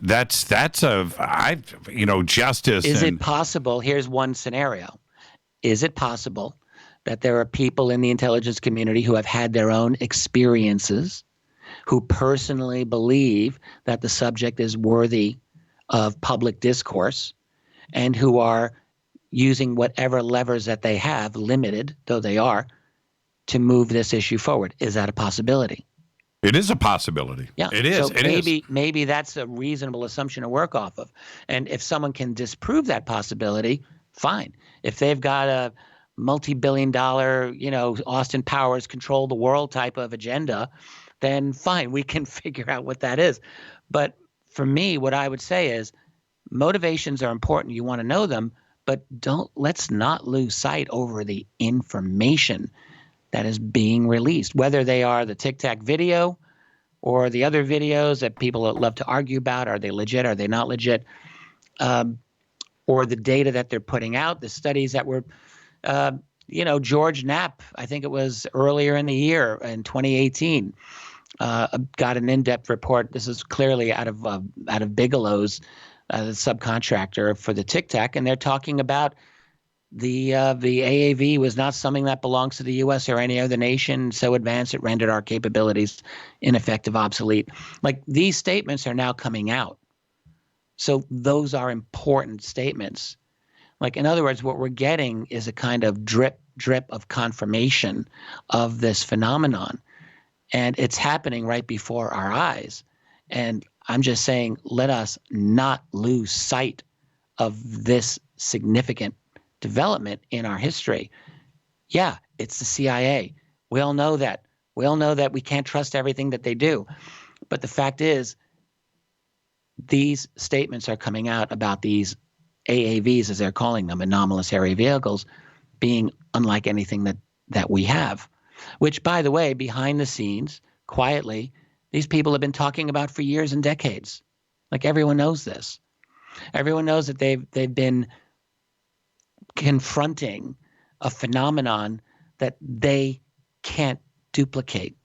that's justice. Is it possible? Here's one scenario. Is it possible that there are people in the intelligence community who have had their own experiences, who personally believe that the subject is worthy of public discourse, and who are using whatever levers that they have, limited though they are, to move this issue forward? Is that a possibility? It is a possibility. Yeah, it is. So maybe that's a reasonable assumption to work off of. And if someone can disprove that possibility, fine. If they've got a multi-billion-dollar, Austin Powers control the world type of agenda, then fine, we can figure out what that is. But for me, what I would say is motivations are important. You want to know them, but let's not lose sight over the information that is being released, whether they are the Tic Tac video or the other videos that people love to argue about. Are they legit? Are they not legit? Or the data that they're putting out, the studies that were, George Knapp, I think it was earlier in the year in 2018, got an in-depth report. This is clearly out of Bigelow's, the subcontractor for the Tic Tac, and they're talking about the AAV was not something that belongs to the U.S. or any other nation, so advanced it rendered our capabilities ineffective, obsolete. Like, these statements are now coming out. So those are important statements. Like, in other words, what we're getting is a kind of drip of confirmation of this phenomenon. And it's happening right before our eyes. And I'm just saying, let us not lose sight of this significant development in our history. Yeah, it's the CIA. We all know that. We all know that we can't trust everything that they do. But the fact is, these statements are coming out about these AAVs, as they're calling them, anomalous aerial vehicles, being unlike anything that we have. Which, by the way, behind the scenes, quietly, these people have been talking about for years and decades. Like, everyone knows this. Everyone knows that they've been confronting a phenomenon that they can't duplicate.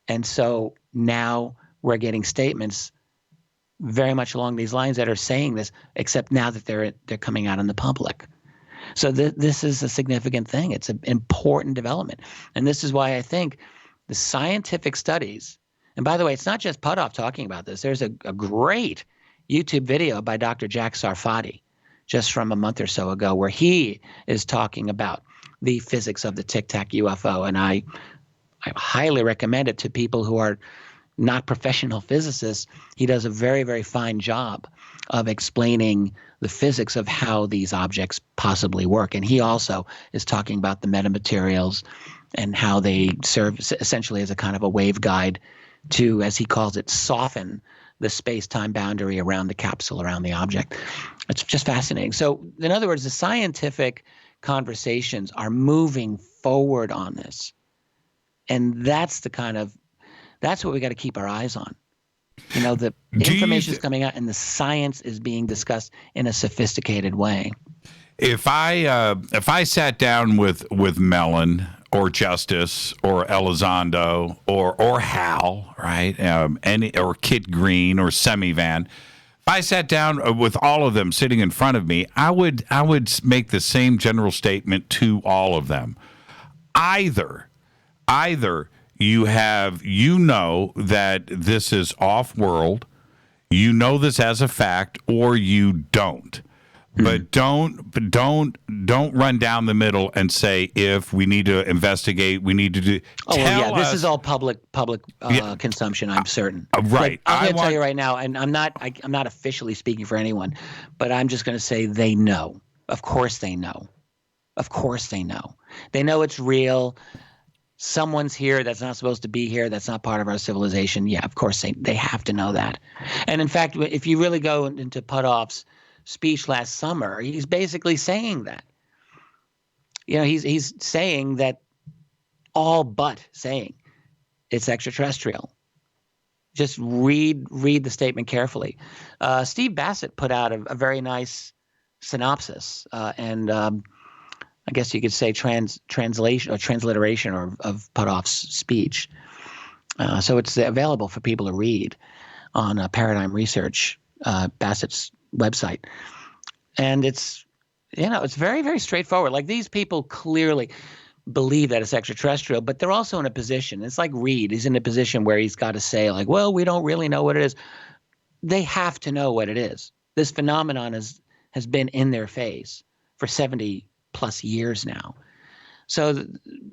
And so now we're getting statements very much along these lines that are saying this, except now that they're coming out in the public. So this is a significant thing. It's an important development. And this is why I think the scientific studies, and by the way, it's not just Puthoff talking about this. There's a great YouTube video by Dr. Jack Sarfati just from a month or so ago, where he is talking about the physics of the Tic Tac UFO. And I highly recommend it to people who are not professional physicists. He does a very, very fine job of explaining the physics of how these objects possibly work. And he also is talking about the metamaterials and how they serve essentially as a kind of a waveguide to, as he calls it, soften the space-time boundary around the capsule, around the object. It's just fascinating. So, in other words, the scientific conversations are moving forward on this. And that's what we got to keep our eyes on. The information is coming out and the science is being discussed in a sophisticated way. If I sat down with Mellon or Justice or Elizondo or Hal, right, or Kit Green or Semivan, If I sat down with all of them sitting in front of me, I would make the same general statement to all of them. Either you know that this is off-world, you know this as a fact, or you don't. But don't run down the middle and say, if we need to investigate, we need to do. This is all public consumption. I'm certain. Right. I'm going to tell you right now, and I'm not officially speaking for anyone, but I'm just going to say they know. Of course they know. Of course they know. They know it's real. Someone's here that's not supposed to be here. That's not part of our civilization. Yeah, of course they have to know that. And in fact, if you really go into Puthoff's speech last summer, he's basically saying that. He's saying that, all but saying it's extraterrestrial. Just read the statement carefully. Steve Bassett put out a very nice synopsis, and I guess you could say translation or transliteration of Puthoff's speech. So it's available for people to read on Paradigm Research, Bassett's website. And it's very, very straightforward. Like, these people clearly believe that it's extraterrestrial, but they're also in a position. It's like Reed. He's in a position where he's got to say, like, well, we don't really know what it is. They have to know what it is. This phenomenon has been in their face for 70 plus years now. So,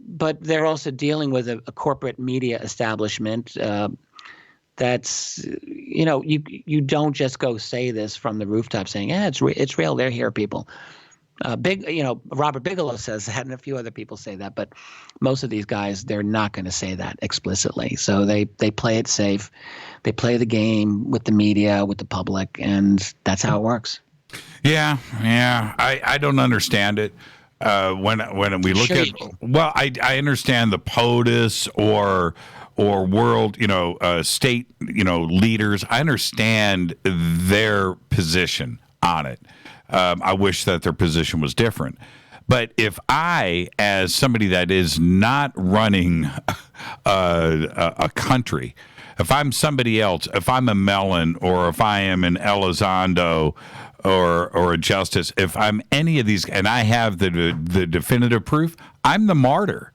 but they're also dealing with a corporate media establishment that's, you don't just go say this from the rooftop saying, it's real. They're here, people. Robert Bigelow says that, and a few other people say that, but most of these guys, they're not going to say that explicitly. So they play it safe. They play the game with the media, with the public, and that's how it works. Yeah. I don't understand it. When we look at, well, I understand the POTUS or world, state, leaders. I understand their position on it. I wish that their position was different. But if I, as somebody that is not running a country, if I'm somebody else, if I'm a Mellon or if I am an Elizondo or a Justice, if I'm any of these, and I have the definitive proof, I'm the martyr.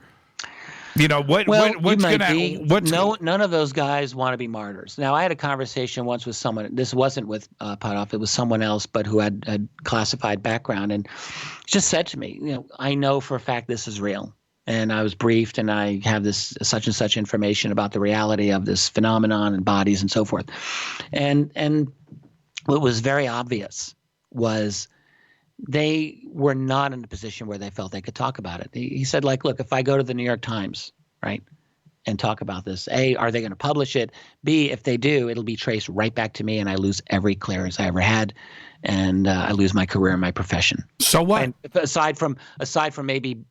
What's going to? None of those guys want to be martyrs. Now, I had a conversation once with someone. This wasn't with Puthoff. It was someone else, but who had classified background, and just said to me, I know for a fact this is real, and I was briefed, and I have this such and such information about the reality of this phenomenon and bodies and so forth, and what was very obvious was they were not in a position where they felt they could talk about it. He said, like, look, if I go to the New York Times, right, and talk about this, A, are they going to publish it? B, if they do, it'll be traced right back to me, and I lose every clearance I ever had, and I lose my career and my profession. So what? And aside from maybe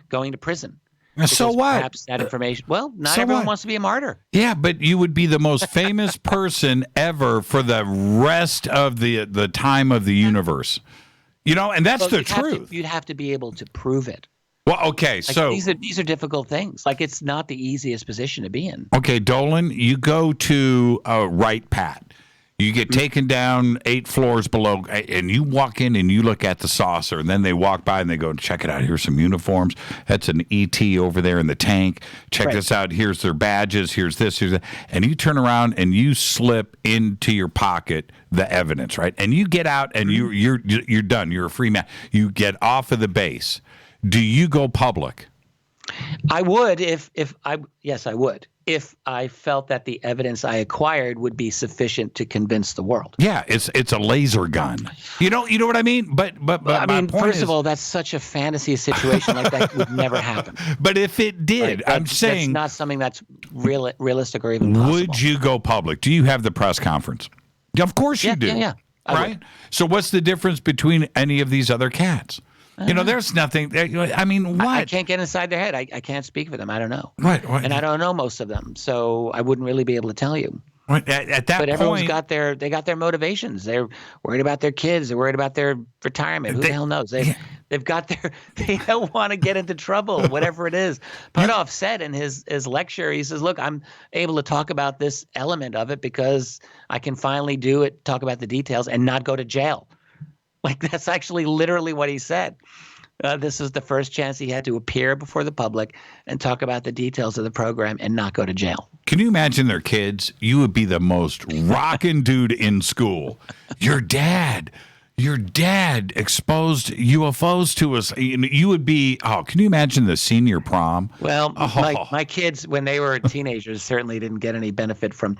going to prison. So what? Perhaps that information. Well, not everyone wants to be a martyr. Yeah, but you would be the most famous person ever for the rest of the time of the universe. And that's the truth. You'd have to be able to prove it. Well, okay, so these are difficult things. Like, it's not the easiest position to be in. Okay, Dolan, you go to Right Pat. You get taken down 8 floors below, and you walk in and you look at the saucer, and then they walk by and they go, check it out. Here's some uniforms. That's an ET over there in the tank. Check this out. Here's their badges. Here's this. Here's that. And you turn around and you slip into your pocket the evidence, right? And you get out and you're done. You're a free man. You get off of the base. Do you go public? I would yes, I would. If I felt that the evidence I acquired would be sufficient to convince the world. Yeah, it's a laser gun. You know what I mean? But I mean, first of all, that's such a fantasy situation. Like, that would never happen. But if it did, I'm saying that's not something that's realistic or even possible. Would you go public? Do you have the press conference? Of course you do. Yeah. Right? So what's the difference between any of these other cats? There's nothing. I mean, what? I can't get inside their head. I can't speak for them. I don't know. Right. And I don't know most of them, so I wouldn't really be able to tell you. At that but everyone's point, got their motivations. They're worried about their kids. They're worried about their retirement. Who the hell knows? They've got they don't want to get into trouble, whatever it is. Pardoff said in his lecture, he says, look, I'm able to talk about this element of it because I can finally talk about the details and not go to jail. Like, that's actually literally what he said. This is the first chance he had to appear before the public and talk about the details of the program and not go to jail. Can you imagine their kids? You would be the most rockin' dude in school. Your dad exposed UFOs to us. You would be, can you imagine the senior prom? Well, my kids, when they were teenagers, certainly didn't get any benefit from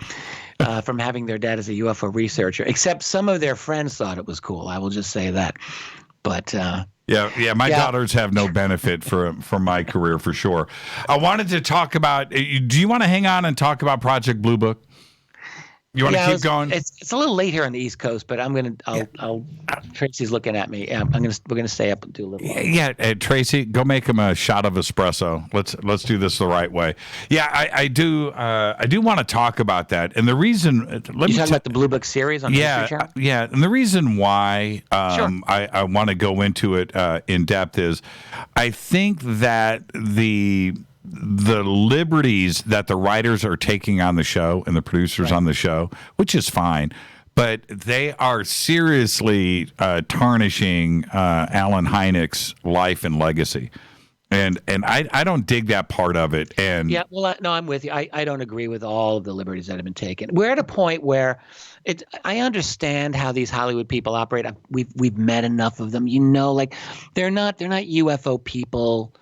having their dad as a UFO researcher, except some of their friends thought it was cool. I will just say that. But my daughters have no benefit from my career for sure. I wanted to talk about. Do you want to hang on and talk about Project Blue Book? You want to keep going? It's a little late here on the East Coast, but Tracy's looking at me. We're gonna stay up and do a little. Yeah, Tracy, go make him a shot of espresso. Let's do this the right way. Yeah, I do want to talk about that, and the reason. You talking about the Blue Book series on History Channel? Yeah, and the reason why Sure. I want to go into it in depth is, I think that the liberties that the writers are taking on the show and the producers on the show, which is fine, but they are seriously tarnishing Alan Hynek's life and legacy. And I don't dig that part of it. And yeah, well, no, I'm with you. I don't agree with all of the liberties that have been taken. We're at a point where I understand how these Hollywood people operate. We've met enough of them. Like they're not UFO people.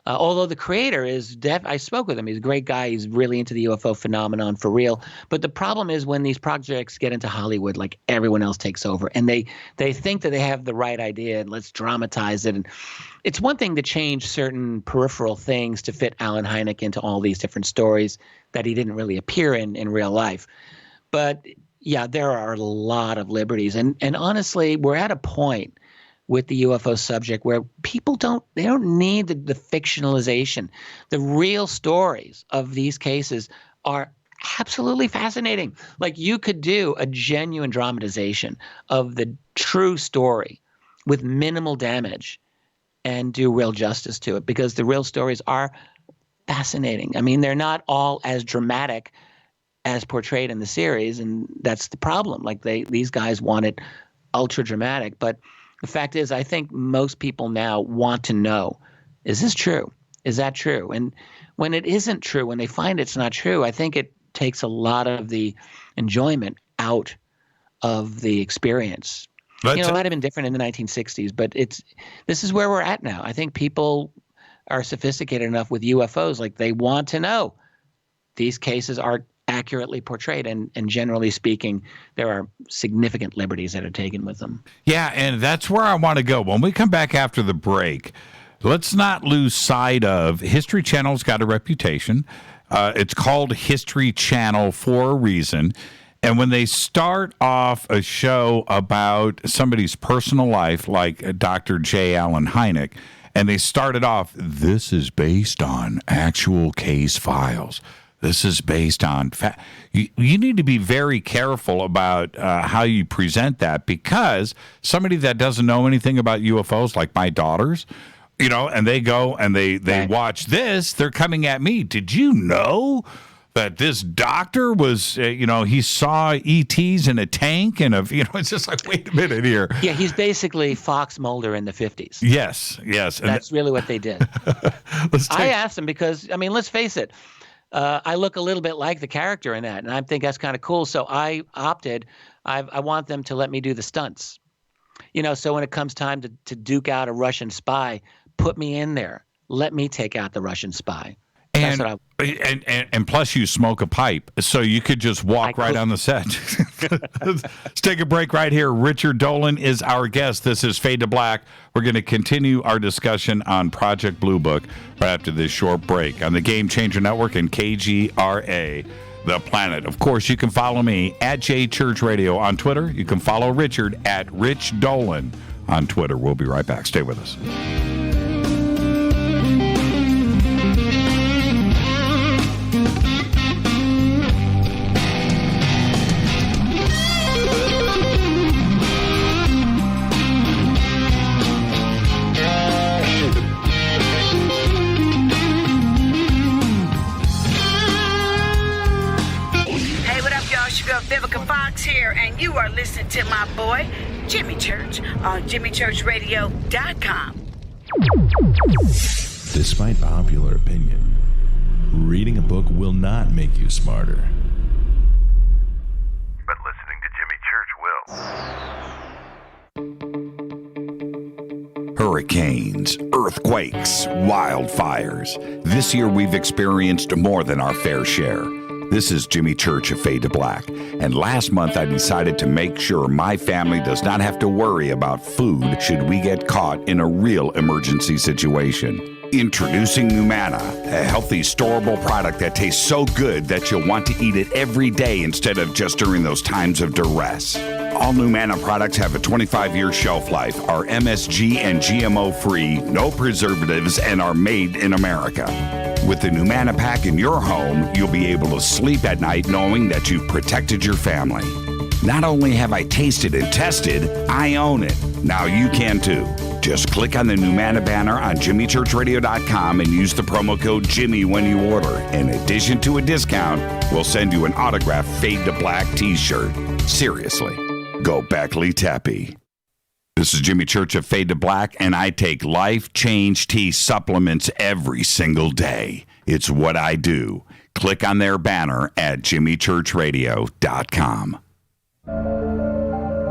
Although the creator is I spoke with him. He's a great guy. He's really into the UFO phenomenon for real. But the problem is when these projects get into Hollywood, like everyone else takes over, and they think that they have the right idea and let's dramatize it. And it's one thing to change certain peripheral things to fit Alan Hynek into all these different stories that he didn't really appear in real life. But yeah, there are a lot of liberties. And honestly, we're at a point with the UFO subject where people don't need the fictionalization. The real stories of these cases are absolutely fascinating. Like, you could do a genuine dramatization of the true story with minimal damage and do real justice to it, because the real stories are fascinating. I mean, they're not all as dramatic as portrayed in the series, and that's the problem. Like, these guys want it ultra dramatic, but the fact is, I think most people now want to know, is this true? Is that true? And when it isn't true, when they find it's not true, I think it takes a lot of the enjoyment out of the experience. That might have been different in the 1960s, but this is where we're at now. I think people are sophisticated enough with UFOs, like they want to know these cases are accurately portrayed, and generally speaking, there are significant liberties that are taken with them. Yeah, and that's where I want to go. When we come back after the break, let's not lose sight of History Channel's got a reputation. It's called History Channel for a reason. And when they start off a show about somebody's personal life, like Dr. J. Allen Hynek, and they started off, this is based on actual case files. This is based on you need to be very careful about how you present that, because somebody that doesn't know anything about UFOs, like my daughters, and they go and they watch this, they're coming at me. Did you know that this doctor was, he saw ETs in a tank and it's just like, wait a minute here. Yeah, he's basically Fox Mulder in the 50s. Yes. That's really what they did. I asked him because, let's face it, I look a little bit like the character in that, and I think that's kind of cool. So I opted. I want them to let me do the stunts. So when it comes time to duke out a Russian spy, put me in there. Let me take out the Russian spy. And plus you smoke a pipe, so you could just walk right on the set. Let's take a break right here. Richard Dolan is our guest. This is Fade to Black. We're going to continue our discussion on Project Blue Book right after this short break on the Game Changer Network and KGRA, The Planet. Of course, you can follow me at JChurch Radio on Twitter. You can follow Richard at Rich Dolan on Twitter. We'll be right back. Stay with us. girl Vivica Fox here, and you are listening to my boy, Jimmy Church, on JimmyChurchRadio.com. Despite popular opinion, reading a book will not make you smarter. But listening to Jimmy Church will. Hurricanes, earthquakes, wildfires. This year we've experienced more than our fair share. This is Jimmy Church of Fade to Black, and last month I decided to make sure my family does not have to worry about food should we get caught in a real emergency situation. Introducing Numana, a healthy, storable product that tastes so good that you'll want to eat it every day instead of just during those times of duress. All Numana products have a 25-year shelf life, are MSG and GMO-free, no preservatives, and are made in America. With the Numana pack in your home, you'll be able to sleep at night knowing that you've protected your family. Not only have I tasted and tested, I own it. Now you can too. Just click on the Numana banner on JimmyChurchRadio.com and use the promo code Jimmy when you order. In addition to a discount, we'll send you an autographed Fade to Black t-shirt. Seriously, go Beckley Teppy. This is Jimmy Church of Fade to Black, and I take Life Change Tea supplements every single day. It's what I do. Click on their banner at JimmyChurchRadio.com.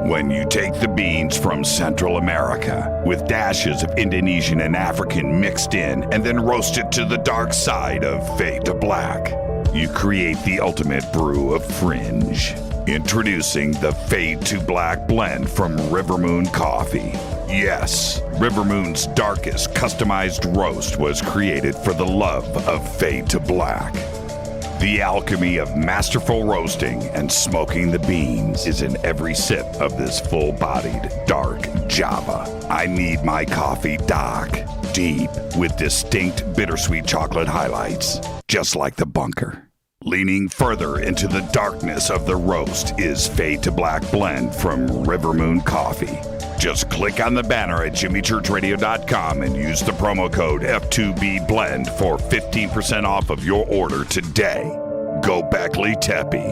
When you take the beans from Central America with dashes of Indonesian and African mixed in and then roast it to the dark side of Fade to Black, you create the ultimate brew of fringe. Introducing the Fade to Black blend from River Moon Coffee. Yes, River Moon's darkest customized roast was created for the love of Fade to Black. The alchemy of masterful roasting and smoking the beans is in every sip of this full-bodied, dark Java. I need my coffee dark, deep, with distinct bittersweet chocolate highlights, just like the bunker. Leaning further into the darkness of the roast is Fade to Black blend from River Moon Coffee. Just click on the banner at JimmyChurchRadio.com and use the promo code F2BBLEND for 15% off of your order today. Go Beckley Teppy.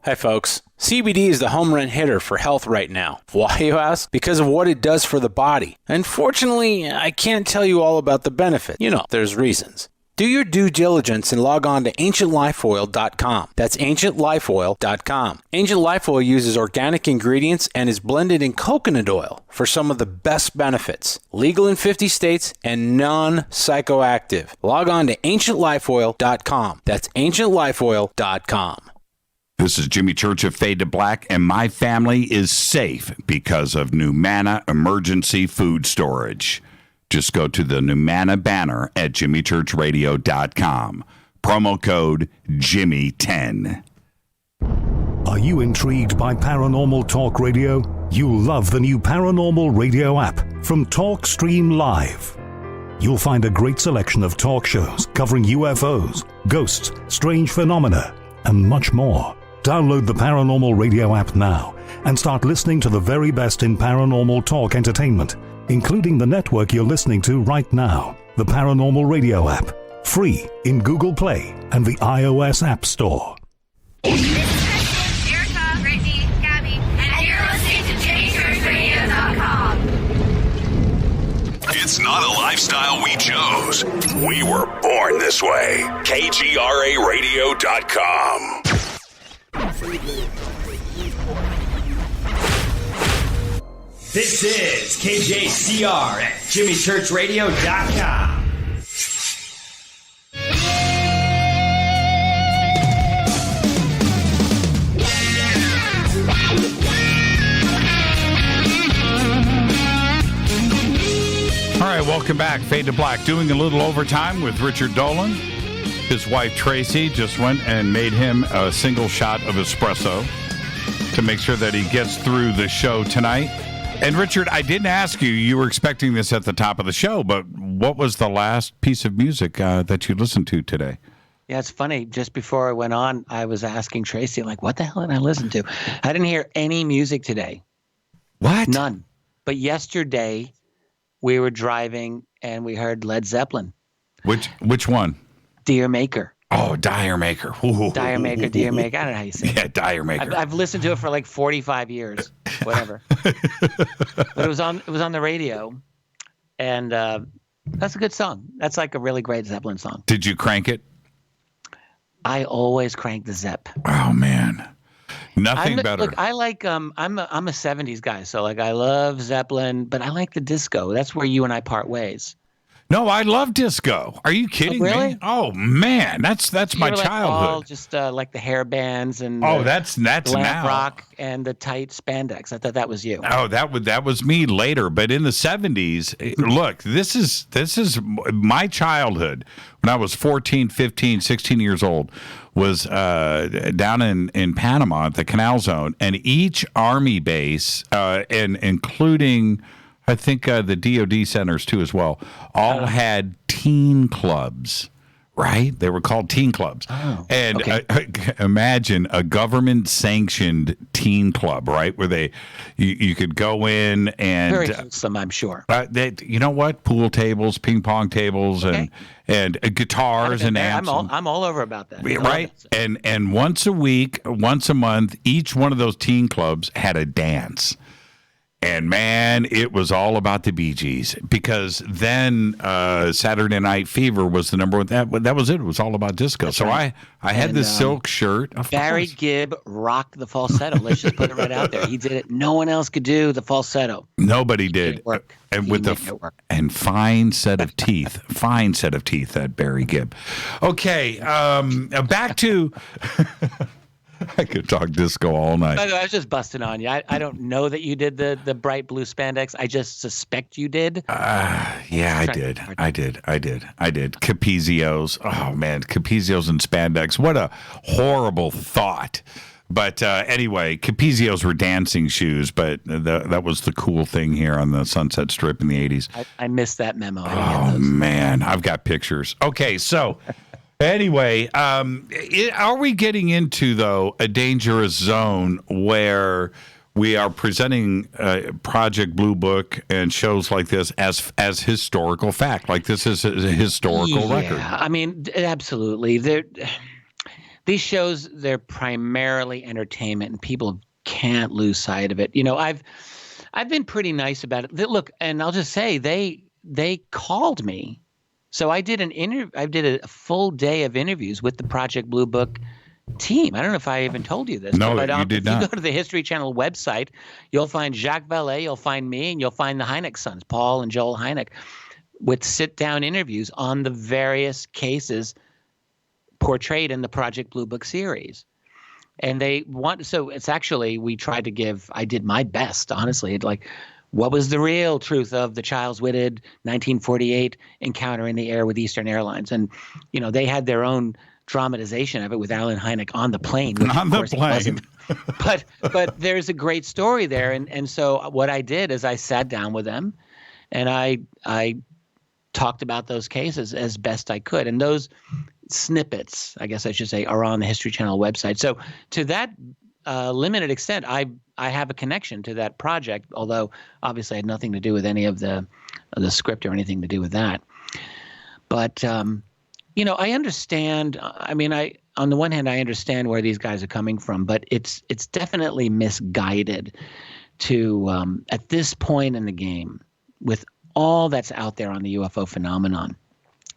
Hi folks, CBD is the home run hitter for health right now. Why, you ask? Because of what it does for the body. Unfortunately, I can't tell you all about the benefit. You know, there's reasons. Do your due diligence and log on to AncientLifeOil.com. That's AncientLifeOil.com. Ancient Life Oil uses organic ingredients and is blended in coconut oil for some of the best benefits. Legal in 50 states and non-psychoactive. Log on to AncientLifeOil.com. That's AncientLifeOil.com. This is Jimmy Church of Fade to Black, and my family is safe because of Numana Emergency Food Storage. Just go to the Numana banner at JimmyChurchRadio.com. Promo code Jimmy10. Are you intrigued by Paranormal Talk Radio? You'll love the new Paranormal Radio app from TalkStream Live. You'll find a great selection of talk shows covering UFOs, ghosts, strange phenomena, and much more. Download the Paranormal Radio app now and start listening to the very best in paranormal talk entertainment, including the network you're listening to right now, the Paranormal Radio app, free in Google Play and the iOS App Store. This is Kristen, Erica, Brittany, Gabby, and you're listening to JimmyChurchRadio.com. It's not a lifestyle we chose. We were born this way. KGRARadio.com. This is KJCR at JimmyChurchRadio.com. All right, welcome back. Fade to Black. Doing a little overtime with Richard Dolan. His wife, Tracy, just went and made him a single shot of espresso to make sure that he gets through the show tonight. And, Richard, I didn't ask you. You were expecting this at the top of the show, but what was the last piece of music that you listened to today? Yeah, it's funny. Just before I went on, I was asking Tracy, like, what the hell did I listen to? I didn't hear any music today. What? None. But yesterday, we were driving and we heard Led Zeppelin. Which one? Dear Maker. Oh, Dire Maker. Dire Maker, Deer Maker. I don't know how you say it. Yeah, Dire Maker. I've listened to it for like 45 years, whatever. But it was on the radio, and that's a good song. That's like a really great Zeppelin song. Did you crank it? I always crank the Zepp. Oh man, nothing better. Look, I like I'm a 70s guy, so like I love Zeppelin, but I like the disco. That's where you and I part ways. No, I love disco. Are you kidding really? me? Oh man, that's my like childhood. all just like the hair bands and that's glam now. rock and the tight spandex. I thought that was you. Oh, that was me later. But in the 70s, look, this is my childhood. When I was 14, 15, 16 years old, was down in Panama at the Canal Zone, and each Army base, and including, I think, the DOD centers too as well, all had teen clubs. Right? They were called teen clubs. Oh, and imagine a government-sanctioned teen club, right? Where you could go in and... Very wholesome, I'm sure. You know what? Pool tables, ping pong tables, and guitars and amps. I'm all over about that. Right? And once a week, once a month, each one of those teen clubs had a dance. And man, it was all about the Bee Gees, because then Saturday Night Fever was the number one. That was it. It was all about disco. That's so right. I had this silk shirt. Barry Gibb rocked the falsetto. Let's just put it right out there. He did it. No one else could do the falsetto. Nobody did. And with and fine set of teeth. Fine set of teeth, that Barry Gibb. Okay, back to... I could talk disco all night. By the way, I was just busting on you. I don't know that you did the bright blue spandex. I just suspect you did. Yeah, I did. Capizios. Oh, man. Capizios and spandex. What a horrible thought. But anyway, Capizios were dancing shoes, but that was the cool thing here on the Sunset Strip in the 80s. I missed that memo. Oh, man. I've got pictures. Okay, so... Anyway, are we getting into, though, a dangerous zone where we are presenting Project Blue Book and shows like this as historical fact? Like this is a historical record. Yeah, I mean, absolutely. These shows, they're primarily entertainment, and people can't lose sight of it. You know, I've been pretty nice about it. Look, and I'll just say they called me. So I did a full day of interviews with the Project Blue Book team. I don't know if I even told you this. No, but you did not. If you go to the History Channel website, you'll find Jacques Vallée, you'll find me, and you'll find the Hynek sons, Paul and Joel Hynek, with sit-down interviews on the various cases portrayed in the Project Blue Book series. And so it's actually, I did my best, honestly. What was the real truth of the Childs Whitted 1948 encounter in the air with Eastern Airlines? And, you know, they had their own dramatization of it with Alan Hynek on the plane. Which on the plane. But there's a great story there. And so what I did is I sat down with them and I talked about those cases as best I could. And those snippets, I guess I should say, are on the History Channel website. So to that limited extent, I have a connection to that project, although obviously I had nothing to do with any of the script or anything to do with that. But, you know, I understand. I mean, on the one hand, I understand where these guys are coming from, but it's definitely misguided to, at this point in the game, with all that's out there on the UFO phenomenon,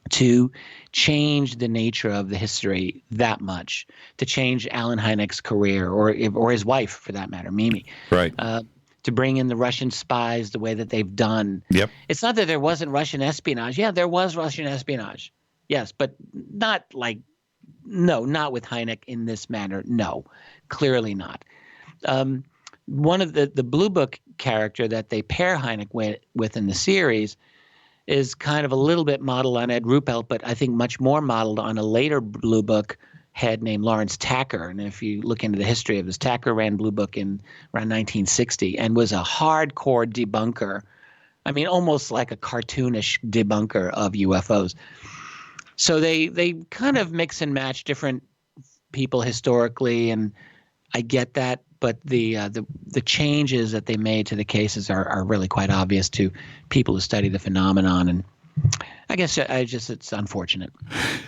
to change the nature of the history that much, to change Alan Hynek's career or his wife, for that matter, Mimi. Right. To bring in the Russian spies the way that they've done. Yep. It's not that there wasn't Russian espionage. Yeah, there was Russian espionage. Yes, but not with Hynek in this manner. No, clearly not. One of the Blue Book character that they pair Hynek with in the series is kind of a little bit modeled on Ed Ruppelt, but I think much more modeled on a later Blue Book head named Lawrence Tacker. And if you look into the history of this, Tacker ran Blue Book in around 1960 and was a hardcore debunker. I mean, almost like a cartoonish debunker of UFOs. So they kind of mix and match different people historically, and I get that. But the changes that they made to the cases are really quite obvious to people who study the phenomenon. And I guess it's unfortunate.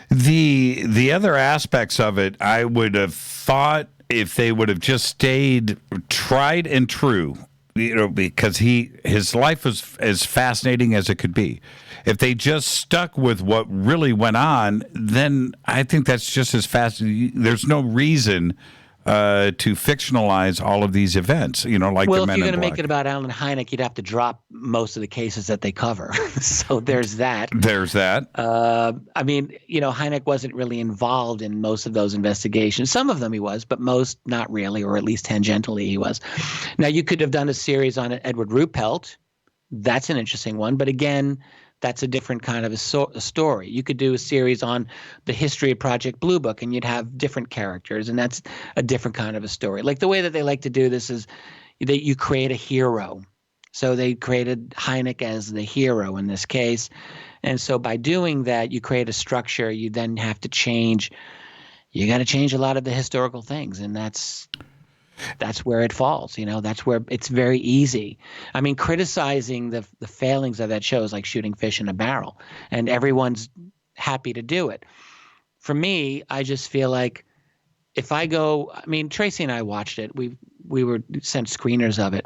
The other aspects of it, I would have thought if they would have just stayed tried and true, because his life was as fascinating as it could be. If they just stuck with what really went on, then I think that's just as fascinating. There's no reason to fictionalize all of these events, like the Men in Black. Well, if you're going to make it about Alan Hynek, you'd have to drop most of the cases that they cover. So there's that. There's that. I mean, Hynek wasn't really involved in most of those investigations. Some of them he was, but most not really, or at least tangentially he was. Now, you could have done a series on Edward Ruppelt. That's an interesting one. But again, that's a different kind of a story. You could do a series on the history of Project Blue Book, and you'd have different characters, and that's a different kind of a story. Like the way that they like to do this is that you create a hero. So they created Hynek as the hero in this case. And so by doing that, you create a structure. You then have to change. You got to change a lot of the historical things, and that's where it falls. That's where it's very easy. I mean, criticizing the failings of that show is like shooting fish in a barrel, and everyone's happy to do it. For me, I just feel like if I go, I mean, Tracy and I watched it. We were sent screeners of it,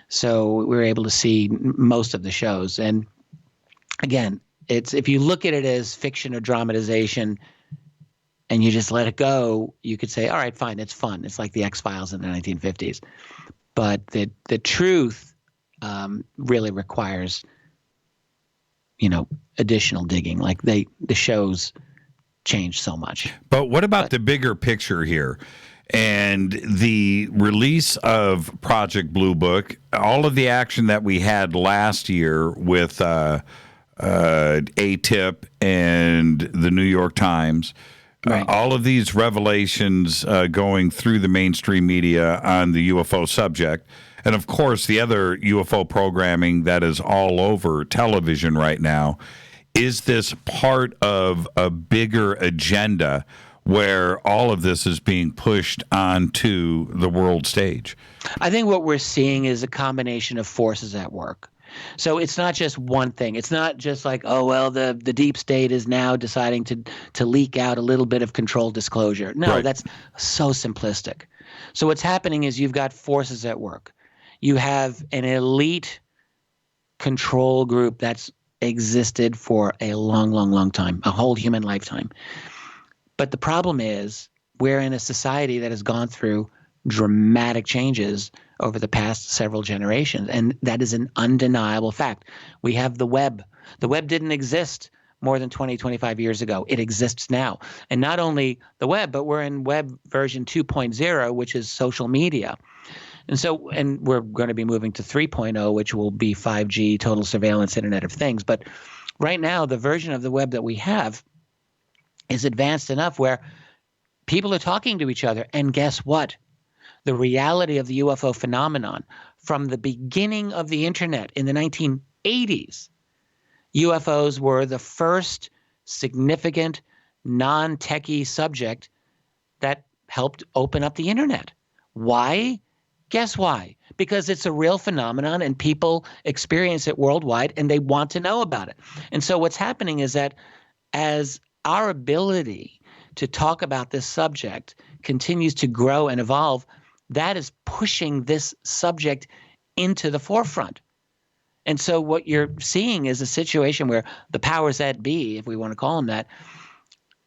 so we were able to see most of the shows. And again, it's if you look at it as fiction or dramatization, and you just let it go, you could say, all right, fine, it's fun. It's like the X-Files in the 1950s. But the truth really requires, additional digging. Like the shows change so much. But what about the bigger picture here? And the release of Project Blue Book, all of the action that we had last year with ATIP and the New York Times, right. All of these revelations going through the mainstream media on the UFO subject, and of course the other UFO programming that is all over television right now, is this part of a bigger agenda where all of this is being pushed onto the world stage? I think what we're seeing is a combination of forces at work. So it's not just one thing. It's not just like, oh, well, the deep state is now deciding to leak out a little bit of controlled disclosure. No, Right. That's so simplistic. So what's happening is you've got forces at work. You have an elite control group that's existed for a long, long, long time, a whole human lifetime. But the problem is we're in a society that has gone through dramatic changes over the past several generations, and that is an undeniable fact. We have the web. The web didn't exist more than 20, 25 years ago. It exists now. And not only the web, but we're in web version 2.0, which is social media. And we're going to be moving to 3.0, which will be 5G, total surveillance, Internet of Things. But right now, the version of the web that we have is advanced enough where people are talking to each other. And guess what? The reality of the UFO phenomenon from the beginning of the internet in the 1980s, UFOs were the first significant non-techie subject that helped open up the internet. Why? Guess why? Because it's a real phenomenon and people experience it worldwide and they want to know about it. And so what's happening is that as our ability to talk about this subject continues to grow and evolve, that is pushing this subject into the forefront. And so what you're seeing is a situation where the powers that be, if we want to call them that,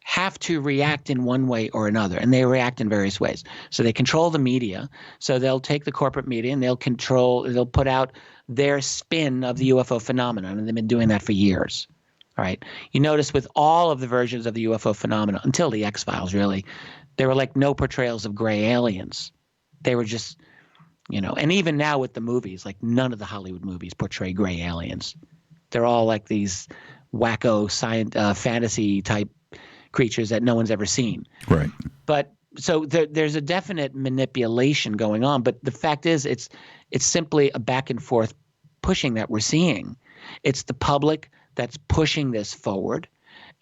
have to react in one way or another, and they react in various ways. So they control the media. So they'll take the corporate media and they'll put out their spin of the UFO phenomenon, and they've been doing that for years. All right. You notice with all of the versions of the UFO phenomenon, until the X-Files really, there were like no portrayals of gray aliens. They were just, and even now with the movies, like none of the Hollywood movies portray gray aliens. They're all like these wacko fantasy type creatures that no one's ever seen. Right. But so there's a definite manipulation going on. But the fact is, it's simply a back and forth pushing that we're seeing. It's the public that's pushing this forward,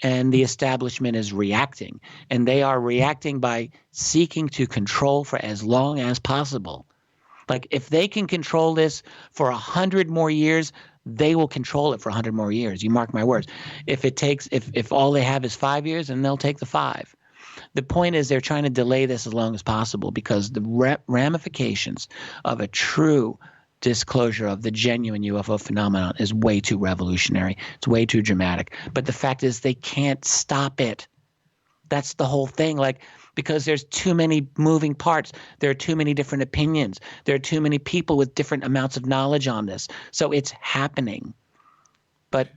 and the establishment is reacting. And they are reacting by seeking to control for as long as possible. Like if they can control this for 100 more years, they will control it for 100 more years. You mark my words. If all they have is 5 years, then they'll take the 5. The point is they're trying to delay this as long as possible because the ramifications of a true disclosure of the genuine UFO phenomenon is way too revolutionary. It's way too dramatic. But the fact is they can't stop it. That's the whole thing. Because there's too many moving parts. There are too many different opinions. There are too many people with different amounts of knowledge on this. So it's happening. But,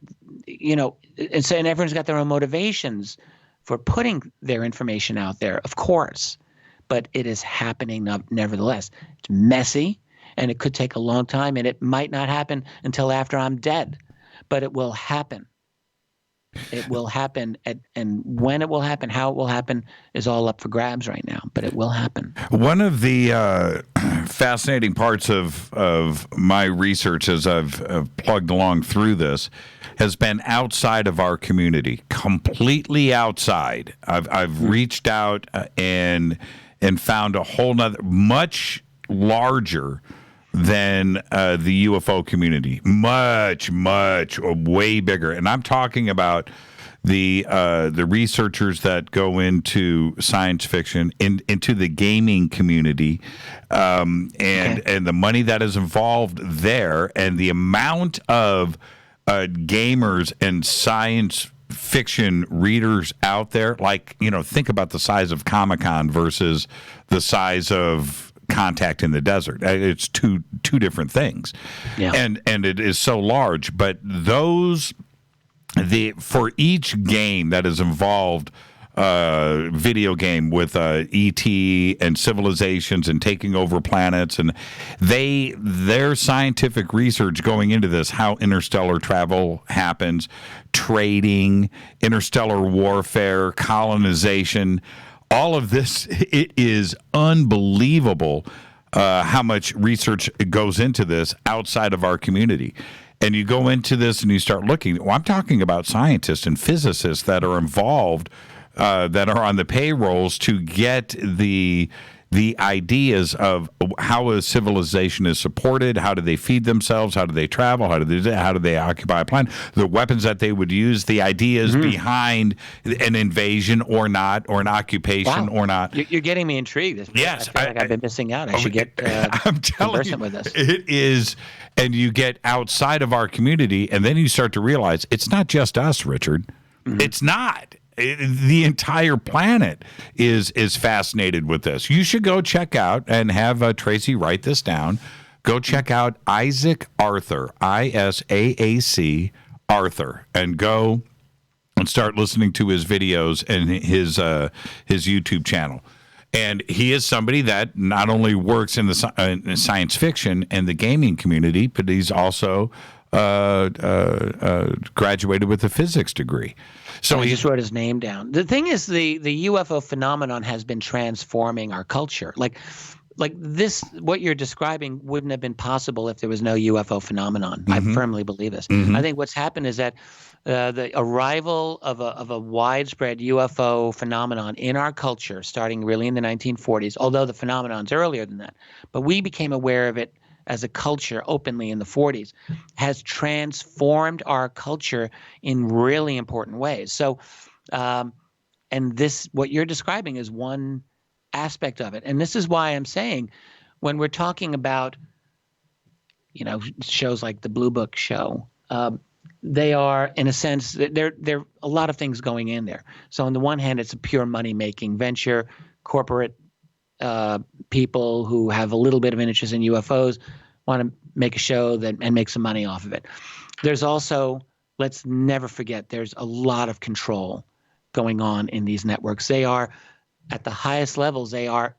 and everyone's got their own motivations for putting their information out there, of course. But it is happening nevertheless. It's messy, and it could take a long time, and it might not happen until after I'm dead. But it will happen. It will happen, and when it will happen, how it will happen is all up for grabs right now, but it will happen. One of the fascinating parts of my research as I've plugged along through this has been outside of our community, completely outside. I've reached out and found a whole nother, much larger than the UFO community, much way bigger. And I'm talking about the researchers that go into science fiction, into the gaming community, and the money that is involved there, and the amount of gamers and science fiction readers out there. Think about the size of Comic-Con versus the size of Contact in the Desert. It's two different things. Yeah. And it is so large, but for each game that is involved, video game with ET and civilizations and taking over planets, and their scientific research going into this, how interstellar travel happens, trading, interstellar warfare, colonization, all of this, it is unbelievable how much research goes into this outside of our community. And you go into this and you start looking. Well, I'm talking about scientists and physicists that are involved, that are on the payrolls to get the ideas of how a civilization is supported, how do they feed themselves, how do they travel, how do they occupy a planet, the weapons that they would use, the ideas behind an invasion or not, or an occupation or not. You're getting me intrigued. Yes, I feel like I've been missing out. I should get I'm telling you, with this. It is, and you get outside of our community, and then you start to realize it's not just us, Richard. Mm-hmm. It's not. The entire planet is fascinated with this. You should go check out and have Tracy write this down. Go check out Isaac Arthur, ISAAC Arthur, and go and start listening to his videos and his YouTube channel. And he is somebody that not only works in the science fiction and the gaming community, but he's also graduated with a physics degree. So he just wrote his name down. The thing is, the UFO phenomenon has been transforming our culture. Like this, what you're describing wouldn't have been possible if there was no UFO phenomenon. Mm-hmm. I firmly believe this. Mm-hmm. I think what's happened is that the arrival of a widespread UFO phenomenon in our culture, starting really in the 1940s, although the phenomenon's earlier than that, but we became aware of it as a culture openly in the 40s, has transformed our culture in really important ways. So, and this, what you're describing is one aspect of it. And this is why I'm saying when we're talking about, shows like the Blue Book show, they are, in a sense, there are a lot of things going in there. So on the one hand, it's a pure money-making venture, corporate people who have a little bit of an interest in UFOs want to make a show and make some money off of it. There's also, let's never forget, there's a lot of control going on in these networks. They are, at the highest levels, they are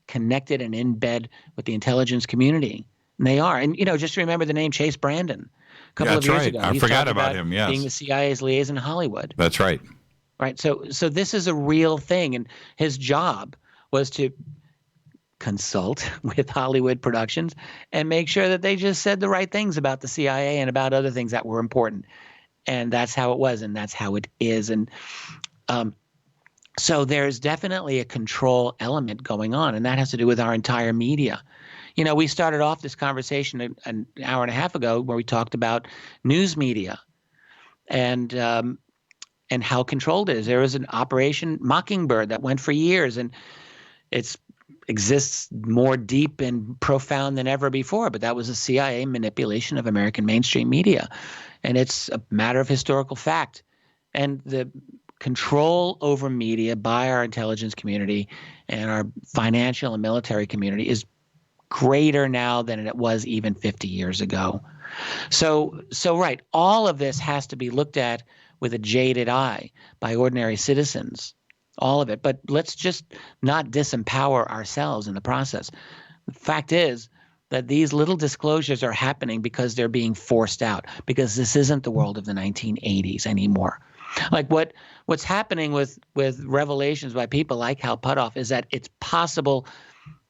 connected and in bed with the intelligence community. And they are. And, just remember the name Chase Brandon a couple of years ago. I forgot about him, yes. Being the CIA's liaison in Hollywood. That's right. Right. So this is a real thing. And his job was to consult with Hollywood productions and make sure that they just said the right things about the CIA and about other things that were important. And that's how it was, and that's how it is. And so there's definitely a control element going on, and that has to do with our entire media. You know, we started off this conversation an hour and a half ago where we talked about news media and how controlled it is. There was an Operation Mockingbird that went for years, and it exists more deep and profound than ever before. But that was a CIA manipulation of American mainstream media, and it's a matter of historical fact. And the control over media by our intelligence community and our financial and military community is greater now than it was even 50 years ago. So right, all of this has to be looked at with a jaded eye by ordinary citizens, all of it. But let's just not disempower ourselves in the process. The fact is that these little disclosures are happening because they're being forced out, because this isn't the world of the 1980s anymore. Like what's happening with revelations by people like Hal Puthoff is that it's possible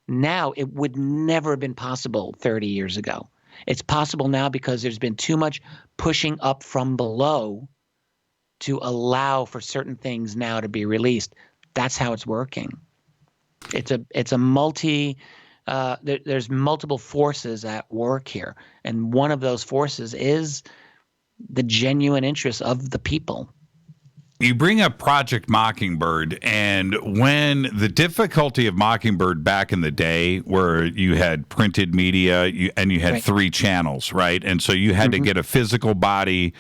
now. It would never have been possible 30 years ago. It's possible now because there's been too much pushing up from below to allow for certain things now to be released. That's how it's working. It's a there's multiple forces at work here, and one of those forces is the genuine interests of the people. You bring up Project Mockingbird, and when the difficulty of Mockingbird back in the day, where you had printed media and you had three channels, right? And so you had to get a physical body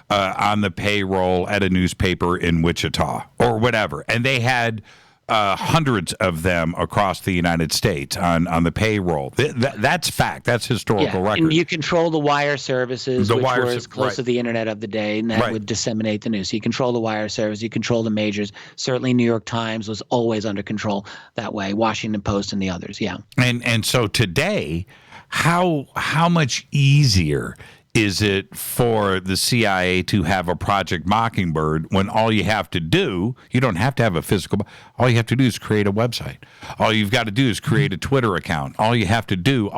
on the payroll at a newspaper in Wichita or whatever. And they had hundreds of them across the United States on the payroll. That's fact. That's historical record. And you control the wire services, which were as close to the internet of the day, and that would disseminate the news. So you control the wire service, you control the majors. Certainly New York Times was always under control that way, Washington Post and the others, And so today, how much easier is it for the CIA to have a Project Mockingbird when all you have to do, you don't have to have a physical, all you have to do is create a website. All you've got to do is create a Twitter account. All you have to do,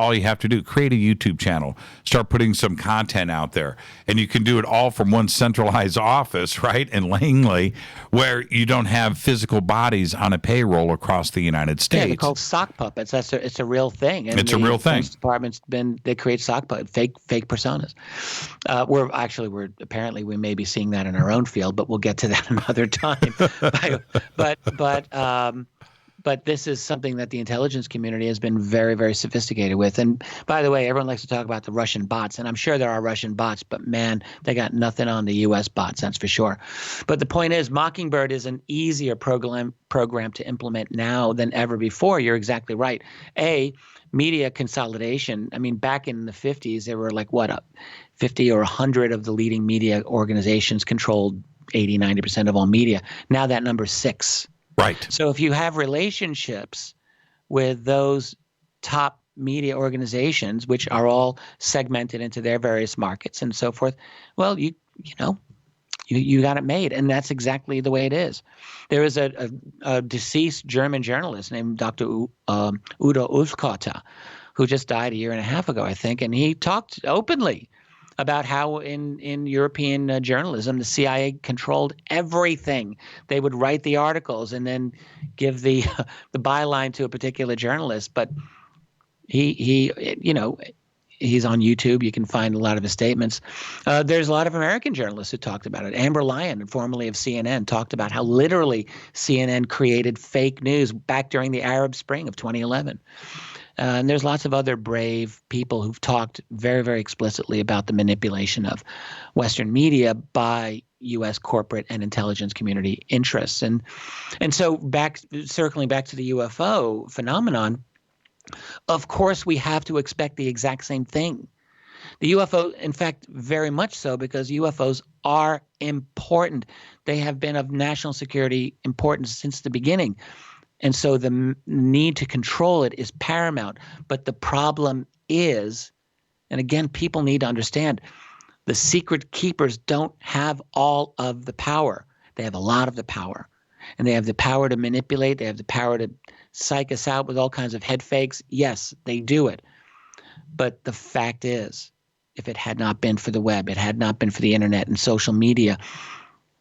create a YouTube channel, start putting some content out there. And you can do it all from one centralized office, right, in Langley, where you don't have physical bodies on a payroll across the United States. Yeah, they're called sock puppets. It's a real thing. And it's a real thing. The Department's they create sock puppets, fake personas. We're apparently we may be seeing that in our own field, but we'll get to that another time. But this is something that the intelligence community has been very, very sophisticated with. And by the way, everyone likes to talk about the Russian bots, and I'm sure there are Russian bots, but man, they got nothing on the U.S. bots, that's for sure. But the point is, Mockingbird is an easier program to implement now than ever before. You're exactly right. Media consolidation. I mean, back in the 50s, there were 50 or 100 of the leading media organizations controlled 80, 90% of all media. Now that number's 6. Right. So if you have relationships with those top media organizations, which are all segmented into their various markets and so forth, well, you got it made, and that's exactly the way it is. There is a deceased German journalist named Dr. Udo Ulfkotter, who just died a year and a half ago, I think, and he talked openly about how in European journalism, the CIA controlled everything. They would write the articles and then give the byline to a particular journalist. But he's on YouTube. You can find a lot of his statements. There's a lot of American journalists who talked about it. Amber Lyon, formerly of CNN, talked about how literally CNN created fake news back during the Arab Spring of 2011. And there's lots of other brave people who've talked very, very explicitly about the manipulation of Western media by U.S. corporate and intelligence community interests. And so circling back to the UFO phenomenon, of course we have to expect the exact same thing. The UFO, in fact, very much so, because UFOs are important. They have been of national security importance since the beginning. And so the need to control it is paramount. But the problem is, and again, people need to understand, the secret keepers don't have all of the power. They have a lot of the power. And they have the power to manipulate. They have the power to psych us out with all kinds of head fakes. Yes, they do it. But the fact is, if it had not been for the web, it had not been for the internet and social media,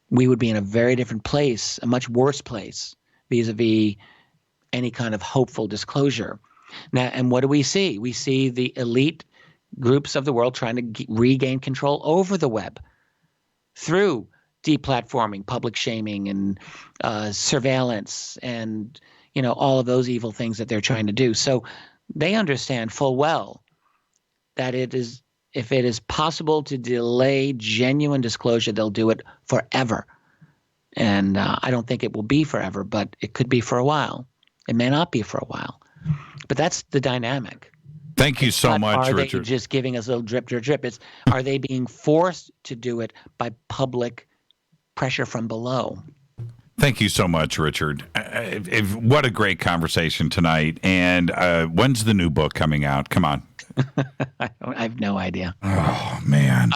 we would be in a very different place, a much worse place, vis-a-vis any kind of hopeful disclosure. Now, and what do we see? We see the elite groups of the world trying to regain control over the web through deplatforming, public shaming, and surveillance, and all of those evil things that they're trying to do. So they understand full well that if it is possible to delay genuine disclosure, they'll do it forever. And I don't think it will be forever, but it could be for a while. It may not be for a while. But that's the dynamic. Thank you so much, Richard. Are they just giving us a little drip, drip, drip? Are they being forced to do it by public pressure from below? Thank you so much, Richard. What a great conversation tonight. And when's the new book coming out? Come on. I have no idea. Oh, man.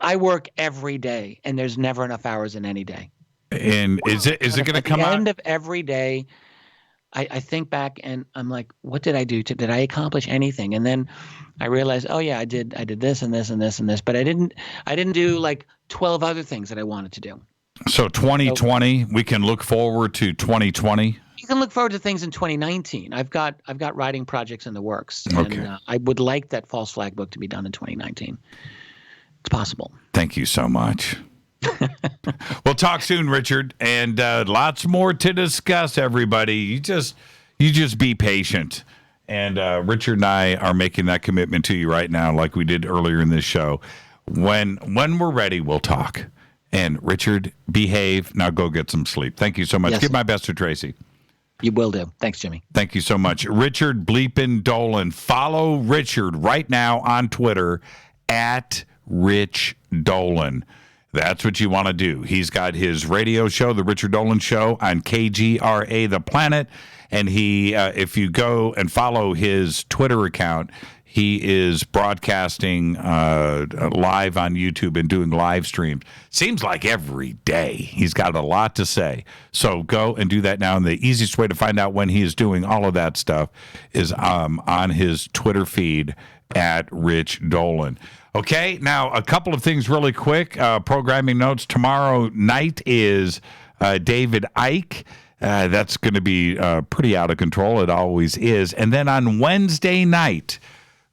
I work every day, and there's never enough hours in any day. And is it going to come out? At the end of every day, I think back and I'm like, what did I do? Did I accomplish anything? And then I realized, oh yeah, I did this and this and this and this, but I didn't do like 12 other things that I wanted to do. So 2020, we can look forward to 2020. You can look forward to things in 2019. I've got writing projects in the works. Okay. And I would like that false flag book to be done in 2019. It's possible. Thank you so much. We'll talk soon, Richard, and lots more to discuss, everybody. You just be patient. And Richard and I are making that commitment to you right now, like we did earlier in this show. When we're ready, we'll talk. And Richard, behave. Now go get some sleep. Thank you so much. Yes, Give my best to Tracy. You will do. Thanks, Jimmy. Thank you so much. Richard Bleepin Dolan. Follow Richard right now on Twitter at Rich Dolan. That's what you want to do. He's got his radio show, The Richard Dolan Show, on KGRA The Planet. And he, if you go and follow his Twitter account, he is broadcasting live on YouTube and doing live streams. Seems like every day. He's got a lot to say. So go and do that now. And the easiest way to find out when he is doing all of that stuff is on his Twitter feed at Rich Dolan. Okay, now a couple of things really quick. Programming notes. Tomorrow night is David Icke. That's going to be pretty out of control. It always is. And then on Wednesday night,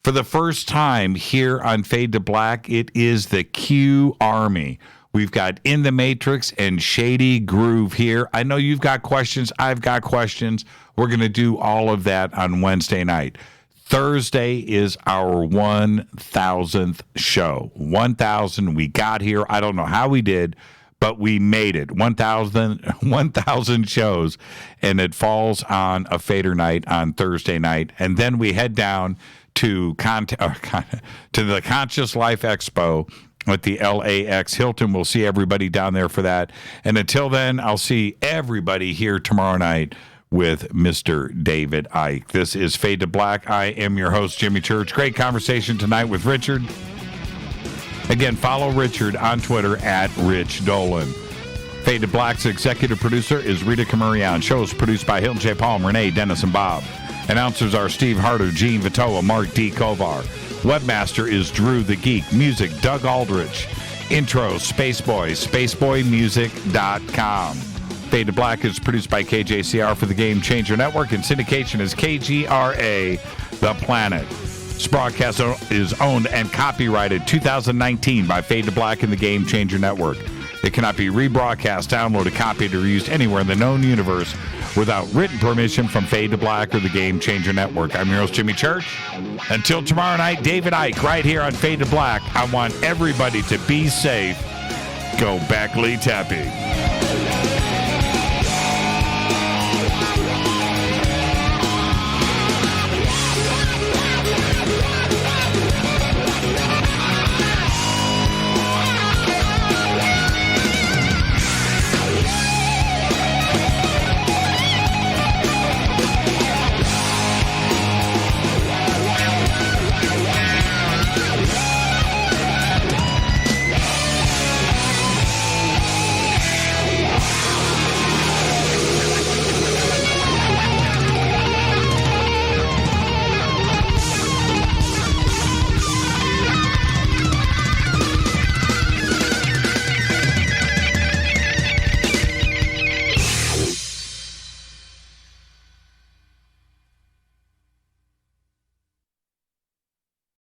for the first time here on Fade to Black, it is the Q Army. We've got In the Matrix and Shady Groove here. I know you've got questions. I've got questions. We're going to do all of that on Wednesday night. Thursday is our 1,000th show. 1,000. We got here. I don't know how we did, but we made it. 1,000 shows, and it falls on a Fader night on Thursday night. And then we head down to the Conscious Life Expo at the LAX Hilton. We'll see everybody down there for that. And until then, I'll see everybody here tomorrow night with Mr. David Icke. This is Fade to Black. I am your host, Jimmy Church. Great conversation tonight with Richard. Again, follow Richard on Twitter at Rich Dolan. Fade to Black's executive producer is Rita Camurian. Show is produced by Hilton J. Palm, Renee, Dennis, and Bob. Announcers are Steve Harder, Gene Vitoa, Mark D. Kovar. Webmaster is Drew the Geek. Music, Doug Aldrich. Intro, Spaceboy, spaceboymusic.com. Fade to Black is produced by KJCR for the Game Changer Network, and syndication is KGRA The Planet. This broadcast is owned and copyrighted 2019 by Fade to Black and the Game Changer Network. It cannot be rebroadcast, downloaded, copied, or used anywhere in the known universe without written permission from Fade to Black or the Game Changer Network. I'm your host, Jimmy Church. Until tomorrow night, David Icke right here on Fade to Black. I want everybody to be safe. Go back, Lee Tappy.